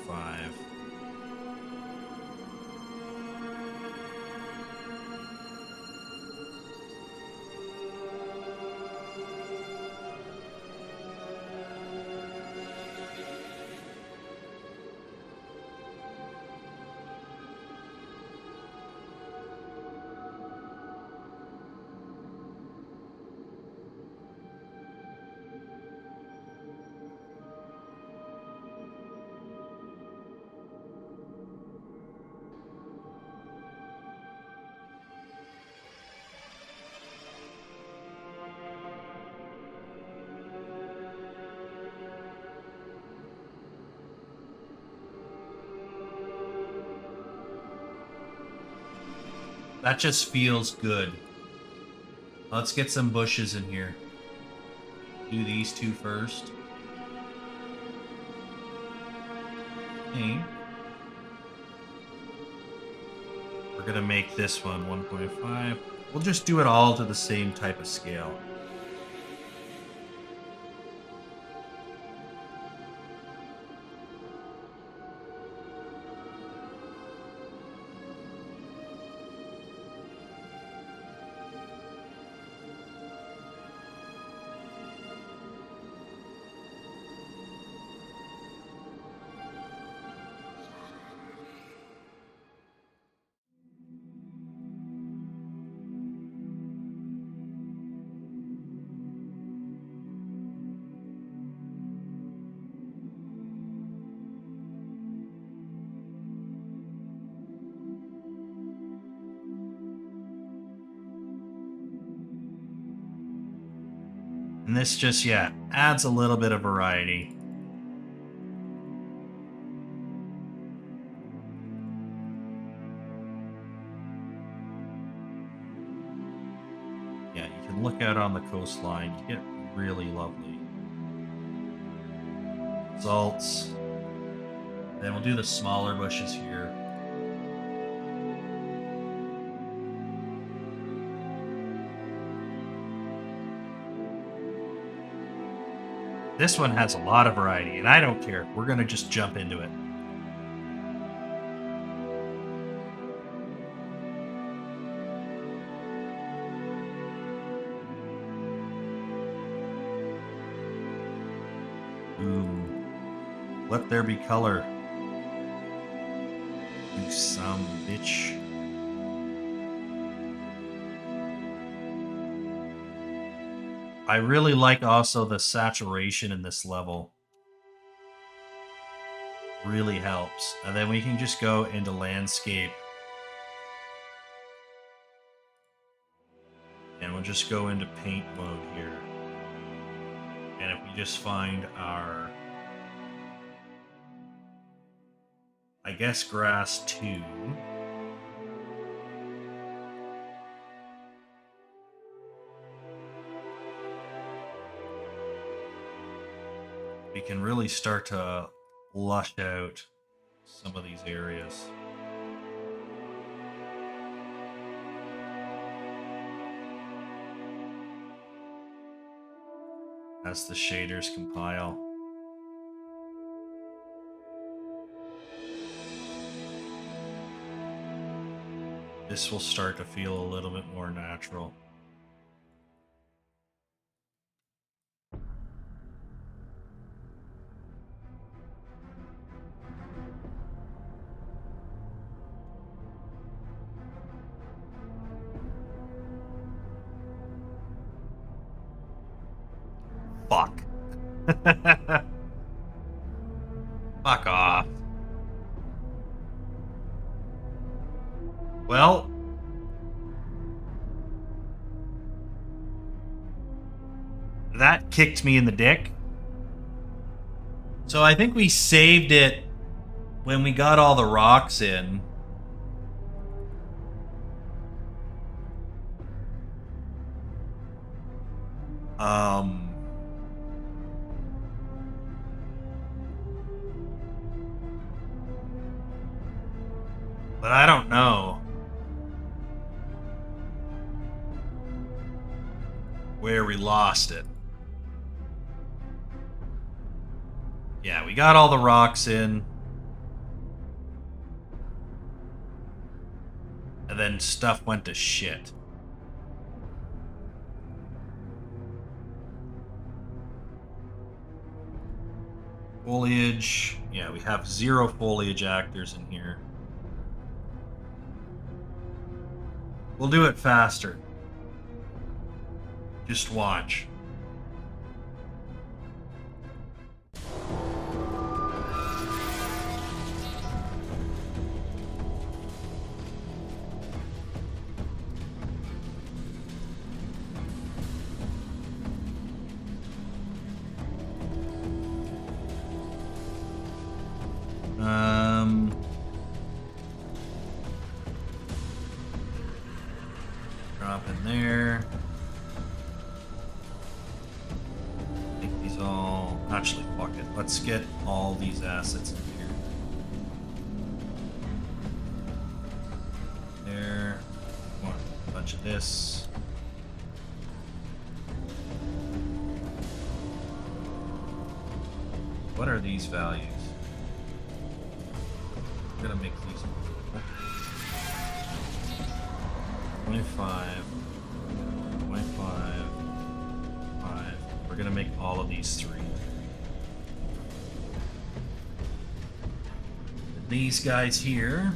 That just feels good. Let's get some bushes in here. Do these two first. Okay. We're gonna make this one 1.5. We'll just do it all to the same type of scale. And this just, yeah, adds a little bit of variety. Yeah, you can look out on the coastline. You get really lovely results. Then we'll do the smaller bushes here. This one has a lot of variety, and I don't care. We're going to just jump into it. Ooh. Let there be color. You some bitch. I really like also the saturation in this level. Really helps. And then we can just go into landscape. And we'll just go into paint mode here. And if we just find our, I guess, grass 2. We can really start to lush out some of these areas. As the shaders compile. This will start to feel a little bit more natural. Fuck. Fuck off. Well, that kicked me in the dick. So I think we saved it when we got all the rocks in. But I don't know where we lost it. Yeah, we got all the rocks in. And then stuff went to shit. Foliage. Yeah, we have 0 foliage actors in here. We'll do it faster. Just watch. all... Actually, fuck it. Let's get all these assets in here. There. Want a bunch of this. What are these values? I'm gonna make these 25, 25, 5. We're gonna make all of these 3. These guys here.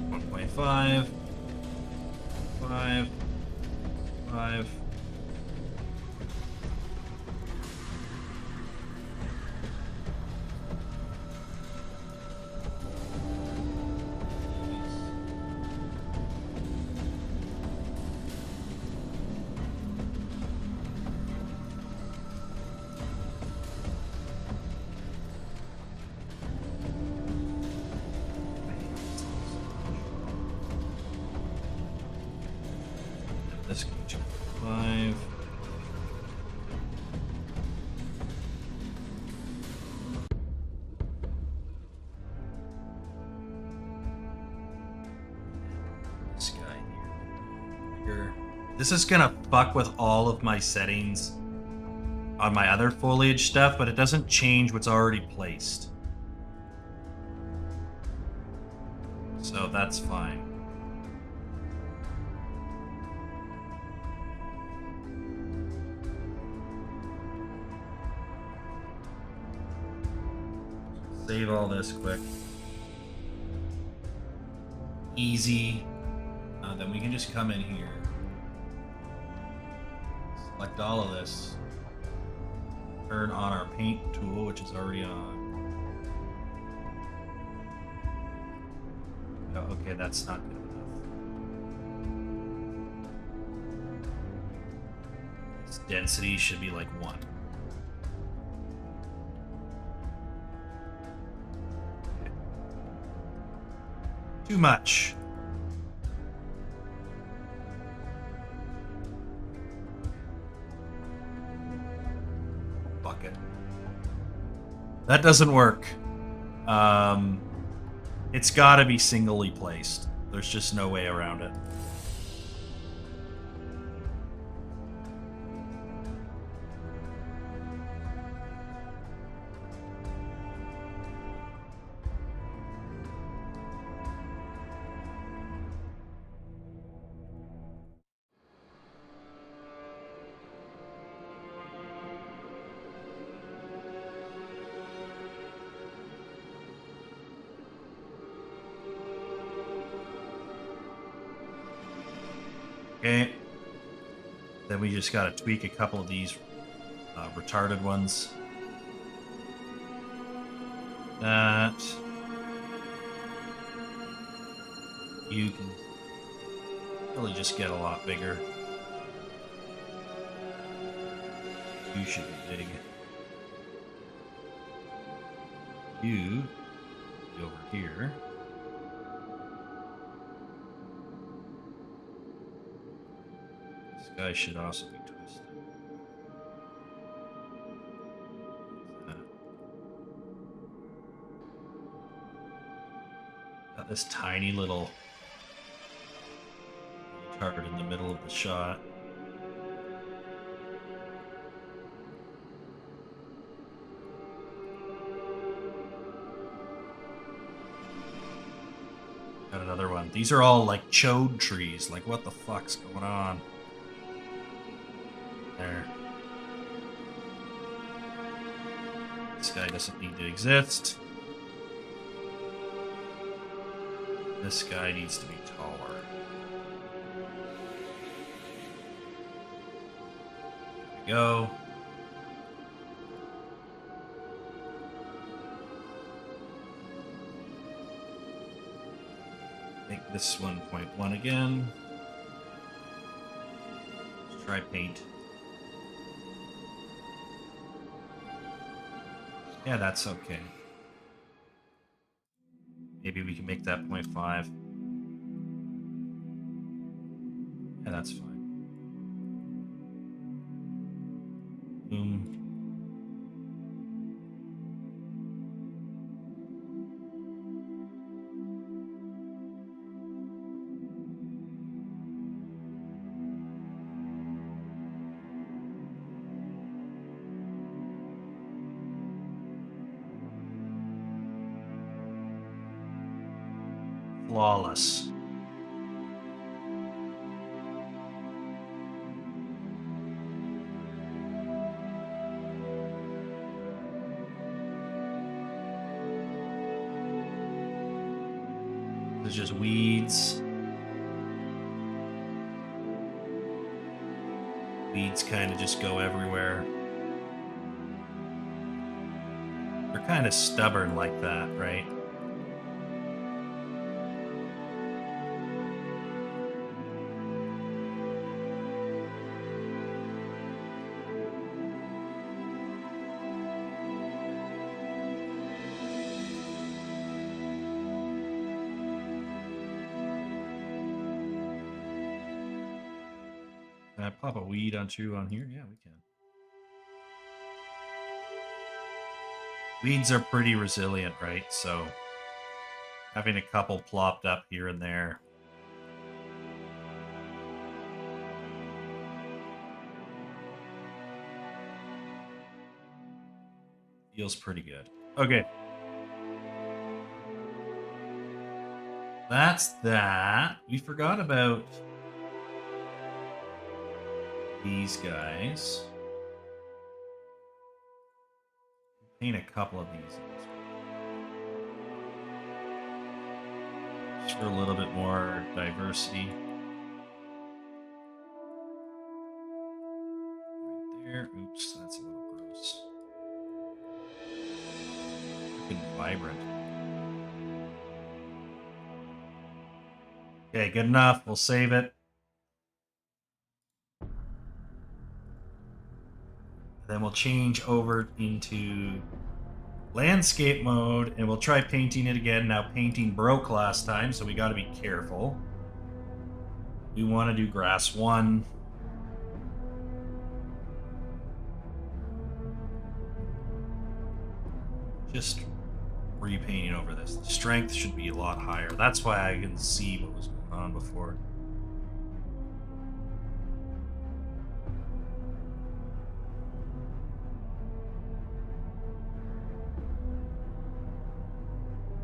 1.5, 5, 5. This can be 5. This guy here. This is gonna fuck with all of my settings on my other foliage stuff, but it doesn't change what's already placed. So that's fine. Save all this quick. Easy. Then we can just come in here. Select all of this. Turn on our paint tool, which is already on. Oh, okay, that's not good enough. Its density should be like 1. Too much. Fuck it. That doesn't work. It's got to be singly placed. There's just no way around it. Okay. Then we just gotta tweak a couple of these retarded ones. That. You can really just get a lot bigger. You should be big. You be over here. This guy should also be twisted. Got this tiny little target in the middle of the shot. Got another one. These are all like chode trees. Like, what the fuck's going on? There. This guy doesn't need to exist. This guy needs to be taller. There we go. Make this 1.1 again. Let's try paint. Yeah, that's okay. Maybe we can make that 0.5. Yeah, that's fine. Boom. Flawless. There's just weeds. Weeds kind of just go everywhere. They're kind of stubborn like that, right? Can I pop a weed on here? Yeah, we can. Weeds are pretty resilient, right? So having a couple plopped up here and there. Feels pretty good. Okay. That's that. We forgot about these guys. Paint a couple of these just for a little bit more diversity. Right there. Oops, that's a little gross. Looking vibrant. Okay, good enough. We'll save it. Then we'll change over into landscape mode and we'll try painting it again. Now painting broke last time, so we got to be careful. We want to do grass 1. Just repainting over this. The strength should be a lot higher. That's why I can see what was going on before.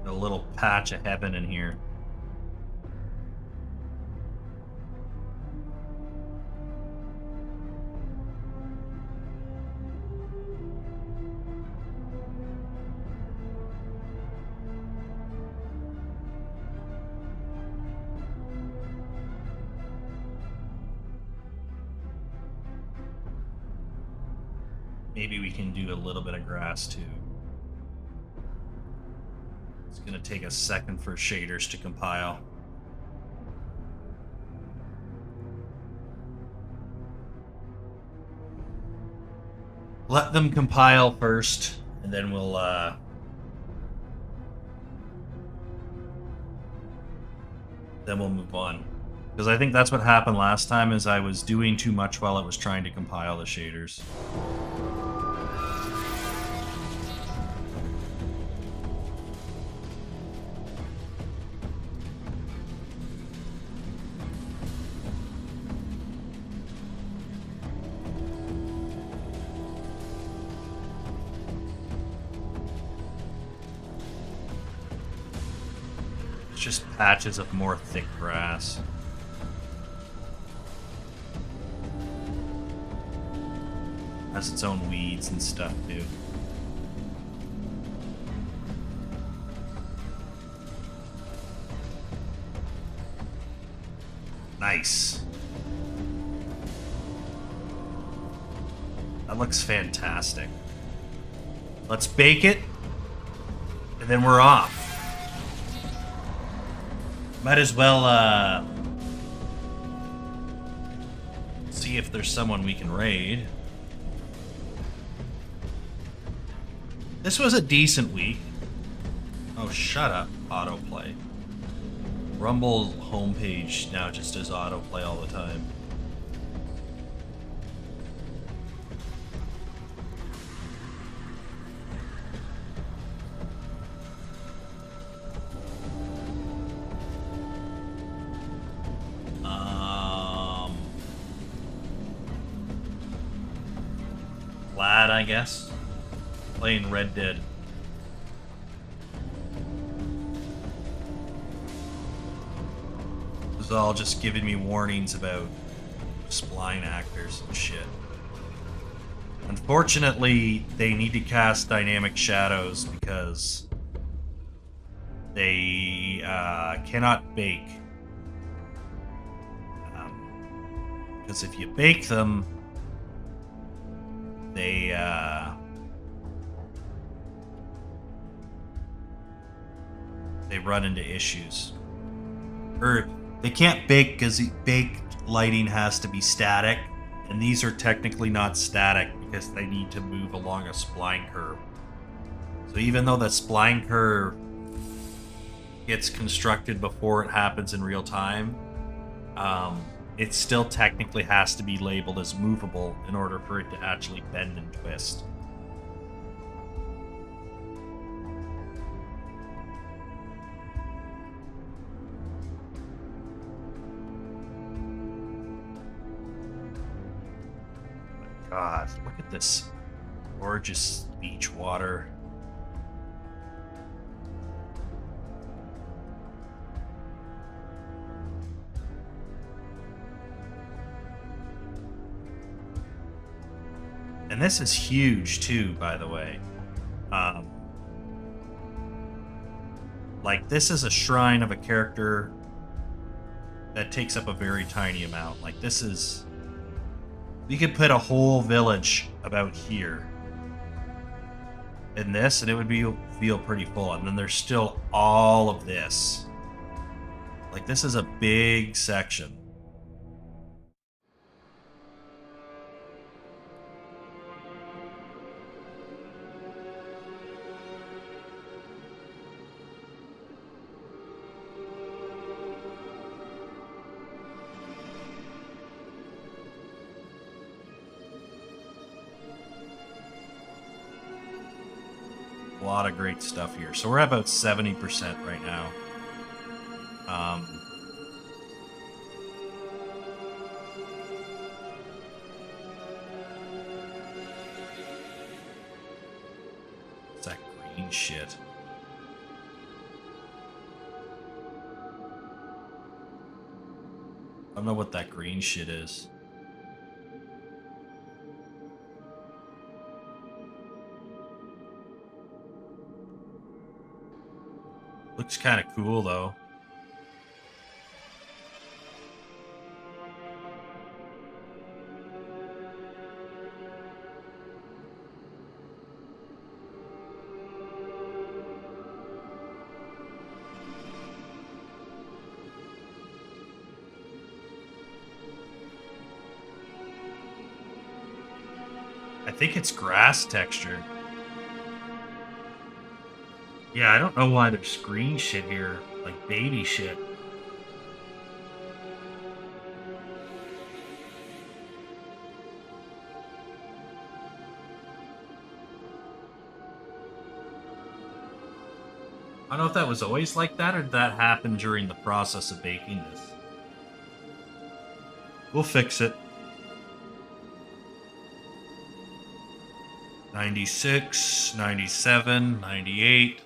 A little patch of heaven in here. Maybe we can do a little bit of grass too. It's going to take a second for shaders to compile. Let them compile first, and then we'll move on. Because I think that's what happened last time, is I was doing too much while it was trying to compile the shaders. Just patches of more thick grass. Has its own weeds and stuff too. Nice. That looks fantastic. Let's bake it, and then we're off. Might as well see if there's someone we can raid. This was a decent week. Oh, shut up, autoplay. Rumble homepage now just does autoplay all the time. glad, I guess. Playing Red Dead. It was all just giving me warnings about spline actors and shit. Unfortunately, they need to cast dynamic shadows because they cannot bake. Because if you bake them, they run into issues. Or they can't bake because baked lighting has to be static, and these are technically not static because they need to move along a spline curve. So even though the spline curve gets constructed before it happens in real time, it still technically has to be labeled as movable in order for it to actually bend and twist. God, look at this gorgeous beach water. And this is huge too, by the way. Like, this is a shrine of a character that takes up a very tiny amount. Like, this is... We could put a whole village about here in this, and it would feel pretty full. And then there's still all of this. Like, this is a big section. A lot of great stuff here. So we're at about 70% right now. What's that green shit? I don't know what that green shit is. Looks kind of cool, though. I think it's grass texture. Yeah, I don't know why there's green shit here, like baby shit. I don't know if that was always like that or did that happen during the process of baking this. We'll fix it. 96, 97, 98.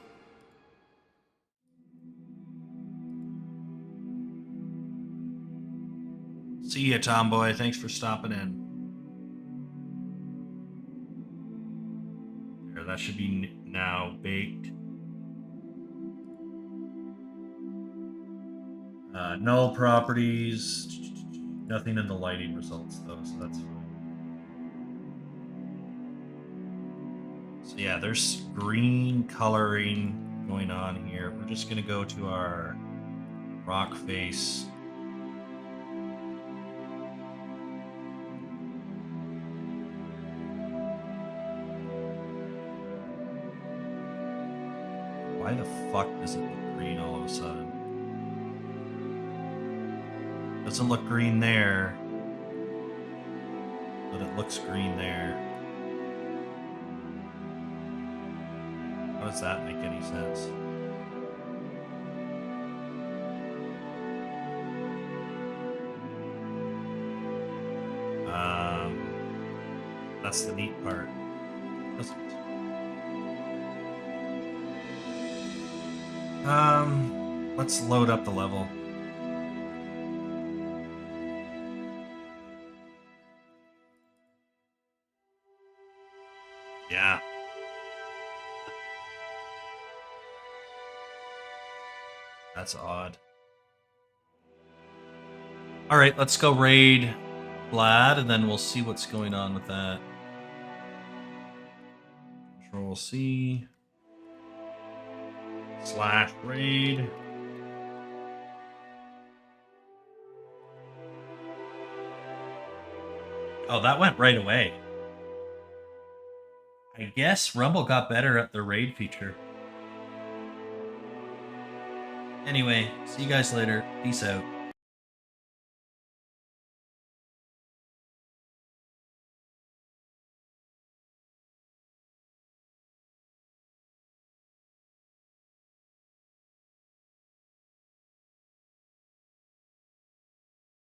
See ya, Tomboy. Thanks for stopping in. There, that should be now baked. Null properties. Nothing in the lighting results, though, so that's fine. So yeah, there's green coloring going on here. We're just going to go to our rock face. Why the fuck does it look green all of a sudden? Doesn't look green there, but it looks green there. How does that make any sense? That's the neat part. Let's load up the level. Yeah. That's odd. All right, let's go raid Vlad, and then we'll see what's going on with that. Control C. /raid. Oh, that went right away. I guess Rumble got better at the raid feature. Anyway, see you guys later. Peace out.